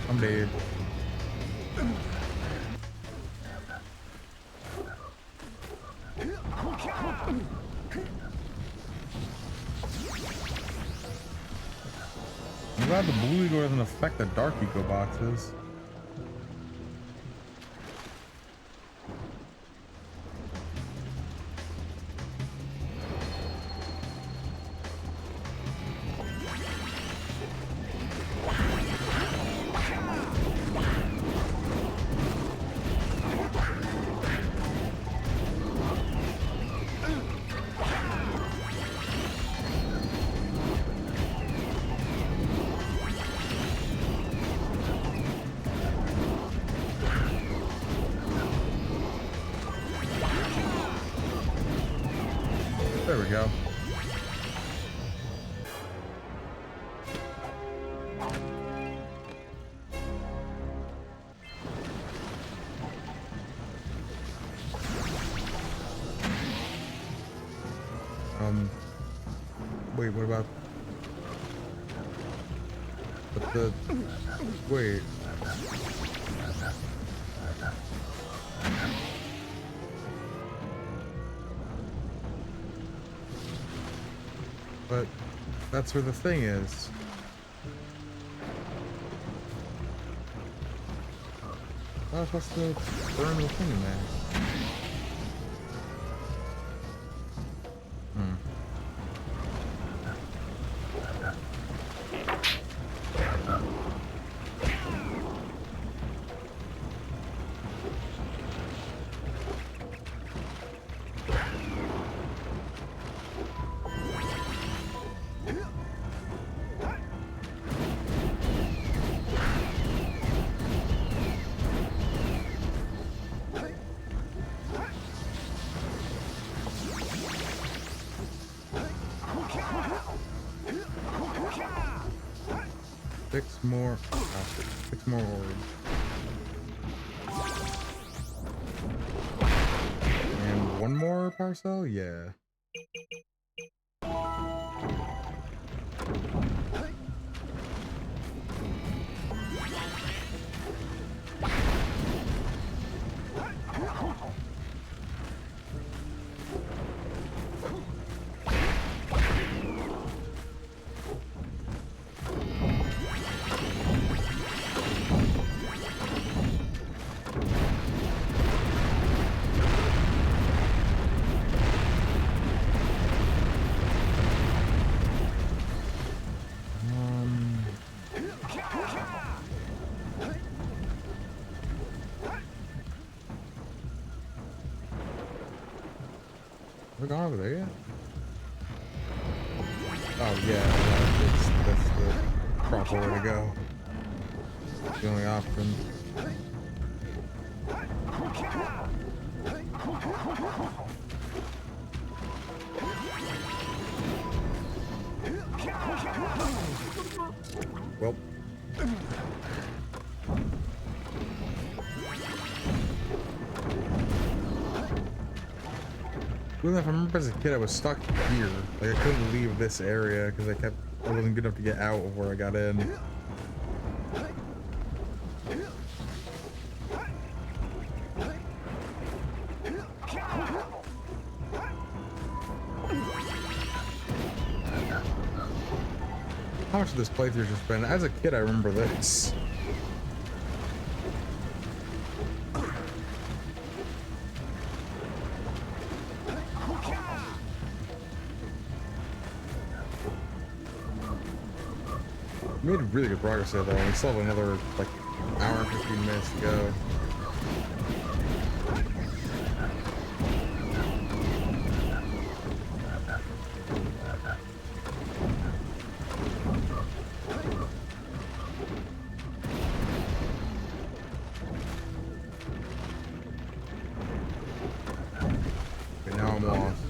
I'm dead. I'm glad the blue eagle doesn't affect the dark eco boxes. There we go. Wait, what about the wait. But that's where the thing is. I was supposed to burn the thing in there. Six more orbs. And one more power cell? Yeah. We're gone over there yet? Oh yeah, that's the proper way to go. It's the only option. Well. Well, if I remember as a kid, I was stuck here. Like I couldn't leave this area because I wasn't good enough to get out of where I got in. How much of this playthrough's just been? As a kid, I remember this. We made really good progress there, though. We still have another, like, hour and 15 minutes to go. Okay, now I'm lost.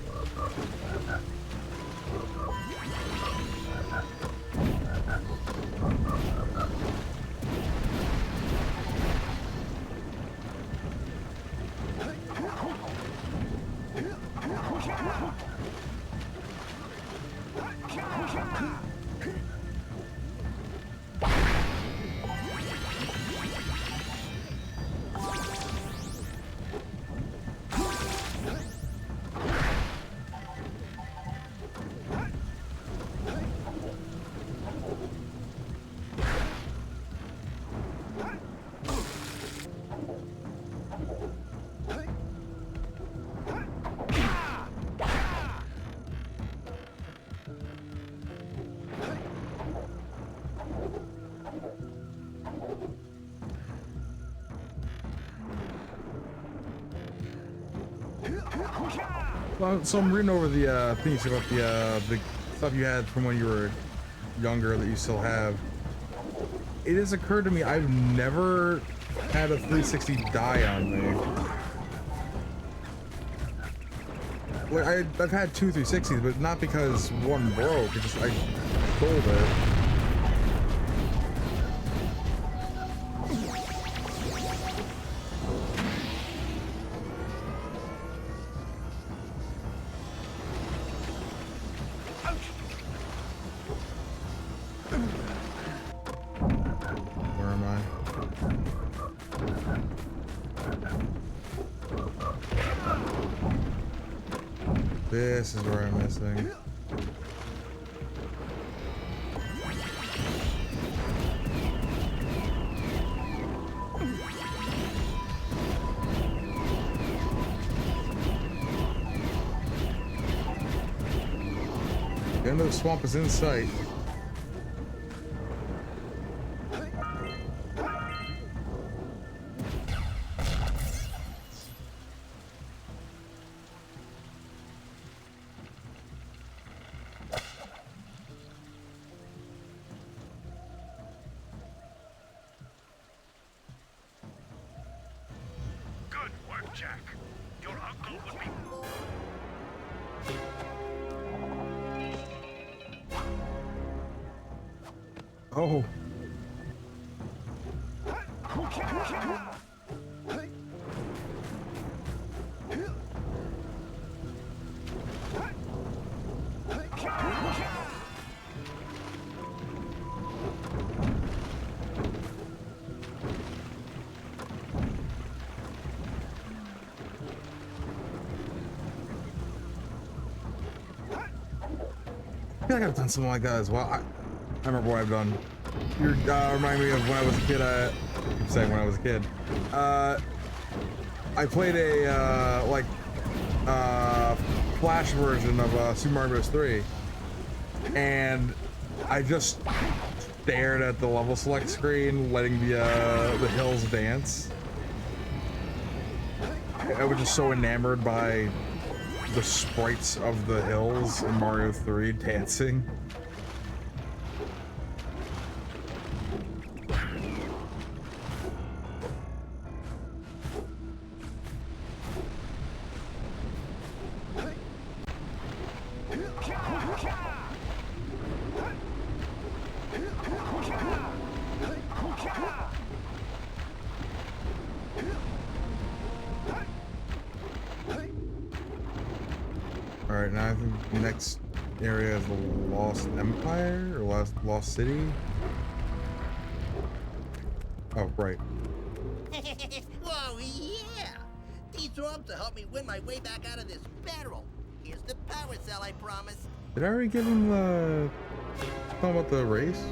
Well, so I'm reading over the things about the stuff you had from when you were younger that you still have. It has occurred to me I've never had a 360 die on me. Like I've had two 360s, but not because one broke. It just I sold it. This is where I'm missing. The end of the swamp is in sight. Jack. Your uncle would be... Oh. I feel like I've done something like that as well. I remember what I've done. You remind me of when I was a kid. I keep saying when I was a kid. I played a Flash version of Super Mario Bros. 3, and I just stared at the level select screen, letting the hills dance. I was just so enamored by the sprites of the hills in Mario 3 dancing. All right, now I think the next area is the Lost Empire or Lost City. Oh, right. Whoa, yeah! These orbs will help me win my way back out of this barrel. Here's the power cell I promised. Did I already give him the... Talking about the race?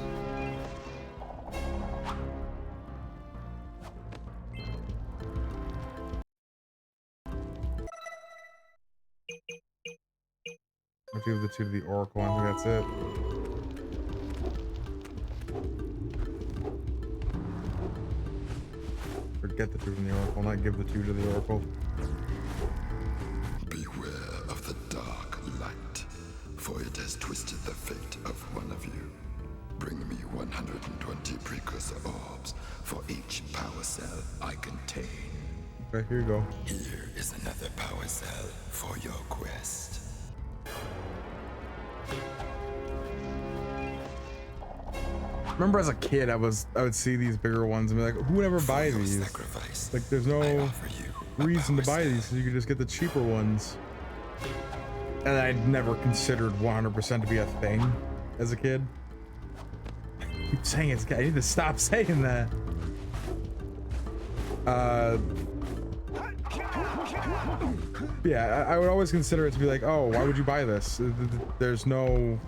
I'll give the 2 to the Oracle. I think that's it. Forget the 2 from the Oracle, not give the 2 to the Oracle. Beware of the dark light, for it has twisted the fate of one of you. Bring me 120 precursor orbs for each power cell I contain. Okay, here you go. Here is another power cell for your quest. Remember as a kid, I would see these bigger ones and be like, who would ever buy these? Like, there's no reason to buy these, so you could just get the cheaper ones. And I'd never considered 100% to be a thing as a kid. I keep saying it's, I need to stop saying that. Yeah, I would always consider it to be like, oh, why would you buy this? There's no...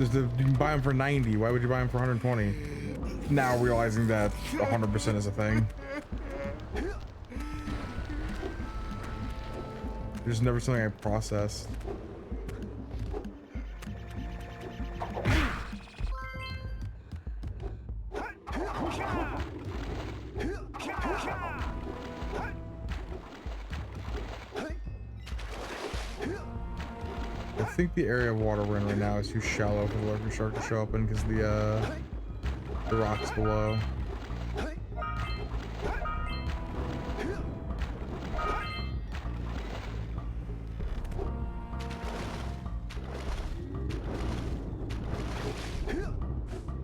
you can buy them for 90. Why would you buy them for 120? Now realizing that 100% is a thing. There's never something I processed. I think the area of water we're in right now is too shallow for the lurker shark to show up in because the rocks below.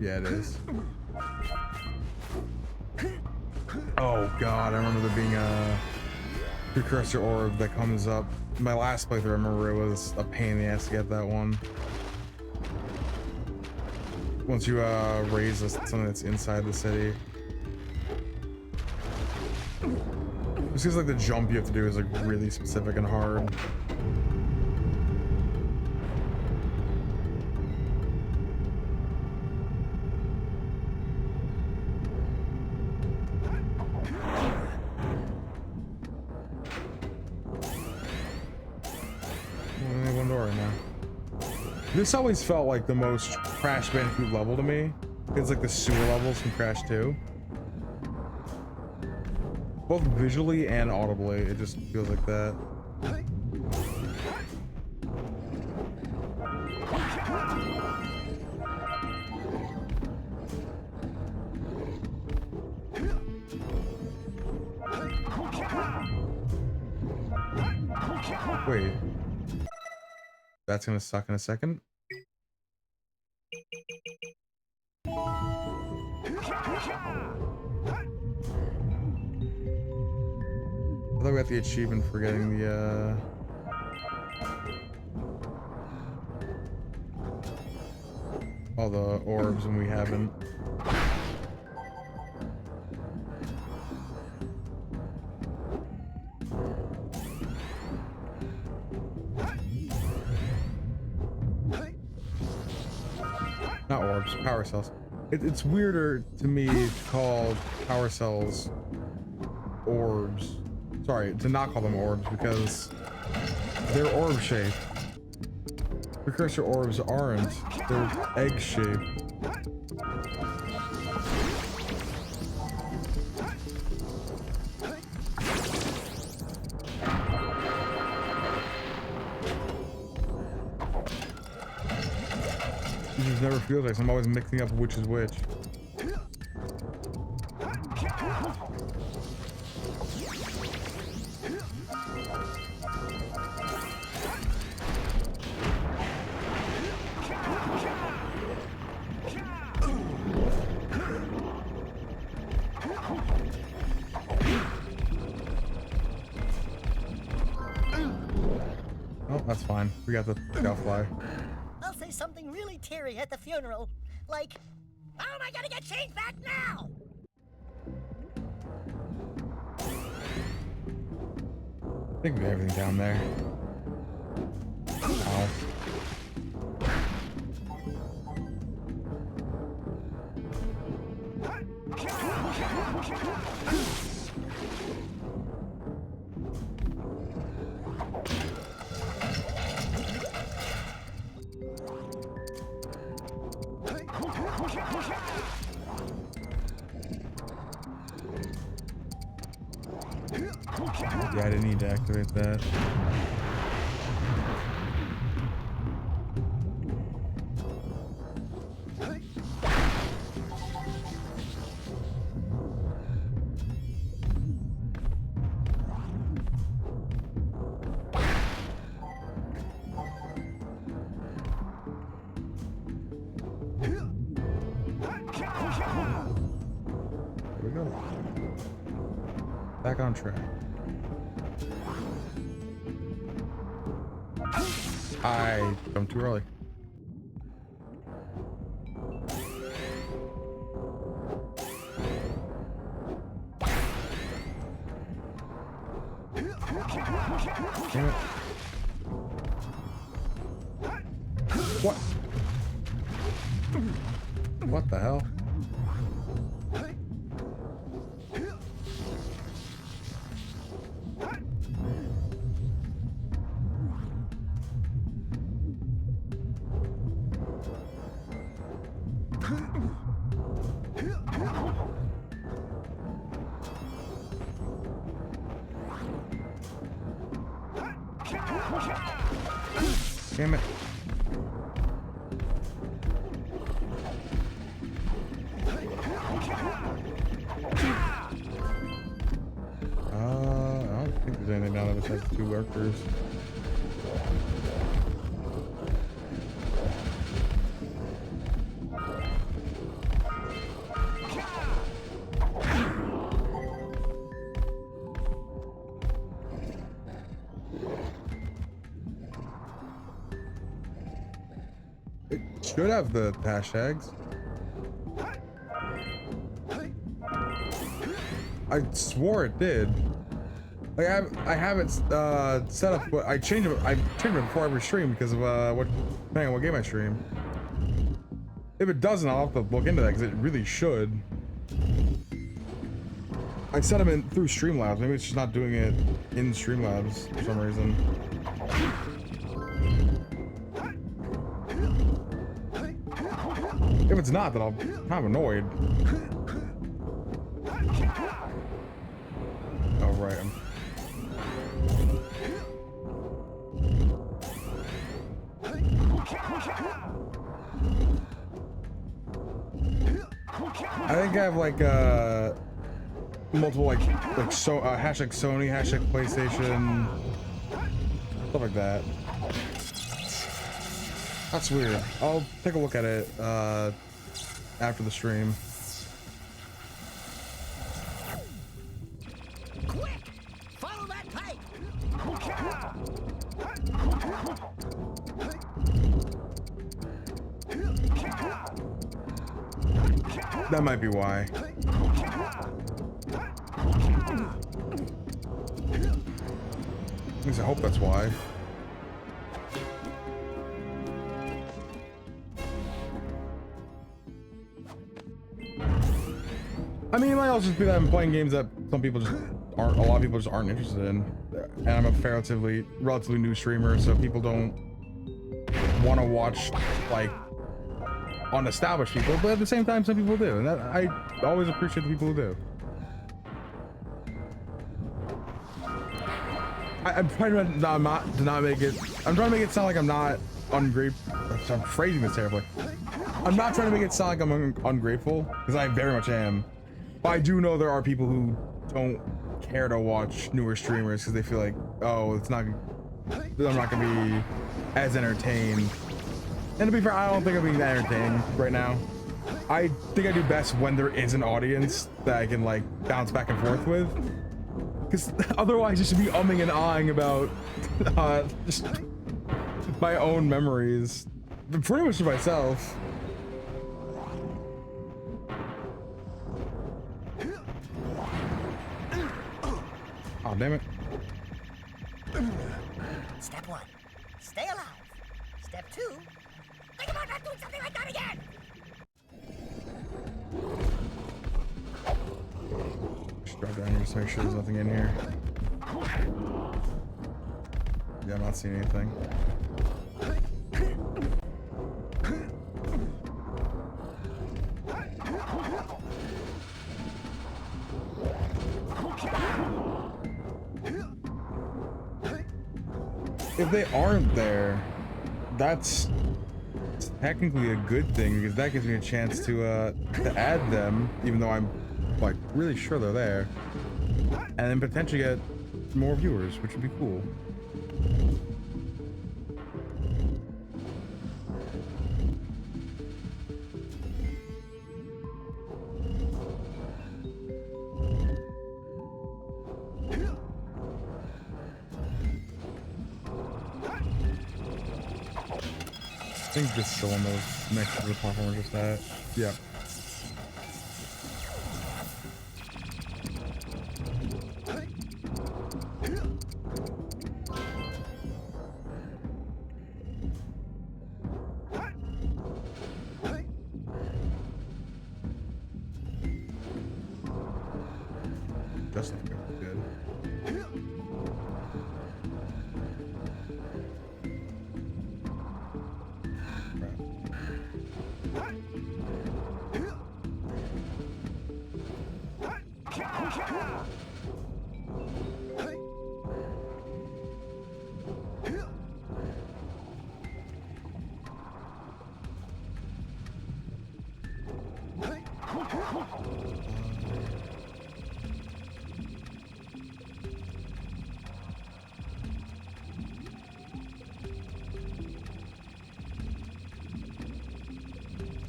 Yeah, it is. Oh god, I remember there being a precursor orb that comes up. My last playthrough, I remember it was a pain in the ass to get that one. Once you raise something that's inside the city. It seems like the jump you have to do is like really specific and hard. This always felt like the most Crash Bandicoot level to me. It's like the sewer levels from Crash 2. Both visually and audibly, it just feels like that. Wait. That's gonna suck in a second. I thought we got the achievement for getting the all the orbs and we haven't. Not orbs, power cells. It's weirder to me to call power cells orbs. Sorry, to not call them orbs because they're orb shaped. Precursor orbs aren't. They're egg shaped. It just never feels like I'm always mixing up which is which. Oh, Oh, that's fine. We got the fly. I'll say something really teary at the funeral, like, "How am I gonna get change back now?" I think we got everything down there. Ow. Yeah, I didn't need to activate that. There we go. Back on track. I jumped too early. Damn it. What? What the hell? Damn it. I don't think there's anything down there besides the 2 workers. It should have the hashtags. I swore it did. Like I have it set up, but I changed it. I changed it before every stream because of depending on what game I stream. If it doesn't, I'll have to look into that because it really should. I set them in through Streamlabs. Maybe it's just not doing it in Streamlabs for some reason. If it's not, then I'll be kind of annoyed. Oh, right. I think I have like multiple like hashtag Sony, hashtag PlayStation, stuff like that. That's weird. I'll take a look at it after the stream. Quick! Follow that pipe! That might be why. At least I hope that's why. I mean, it might also just be that I'm playing games that some people just aren't, a lot of people just aren't interested in. And I'm a relatively new streamer, so people don't want to watch, like, unestablished people, but at the same time, some people do. And that, I always appreciate the people who do. I'm trying to not make it, I'm trying to make it sound like I'm not ungrateful. I'm phrasing this terribly. I'm not trying to make it sound like I'm ungrateful, because I very much am. But I do know there are people who don't care to watch newer streamers because they feel like, oh, I'm not gonna be as entertained. And to be fair, I don't think I'm being entertained right now. I think I do best when there is an audience that I can like bounce back and forth with. Because otherwise, just to be umming and ahhing about just my own memories, pretty much to myself. Oh, damn it. Step 1, stay alive. Step 2, think about not doing something like that again. Just drop down here just to make sure there's nothing in here. Yeah, I'm not seeing anything. If they aren't there, that's technically a good thing because that gives me a chance to add them, even though I'm like really sure they're there, and then potentially get more viewers, which would be cool. I think this is the one that was next to the platform we're just at. Yeah. That's not good.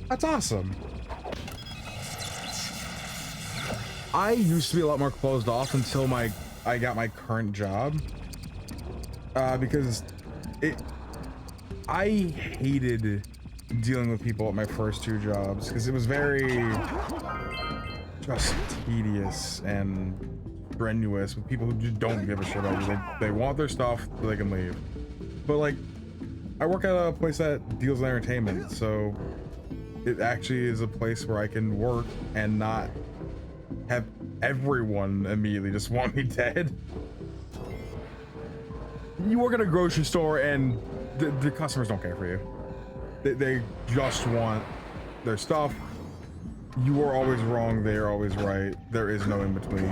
That's awesome. I used to be a lot more closed off until I got my current job, because I hated dealing with people at my first two jobs because it was very just tedious and strenuous with people who just don't give a shit about you. They want their stuff so they can leave. But like, I work at a place that deals in entertainment, so it actually is a place where I can work and not have everyone immediately just want me dead. You work at a grocery store and the customers don't care for you. They just want their stuff. You are always wrong, they are always right. There is no in between.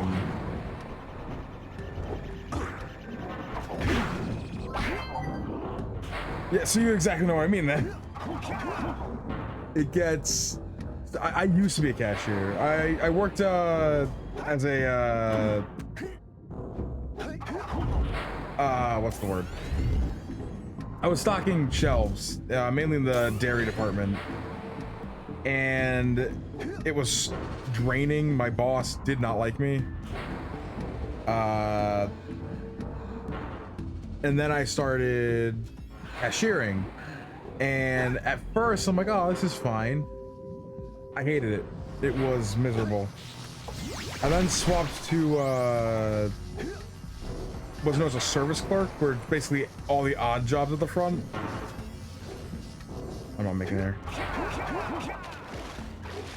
Yeah, so you exactly know what I mean then. It gets... I used to be a cashier. I worked as a what's the word? I was stocking shelves, mainly in the dairy department, and it was draining. My boss did not like me. And then I started cashiering, and at first I'm like, oh, this is fine. I hated it. It was miserable. I then swapped to what's known as a service clerk, where basically all the odd jobs at the front. I'm not making there.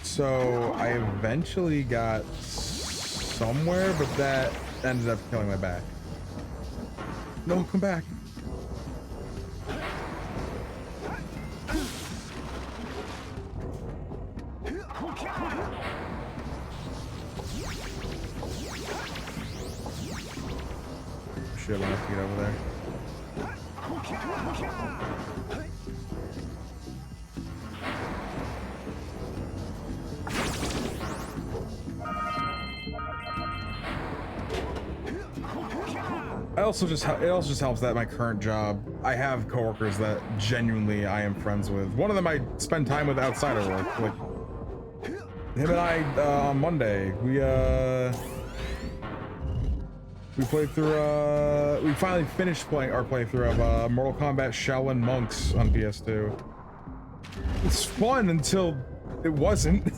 So I eventually got somewhere, but that ended up killing my back. No, come back. Shit, I'm gonna have to get over there. It also just helps that my current job, I have coworkers that genuinely I am friends with. One of them I spend time with outside of work. Like him and I on Monday, we We played through, we finally finished playing our playthrough of Mortal Kombat Shaolin Monks on PS2. It's fun until it wasn't.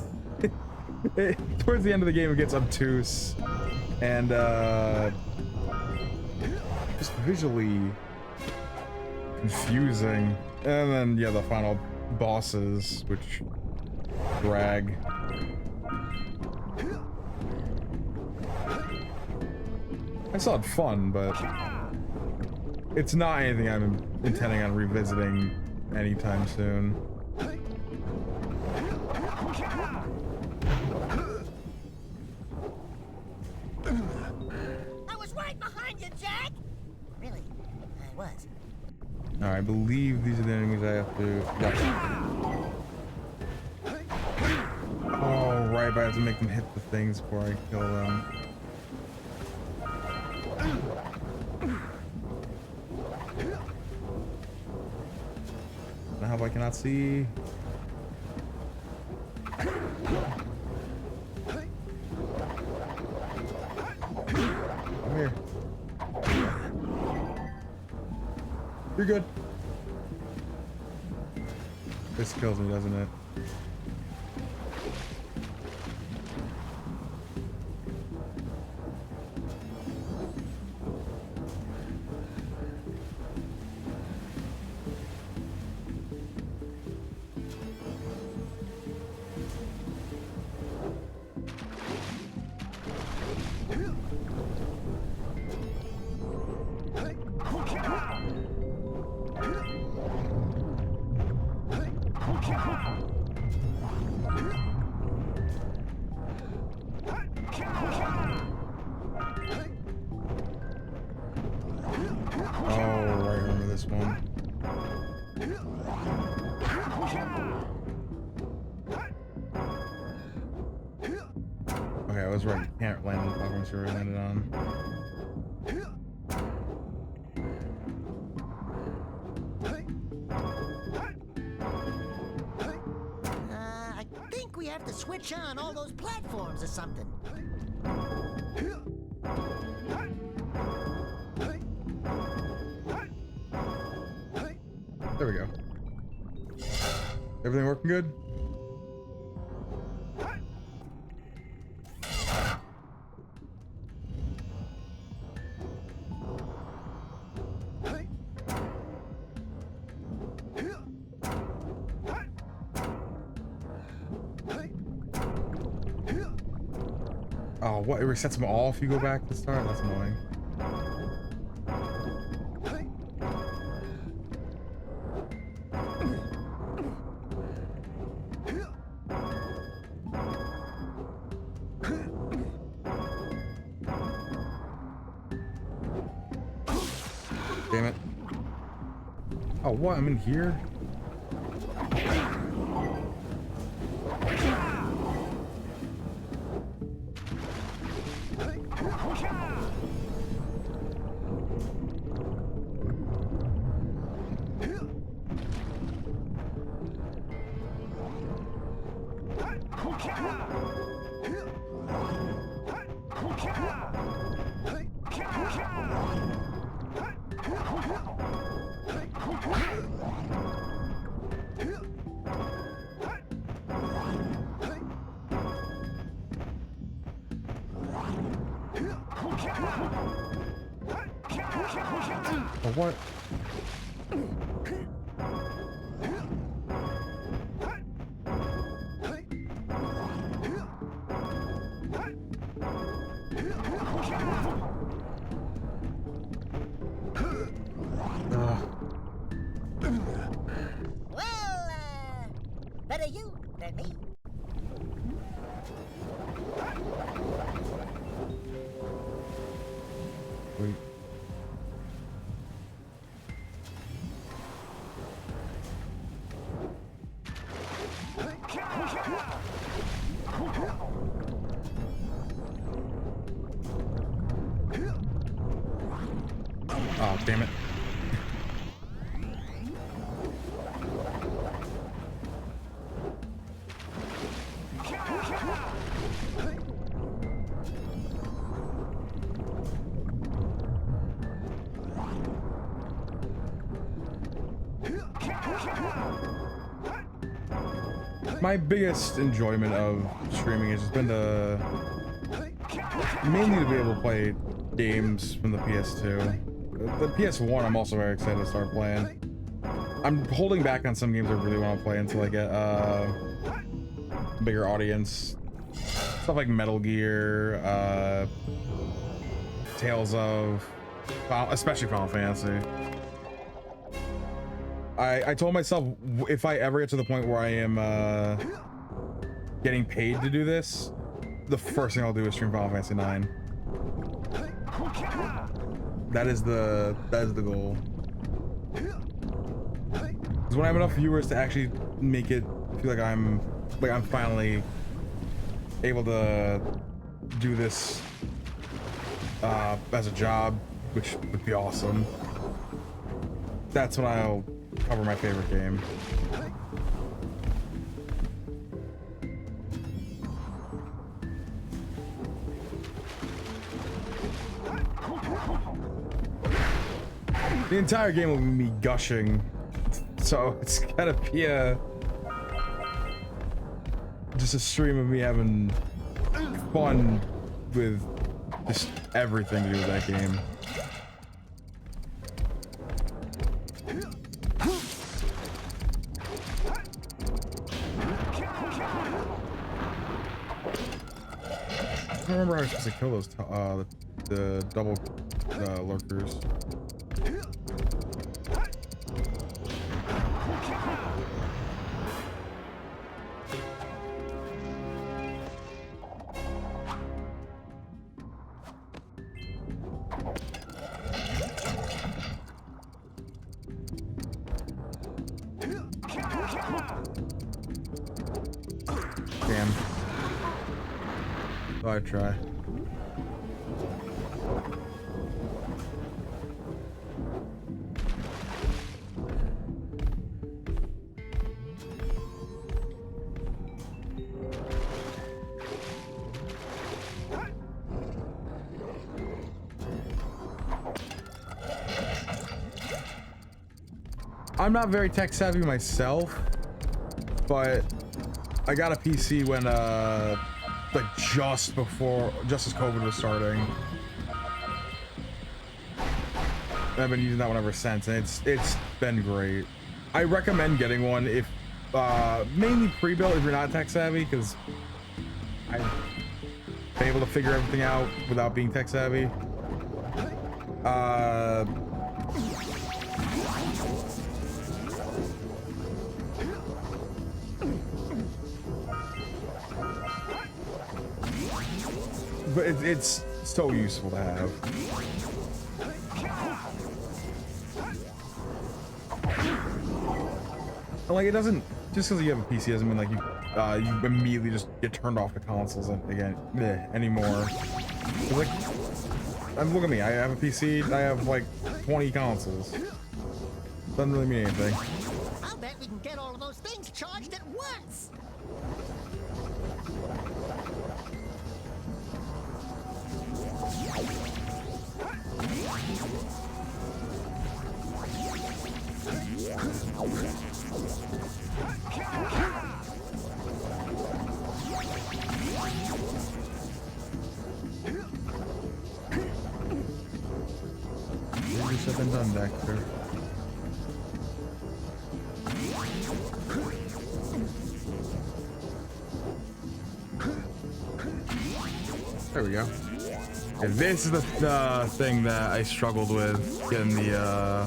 Towards the end of the game, it gets obtuse and just visually confusing. And then, yeah, the final bosses, which drag. I still had fun, but it's not anything I'm intending on revisiting anytime soon. I was right behind you, Jack! Really? I was. Alright, I believe these are the enemies I have to... Yeah. Oh, right, but I have to make them hit the things before I kill them. How I cannot see. Come here. You're good. This kills me, doesn't it? Sure I landed on. I think we have to switch on all those platforms or something. There we go. Everything working good? Oh, what? It resets them all if you go back to start? That's annoying. Damn it. Oh, what? I'm in here? Oh, what? Well, better you than me. Wait. Oh, damn it. My biggest enjoyment of streaming has just been to mainly to be able to play games from the PS2. The PS1 I'm also very excited to start playing. I'm holding back on some games I really want to play until I get a bigger audience. Stuff like Metal Gear, Tales of, especially Final Fantasy. I told myself if I ever get to the point where I am getting paid to do this, the first thing I'll do is stream Final Fantasy 9. That is the goal. Because when I have enough viewers to actually make it feel like I'm finally able to do this as a job, which would be awesome. That's when I'll cover my favorite game. The entire game will be me gushing, so it's gotta be just a stream of me having fun with just everything to do with that game. I don't remember how I was supposed to kill those the double lurkers. Damn. Thought I'd try. I'm not very tech savvy myself, but I got a PC when like just as COVID was starting. I've been using that one ever since, and it's been great. I recommend getting one if mainly pre-built if you're not tech savvy, because I've been able to figure everything out without being tech savvy. But it's so useful to have. And like, it doesn't, just because you have a PC doesn't mean like you immediately just get turned off the consoles again anymore. Like, look at me, I have a PC, I have like 20 consoles. Doesn't really mean anything. I'll bet we can get all of those things charged at once. Maybe something done, Daxter. There we go. Okay, this is the thing that I struggled with, getting the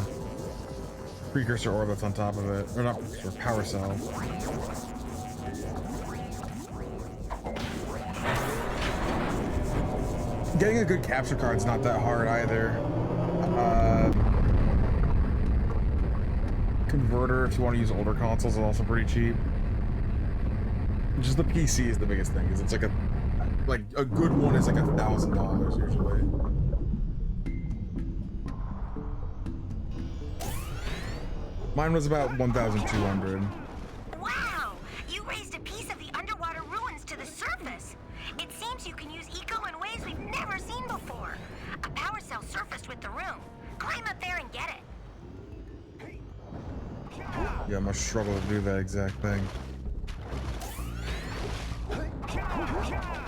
precursor orb that's on top of it, or not precursor, power cell. Getting a good capture card's not that hard either. Converter, if you want to use older consoles, is also pretty cheap. Just the PC is the biggest thing, because it's like a good one is like $1,000 usually. Mine was about 1,200. Wow! You raised a piece of the underwater ruins to the surface. It seems you can use eco in ways we've never seen before. A power cell surfaced with the room. Climb up there and get it. Yeah, I'm gonna struggle to do that exact thing.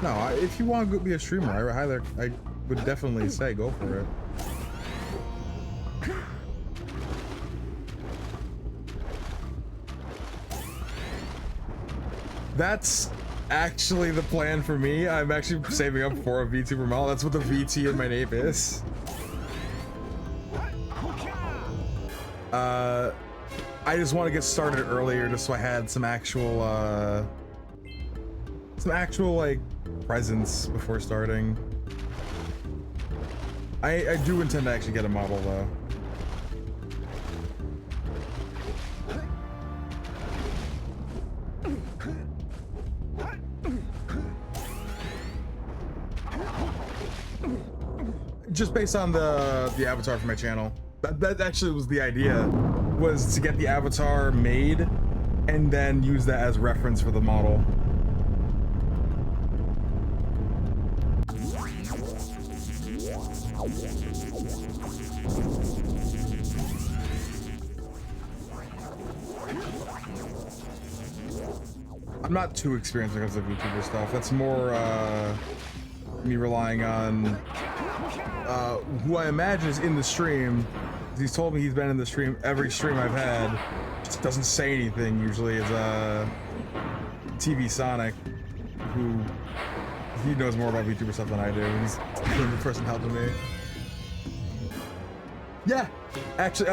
No, if you want to be a streamer, I would definitely say go for it. That's actually the plan for me. I'm actually saving up for a VTuber model. That's what the VT in my name is. I just want to get started earlier just so I had some actual like presence before starting. I do intend to actually get a model though. Just based on the avatar for my channel. That actually was the idea, was to get the avatar made and then use that as reference for the model. I'm not too experienced when it comes to VTuber stuff. That's more me relying on who I imagine is in the stream. He's told me he's been in the stream, every stream I've had. Just doesn't say anything usually. Is TV Sonic, who he knows more about VTuber stuff than I do. He's the person helping me. Yeah, actually,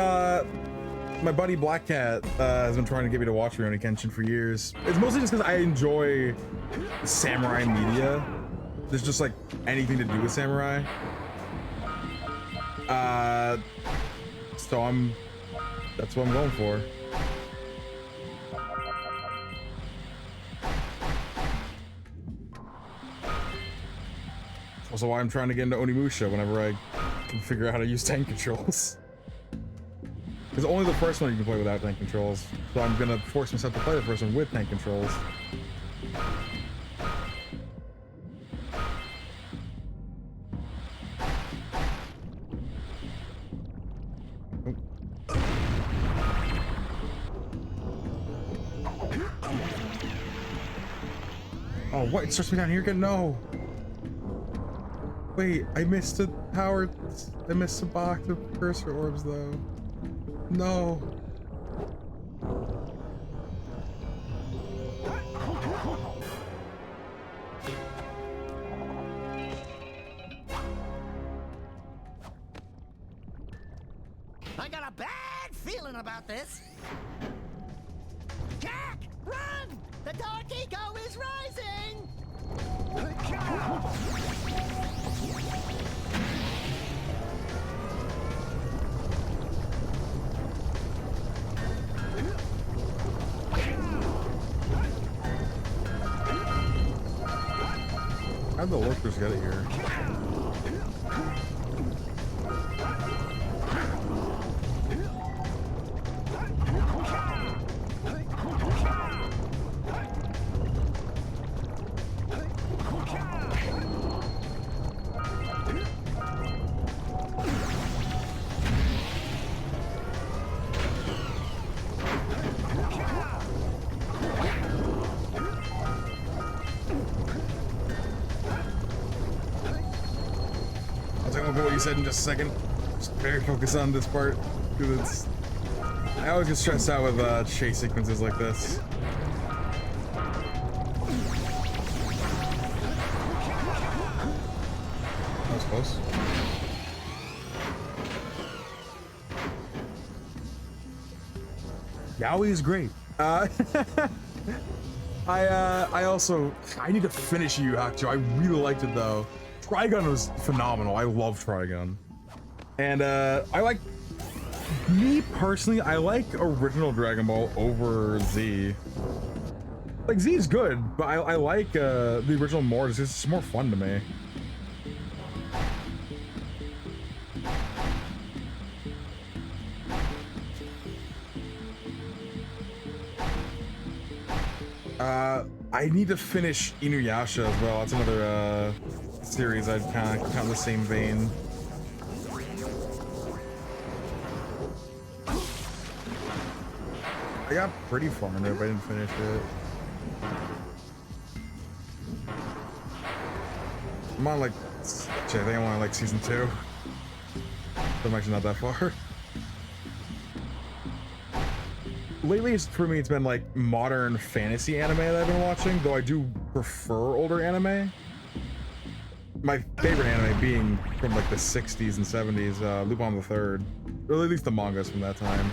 my buddy Black Cat has been trying to get me to watch Rurouni Kenshin for years. It's mostly just because I enjoy samurai media. There's just like anything to do with samurai. So that's what I'm going for. Also why I'm trying to get into Onimusha whenever I can figure out how to use tank controls. Because only the first one you can play without tank controls. So I'm gonna force myself to play the first one with tank controls. Oh, what? It starts me down here again? No. Wait, I missed a power. I missed a box of Precursor orbs, though. No. I got a bad feeling about this. Jack, run! The Dark Eco is rising! How'd the lurkers get it here? What you said in just a second. Just very focused on this part because it's. I always get stressed out with chase sequences like this. That was close. Yaoi is great. I need to finish Yu Yu Hakusho. I really liked it though. Trigun was phenomenal. I love Trigun. And I like, me personally, I like original Dragon Ball over Z. Like Z is good, but I like the original more. It's just more fun to me. I need to finish Inuyasha as well. That's another series I'd kind of count in the same vein. I got pretty far in it, but I didn't finish it. I'm on like, shit, I think I'm on like season 2. So I'm actually not that far. Lately, for me, it's been like modern fantasy anime that I've been watching, though I do prefer older anime. My favorite anime being from like the 60s and 70s, Lupin the Third, or at least the mangas from that time.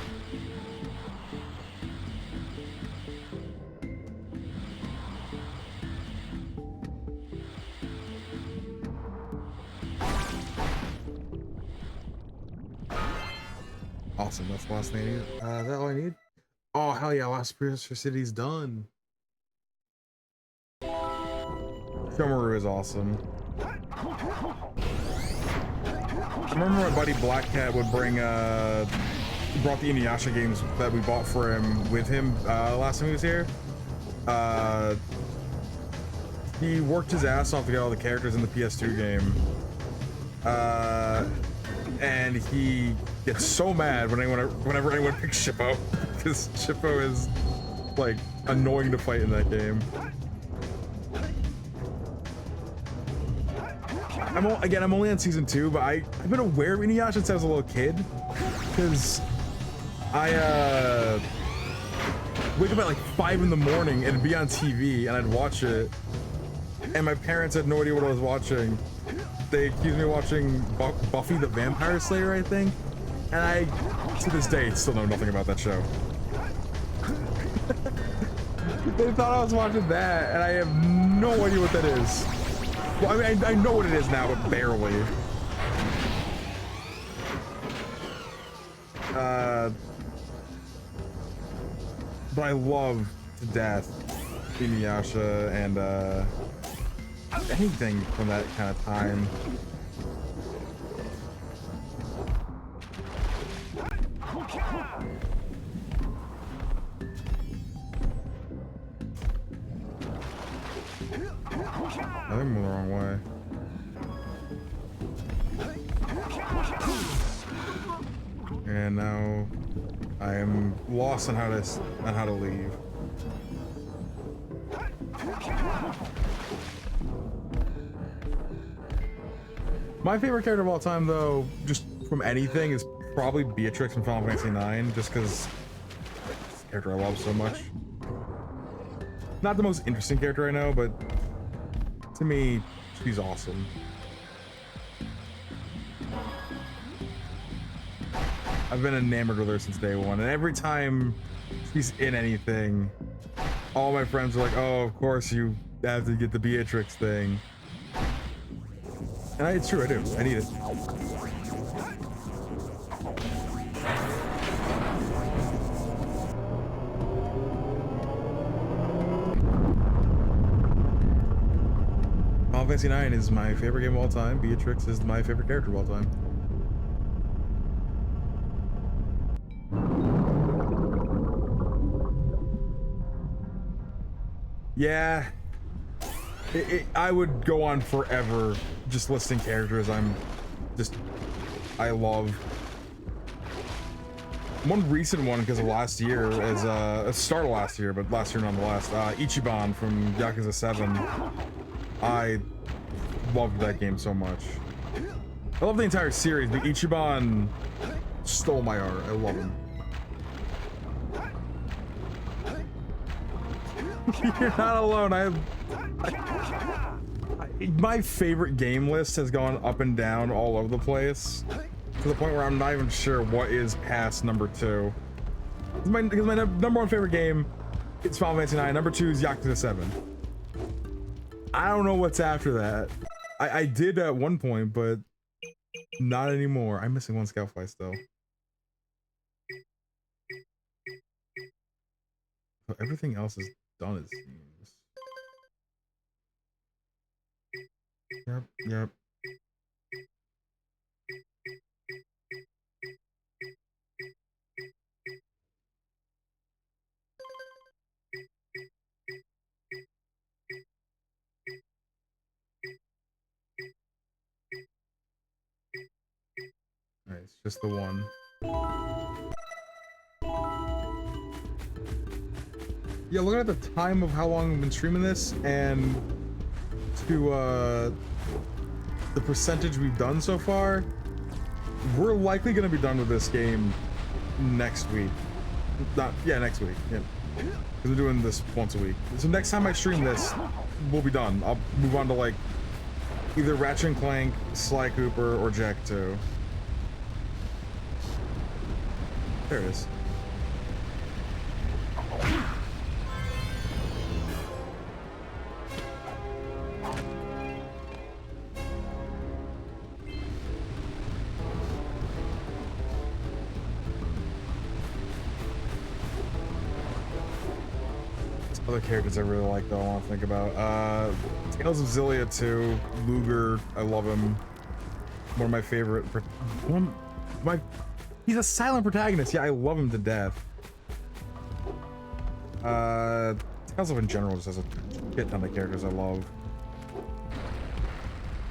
Awesome, that's the last thing I need. Is that all I need? Oh, hell yeah, last Precursor City's done. Shomaru is awesome. I remember my buddy Black Cat would bring, brought the Inuyasha games that we bought for him with him last time he was here. He worked his ass off to get all the characters in the PS2 game. And he gets so mad whenever anyone picks Shippo, because Shippo is like annoying to fight in that game. I'm only on season 2, but I've been aware of Inuyasha since I was a little kid, because I wake up at like 5 in the morning and it'd be on TV and I'd watch it, and my parents had no idea what I was watching. They accused me of watching Buffy the Vampire Slayer, I think, and I, to this day, still know nothing about that show. They thought I was watching that, and I have no idea what that is. Well, I mean, I know what it is now, but barely. But I love to death Inuyasha and anything from that kind of time. I think I'm the wrong way. And now I am lost on how to leave. My favorite character of all time, though, just from anything, is probably Beatrix from Final Fantasy IX, just because this character I love so much. Not the most interesting character I know, but to me, she's awesome. I've been enamored with her since day one, and every time she's in anything, all my friends are like, oh, of course you have to get the Beatrix thing. And it's true, I do. I need it. Final Fantasy IX is my favorite game of all time. Beatrix is my favorite character of all time. Yeah. I would go on forever just listing characters I love. One recent one because of last year is start of last year, but last year nonetheless, Ichiban from Yakuza 7. I loved that game so much. I love the entire series, but Ichiban stole my heart. I love him. You're not alone. My favorite game list has gone up and down all over the place to the point where I'm not even sure what is past number 2. Because my number 1 favorite game is Final Fantasy IX. Number 2 is Yakuza 7. I don't know what's after that. I did at one point, but not anymore. I'm missing one scout fly still. So everything else is done, it seems. Yep. Alright, it's just the one. Yeah, looking at the time of how long I've been streaming this and to the percentage we've done so far, we're likely going to be done with this game next week. Next week. Yeah. Because we're doing this once a week. So next time I stream this, we'll be done. I'll move on to like either Ratchet and Clank, Sly Cooper, or Jack 2. There it is. Other characters I really like though I want to think about. Tales of Zillia 2, Luger, I love him. One of my favorite. He's a silent protagonist. Yeah, I love him to death. Tales of in general just has a shit ton of characters I love.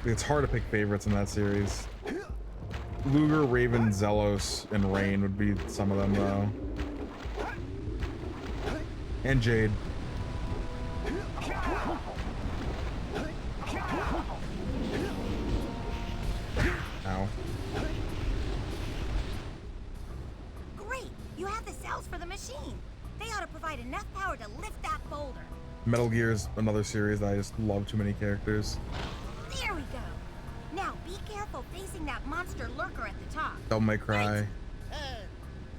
It's hard to pick favorites in that series. Luger, Raven, Zelos, and Rain would be some of them though. And Jade. Ow. Great! You have the cells for the machine. They ought to provide enough power to lift that boulder. Metal Gear is another series that I just love too many characters. There we go. Now be careful facing that monster lurker at the top. Devil May Cry.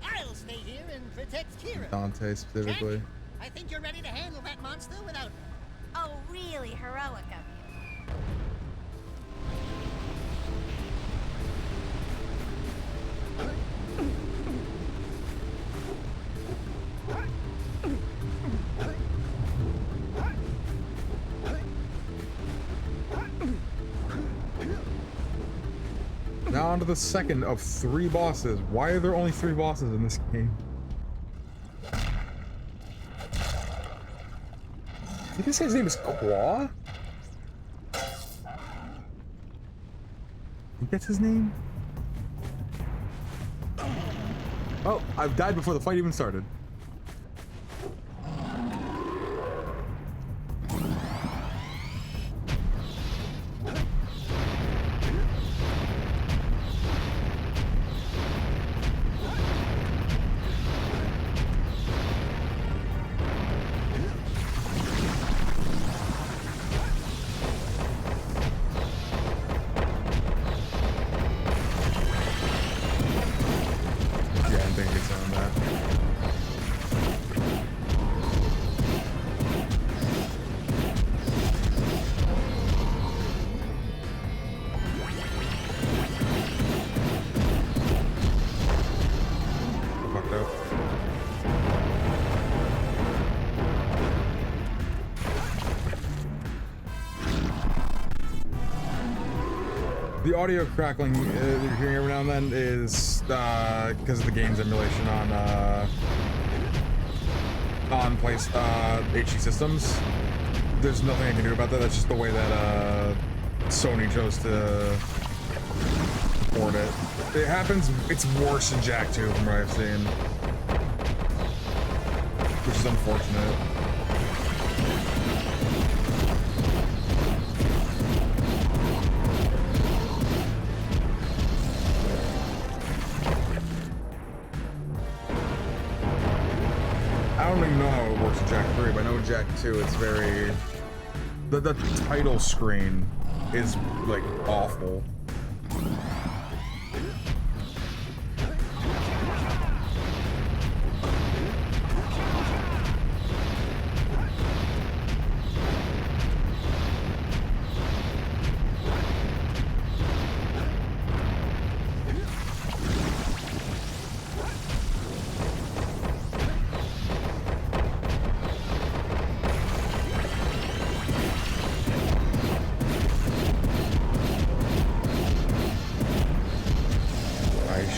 I'll stay here and protect Kira. Dante specifically. Jack, I think you're ready to handle that monster without me. Oh, really heroic of you. Now on to the second of 3 bosses. Why are there only 3 bosses in this game? I think this guy's name is Qua? I think that's his name? Oh, I've died before the fight even started. The audio crackling you're hearing every now and then is because of the game's emulation on HD systems. There's nothing I can do about that. That's just the way that Sony chose to port it. It happens. It's worse in Jack 2 from what I've seen, which is unfortunate. I don't even know how it works in Jack 3, but I know in Jack 2 it's very... The title screen is, like, awful.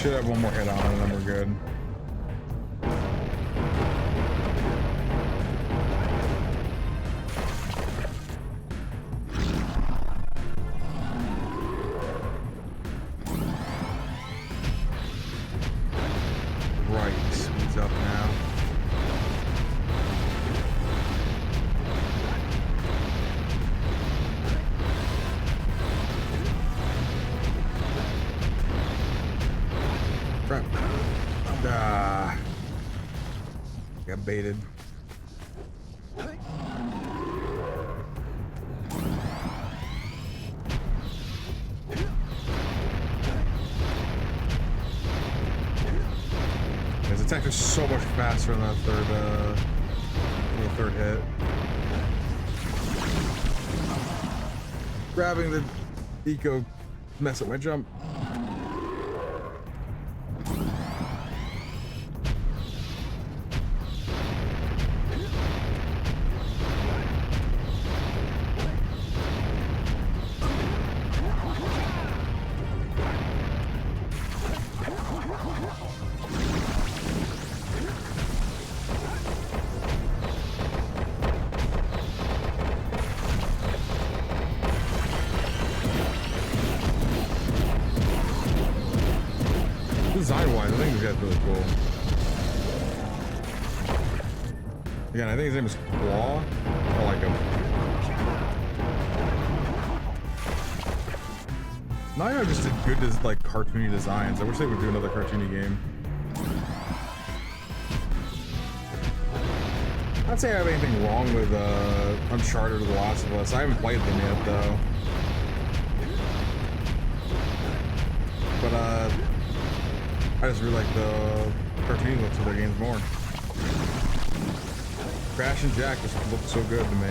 Should have one more hit on and then we're good. Right, he's up now. got baited. His attack is so much faster than that third hit. Grabbing the eco, mess up my jump. Design-wise, I think this guy's really cool. Again, I think his name is Claw. I like him. Not even just did good like cartoony designs. I wish they would do another cartoony game. I'd say I have anything wrong with Uncharted or The Last of Us. I haven't played them yet though. But I just really like the cartoon looks of their games more. Crash and Jack just look so good to me.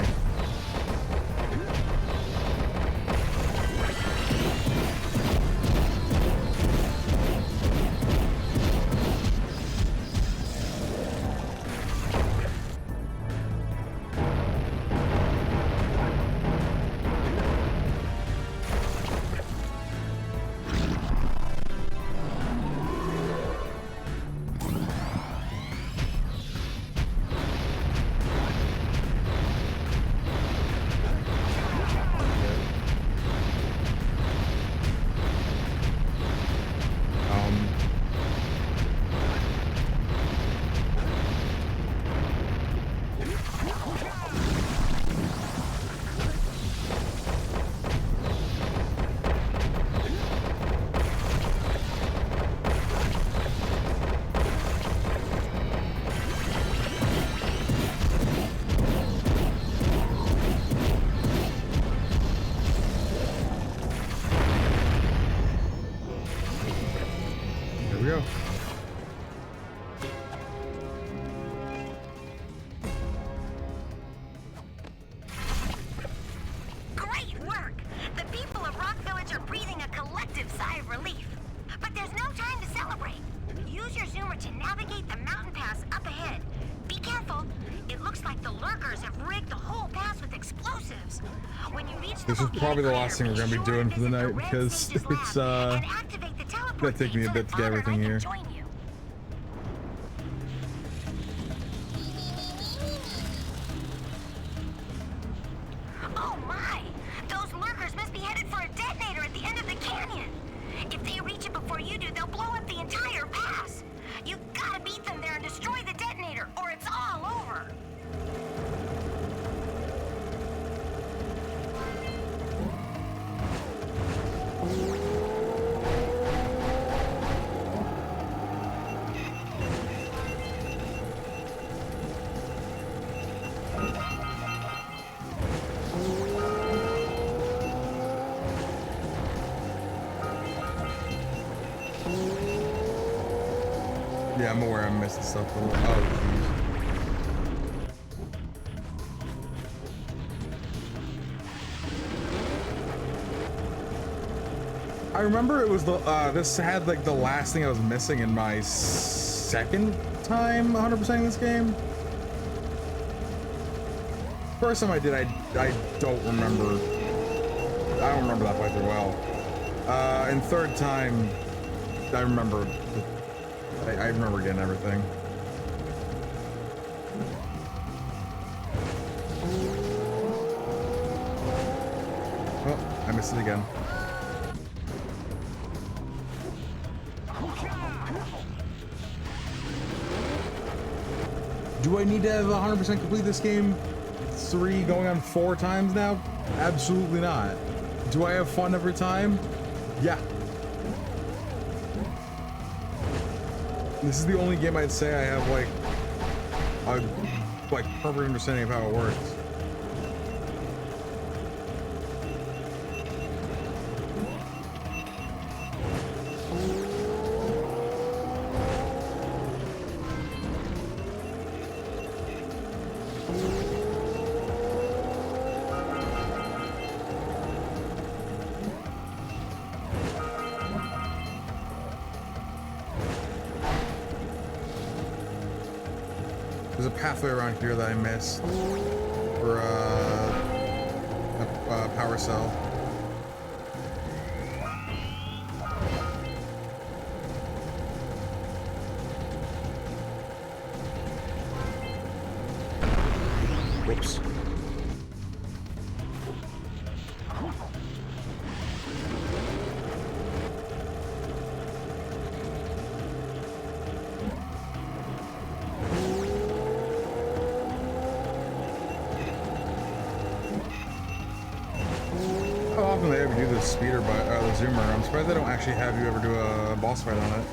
This is probably the last thing we're gonna be doing for the night because it's gonna take me a bit to get everything here. Oh my! Those lurkers must be headed for a detonator at the end of the canyon. If they reach it before you do, they'll blow up the entire pass. You gotta beat them there and destroy the detonator, or it's all over. Yeah, I'm aware I'm missing stuff. Oh, geez. I remember it was the this had like the last thing I was missing in my second time 100%ing this game. First time I did, I don't remember. I don't remember that playthrough well. And third time, I remember. I remember getting everything. Oh, I missed it again. Do I need to have 100% complete this game 3 going on 4 times now? Absolutely not. Do I have fun every time? Yeah. This is the only game I'd say I have like a like perfect understanding of how it works. There's a pathway around here that I missed for a power cell. Whoops. How often they ever do the speeder by the zoomer? I'm surprised they don't actually have you ever do a boss fight on it.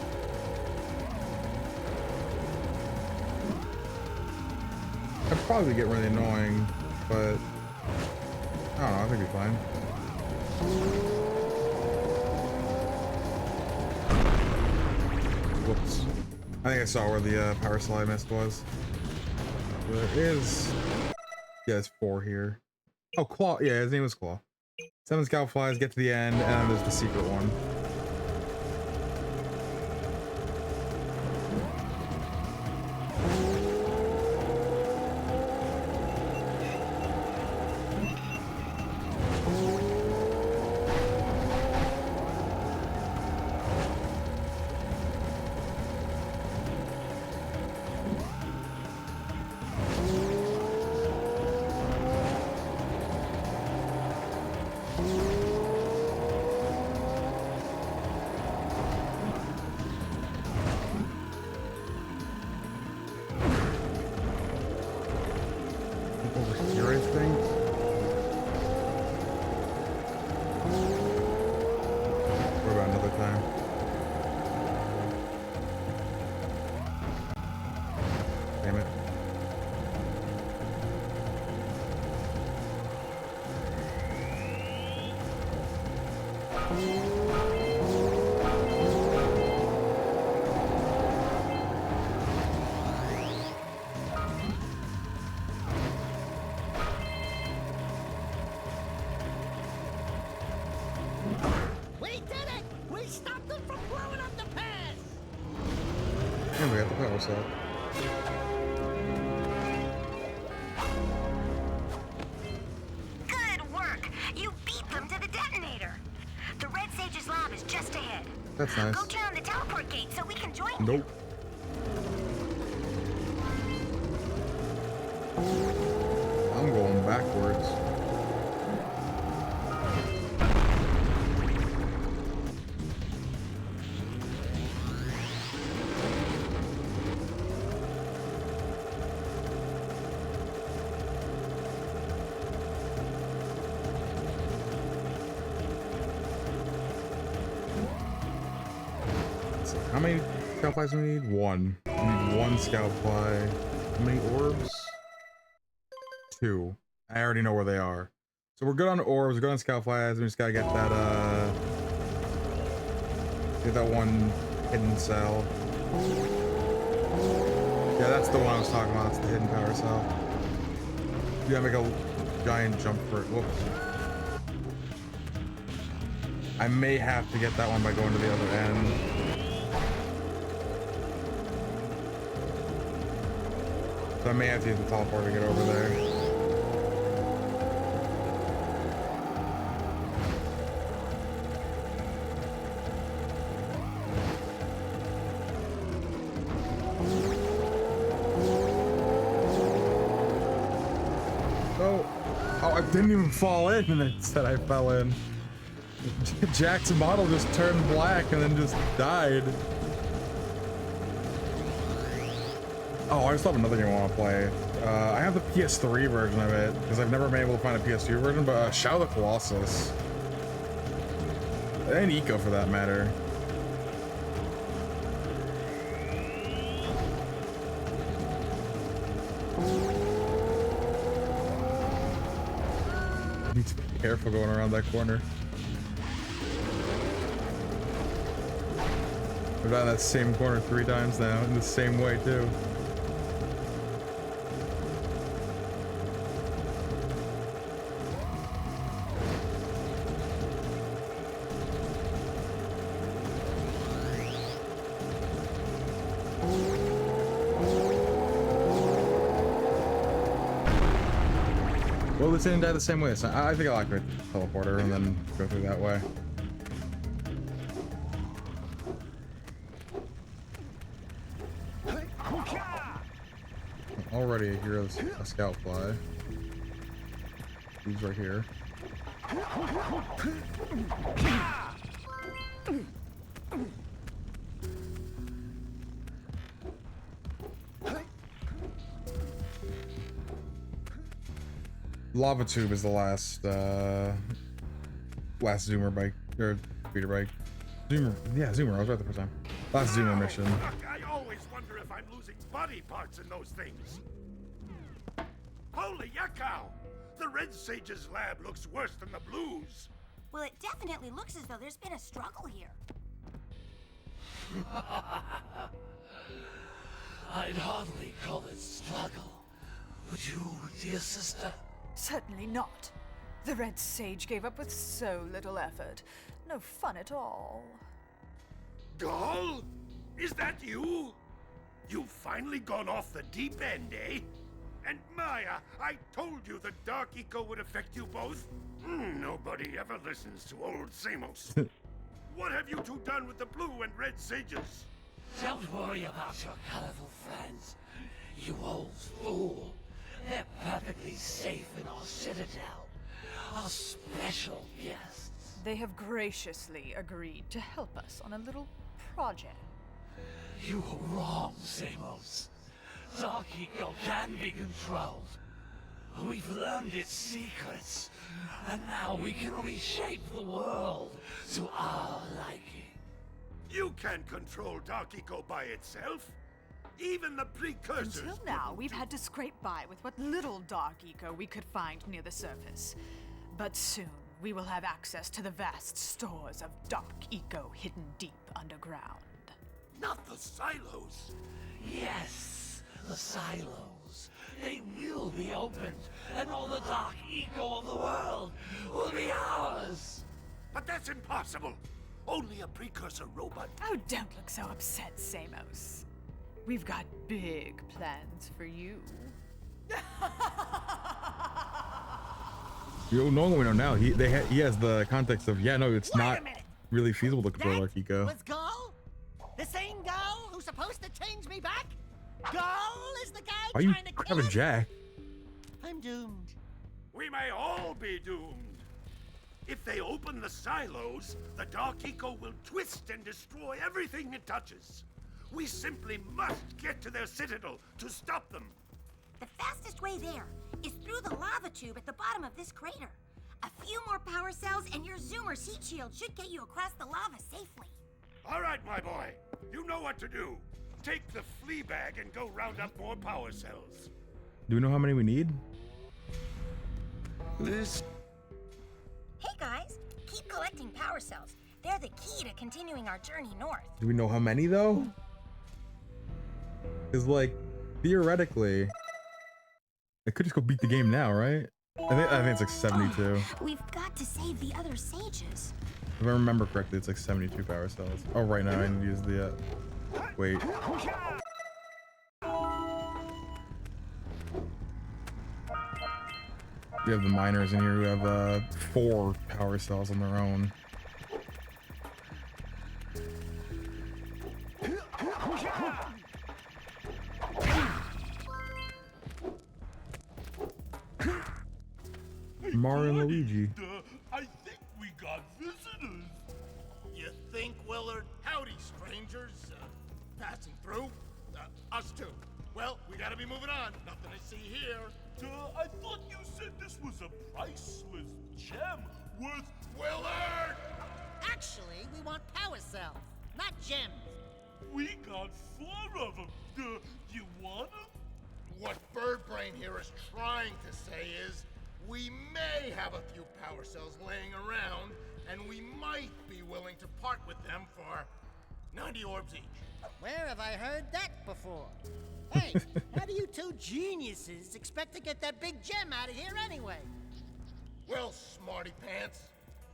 That'd probably get really annoying, but I don't know, I think it'd be fine. Whoops. I think I saw where the power cell I missed was. There is... Yeah, there's 4 here. Oh, Claw. Yeah, his name was Claw. 7 scout flies, get to the end, and then there's the secret one. We did it! We stopped them from blowing up the pass! And we got the power cell. Good work! You beat them to the detonator. The Red Sage's lab is just ahead. That's nice. Go turn on the teleport gate so we can join you. Nope. I'm going backwards. How many scout flies do we need? 1. We need 1 scout fly. How many orbs? 2. I already know where they are. So we're good on orbs, we're good on scout flies, we just gotta get that one hidden cell. Yeah, that's the one I was talking about, that's the hidden power cell. You gotta make a giant jump for it. Whoops. I may have to get that one by going to the other end. So I may have to use the teleport to get over there. Oh, I didn't even fall in, and it said I fell in. Jack's model just turned black and then just died. Oh, I just thought of another game I want to play. I have the PS3 version of it, because I've never been able to find a PS2 version, but Shadow of the Colossus. And Eco, for that matter. Need to be careful going around that corner. We've done that same corner 3 times now, in the same way too. Well, this didn't die the same way, so I think I'll activate the teleporter and then go through that way. Already a hero's a scout fly. He's right here. Lava tube is the last zoomer bike or speeder bike. Zoomer, yeah, zoomer. I was right the first time. Last zoomer mission. I always wonder if I'm losing body parts in those things. Holy yakkow! The Red Sage's lab looks worse than the Blues. Well, it definitely looks as though there's been a struggle here. I'd hardly call it struggle. Would you, dear sister? Certainly not. The Red Sage gave up with so little effort. No fun at all. Doll? Is that you? You've finally gone off the deep end, eh? And Maya, I told you the Dark Eco would affect you both. Nobody ever listens to old Samos. What have you two done with the Blue and Red Sages? Don't worry about your colorful friends, you old fool. They're perfectly safe in our citadel. Our special guests. They have graciously agreed to help us on a little project. You were wrong, Samos. Dark Eco can be controlled. We've learned its secrets, and now we can reshape the world to our liking. You can't control Dark Eco by itself. Even the Precursors. Until now, we've had to scrape by with what little Dark Eco we could find near the surface. But soon, we will have access to the vast stores of Dark Eco hidden deep underground. Not the silos. Yes, the silos. They will be opened, and all the Dark Eco of the world will be ours. But that's impossible. Only a Precursor robot. Oh, don't look so upset, Samos. We've got big plans for you. Knowing what we know now, he has the context of it's not really feasible to control Dark Eco. Was Gall? The same Gall who's supposed to change me back? Gall is the guy Why are you trying to kill grabbing us? Jack? I'm doomed. We may all be doomed. If they open the silos, the Dark Eco will twist and destroy everything it touches. We simply must get to their citadel to stop them. The fastest way there is through the lava tube at the bottom of this crater. A few more power cells and your Zoomer's heat shield should get you across the lava safely. All right, my boy. You know what to do. Take the flea bag and go round up more power cells. Do we know how many we need? Hey guys, keep collecting power cells. They're the key to continuing our journey north. Do we know how many though? Because like, theoretically, I could just go beat the game now, right? I think it's like 72. We've got to save the other sages. If I remember correctly, it's like 72 power cells. Oh, right now I need to use the, wait. We have the miners in here who have 4 power cells on their own. Mario and Luigi. I think we got visitors. You think, Willard? Howdy, strangers. Passing through? Us too. Well, we gotta be moving on. Nothing to see here. I thought you said this was a priceless gem worth... Willard! Actually, we want power cells, not gems. We got 4 of them. You want them? What Birdbrain here is trying to say is, we may have a few power cells laying around, and we might be willing to part with them for 90 orbs each. Where have I heard that before? Hey, how do you two geniuses expect to get that big gem out of here anyway? Well, smarty pants,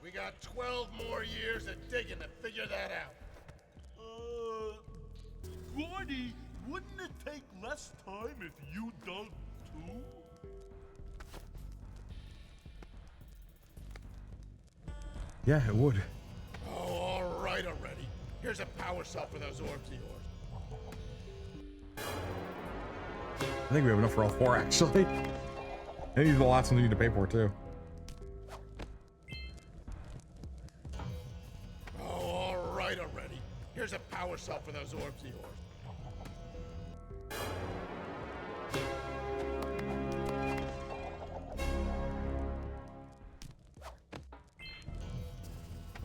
we got 12 more years of digging to figure that out. Gordy, wouldn't it take less time if you dug too? Yeah, it would. Oh, all right already. Here's a power cell for those orbs of yours. I think we have enough for all 4, actually. I think these are the last ones we need to pay for, too. Oh, all right already. Here's a power cell for those orbs of yours.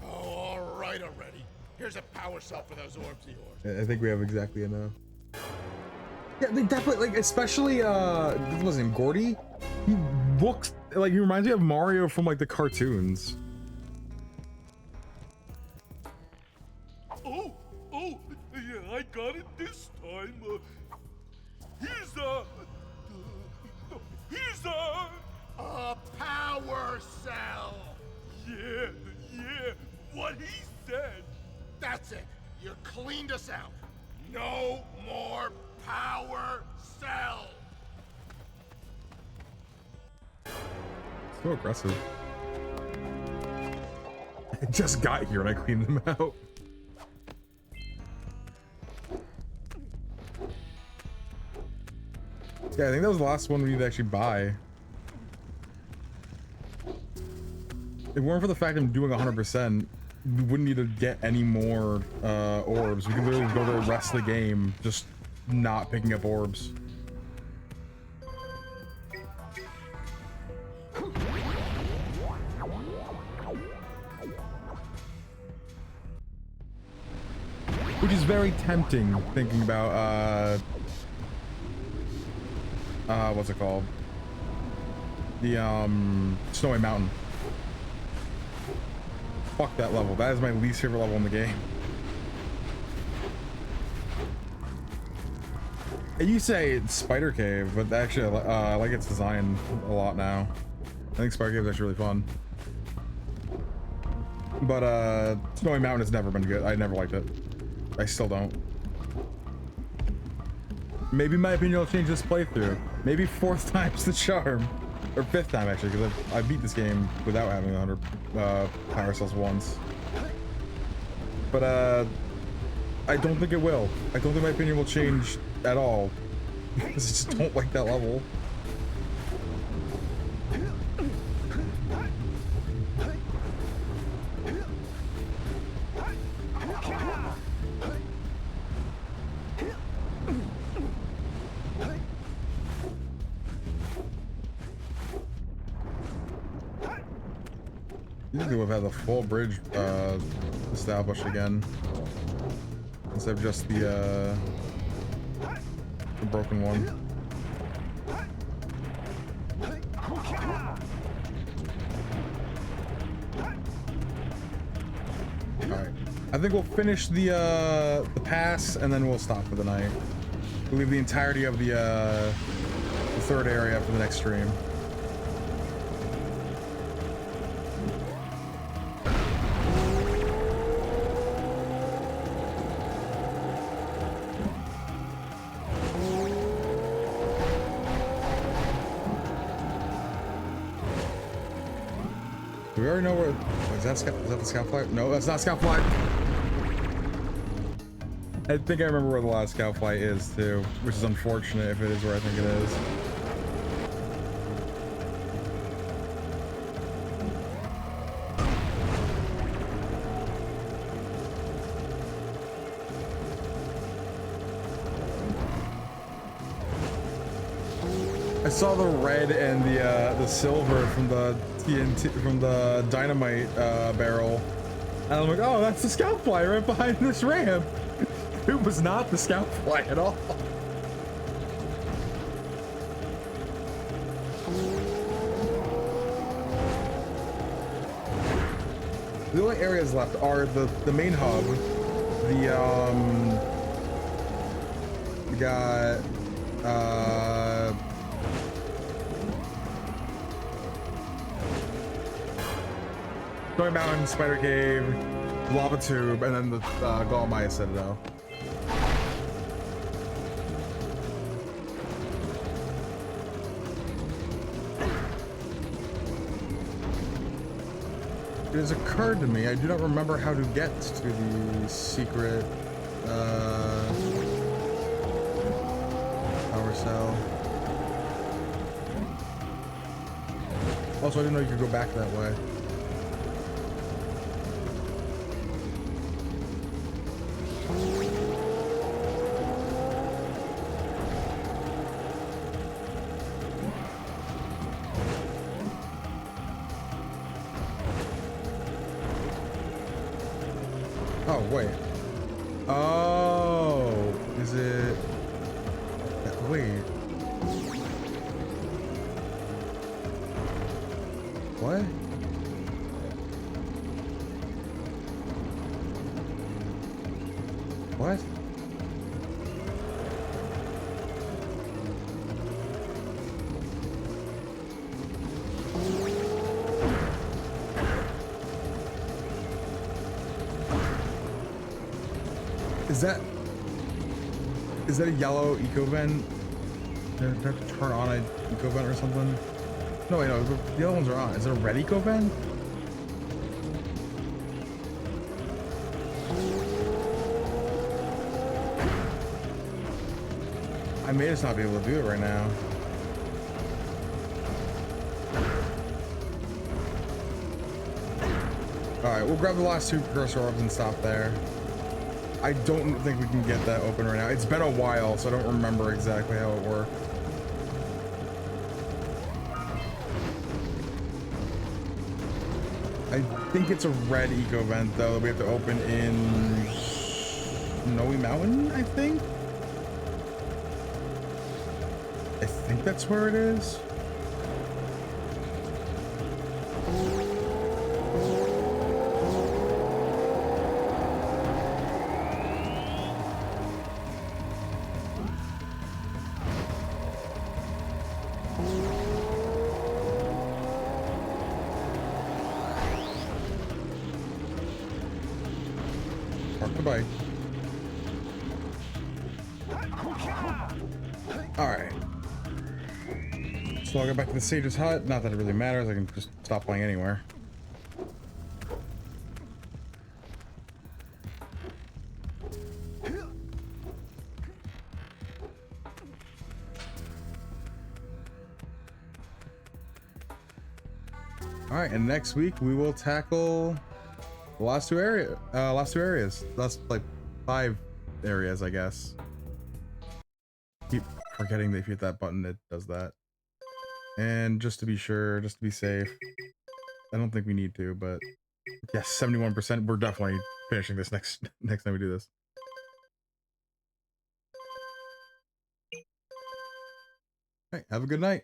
Oh, all right already. Here's a power cell for those orbs of yours. I think we have exactly enough. Yeah, they definitely, like, especially, what was his name, Gordy? He looks, like, he reminds me of Mario from, like, the cartoons. Oh, yeah, I got it this time. Here's a power cell. Yeah, what he said. That's it. You cleaned us out. No more power cell. So aggressive. I just got here and I cleaned them out. Yeah, I think that was the last one we need to actually buy. If it weren't for the fact I'm doing 100%, we wouldn't need to get any more orbs. We could literally go the rest of the game just not picking up orbs. Which is very tempting, thinking about what's it called? The Snowy Mountain. Fuck that level. That is my least favorite level in the game. And you say it's Spider Cave, but actually I like its design a lot now. I think Spider Cave is actually really fun. But Snowy Mountain has never been good. I never liked it. I still don't. Maybe my opinion will change this playthrough. Maybe 4th time's the charm. Or 5th time, actually, because I beat this game without having 100 power cells once. But I don't think it will. I don't think my opinion will change at all. Because I just don't like that level. Usually we've had the full bridge established again instead of just the broken one. All right, I think we'll finish the pass and then we'll stop for the night. We'll leave the entirety of the 3rd area for the next stream. Do we already know where? Is that the scout flight? No, that's not scout flight. I think I remember where the last scout flight is too, which is unfortunate if it is where I think it is. I saw the red and the silver from the TNT from the dynamite barrel, and I'm like, oh, that's the scout fly right behind this ramp. It was not the scout fly at all. The only areas left are the main hub, we got Story Mountain, Spider Cave, Lava Tube, and then the Golmaya Citadel. It has occurred to me, I do not remember how to get to the secret power cell. Also, I didn't know you could go back that way. Oh, wait. Oh, is it? Wait. What? What? Is that a yellow eco vent? Do I have to turn on an eco vent or something? No, wait, no, the other ones are on. Is it a red eco vent? I may just not be able to do it right now. Alright, we'll grab the last two Precursor orbs and stop there. I don't think we can get that open right now. It's been a while, so I don't remember exactly how it worked. I think it's a red eco vent though that we have to open in Snowy Mountain, I think? I think that's where it is. Park the bike. Alright. So I'll go back to the Sage's hut. Not that it really matters, I can just stop playing anywhere. Alright, and next week we will tackle the last two areas. Last like 5 areas, I guess. Keep forgetting that if you hit that button, it does that. And just to be sure, just to be safe, I don't think we need to, but yes, 71%. We're definitely finishing this next time we do this. All right, have a good night.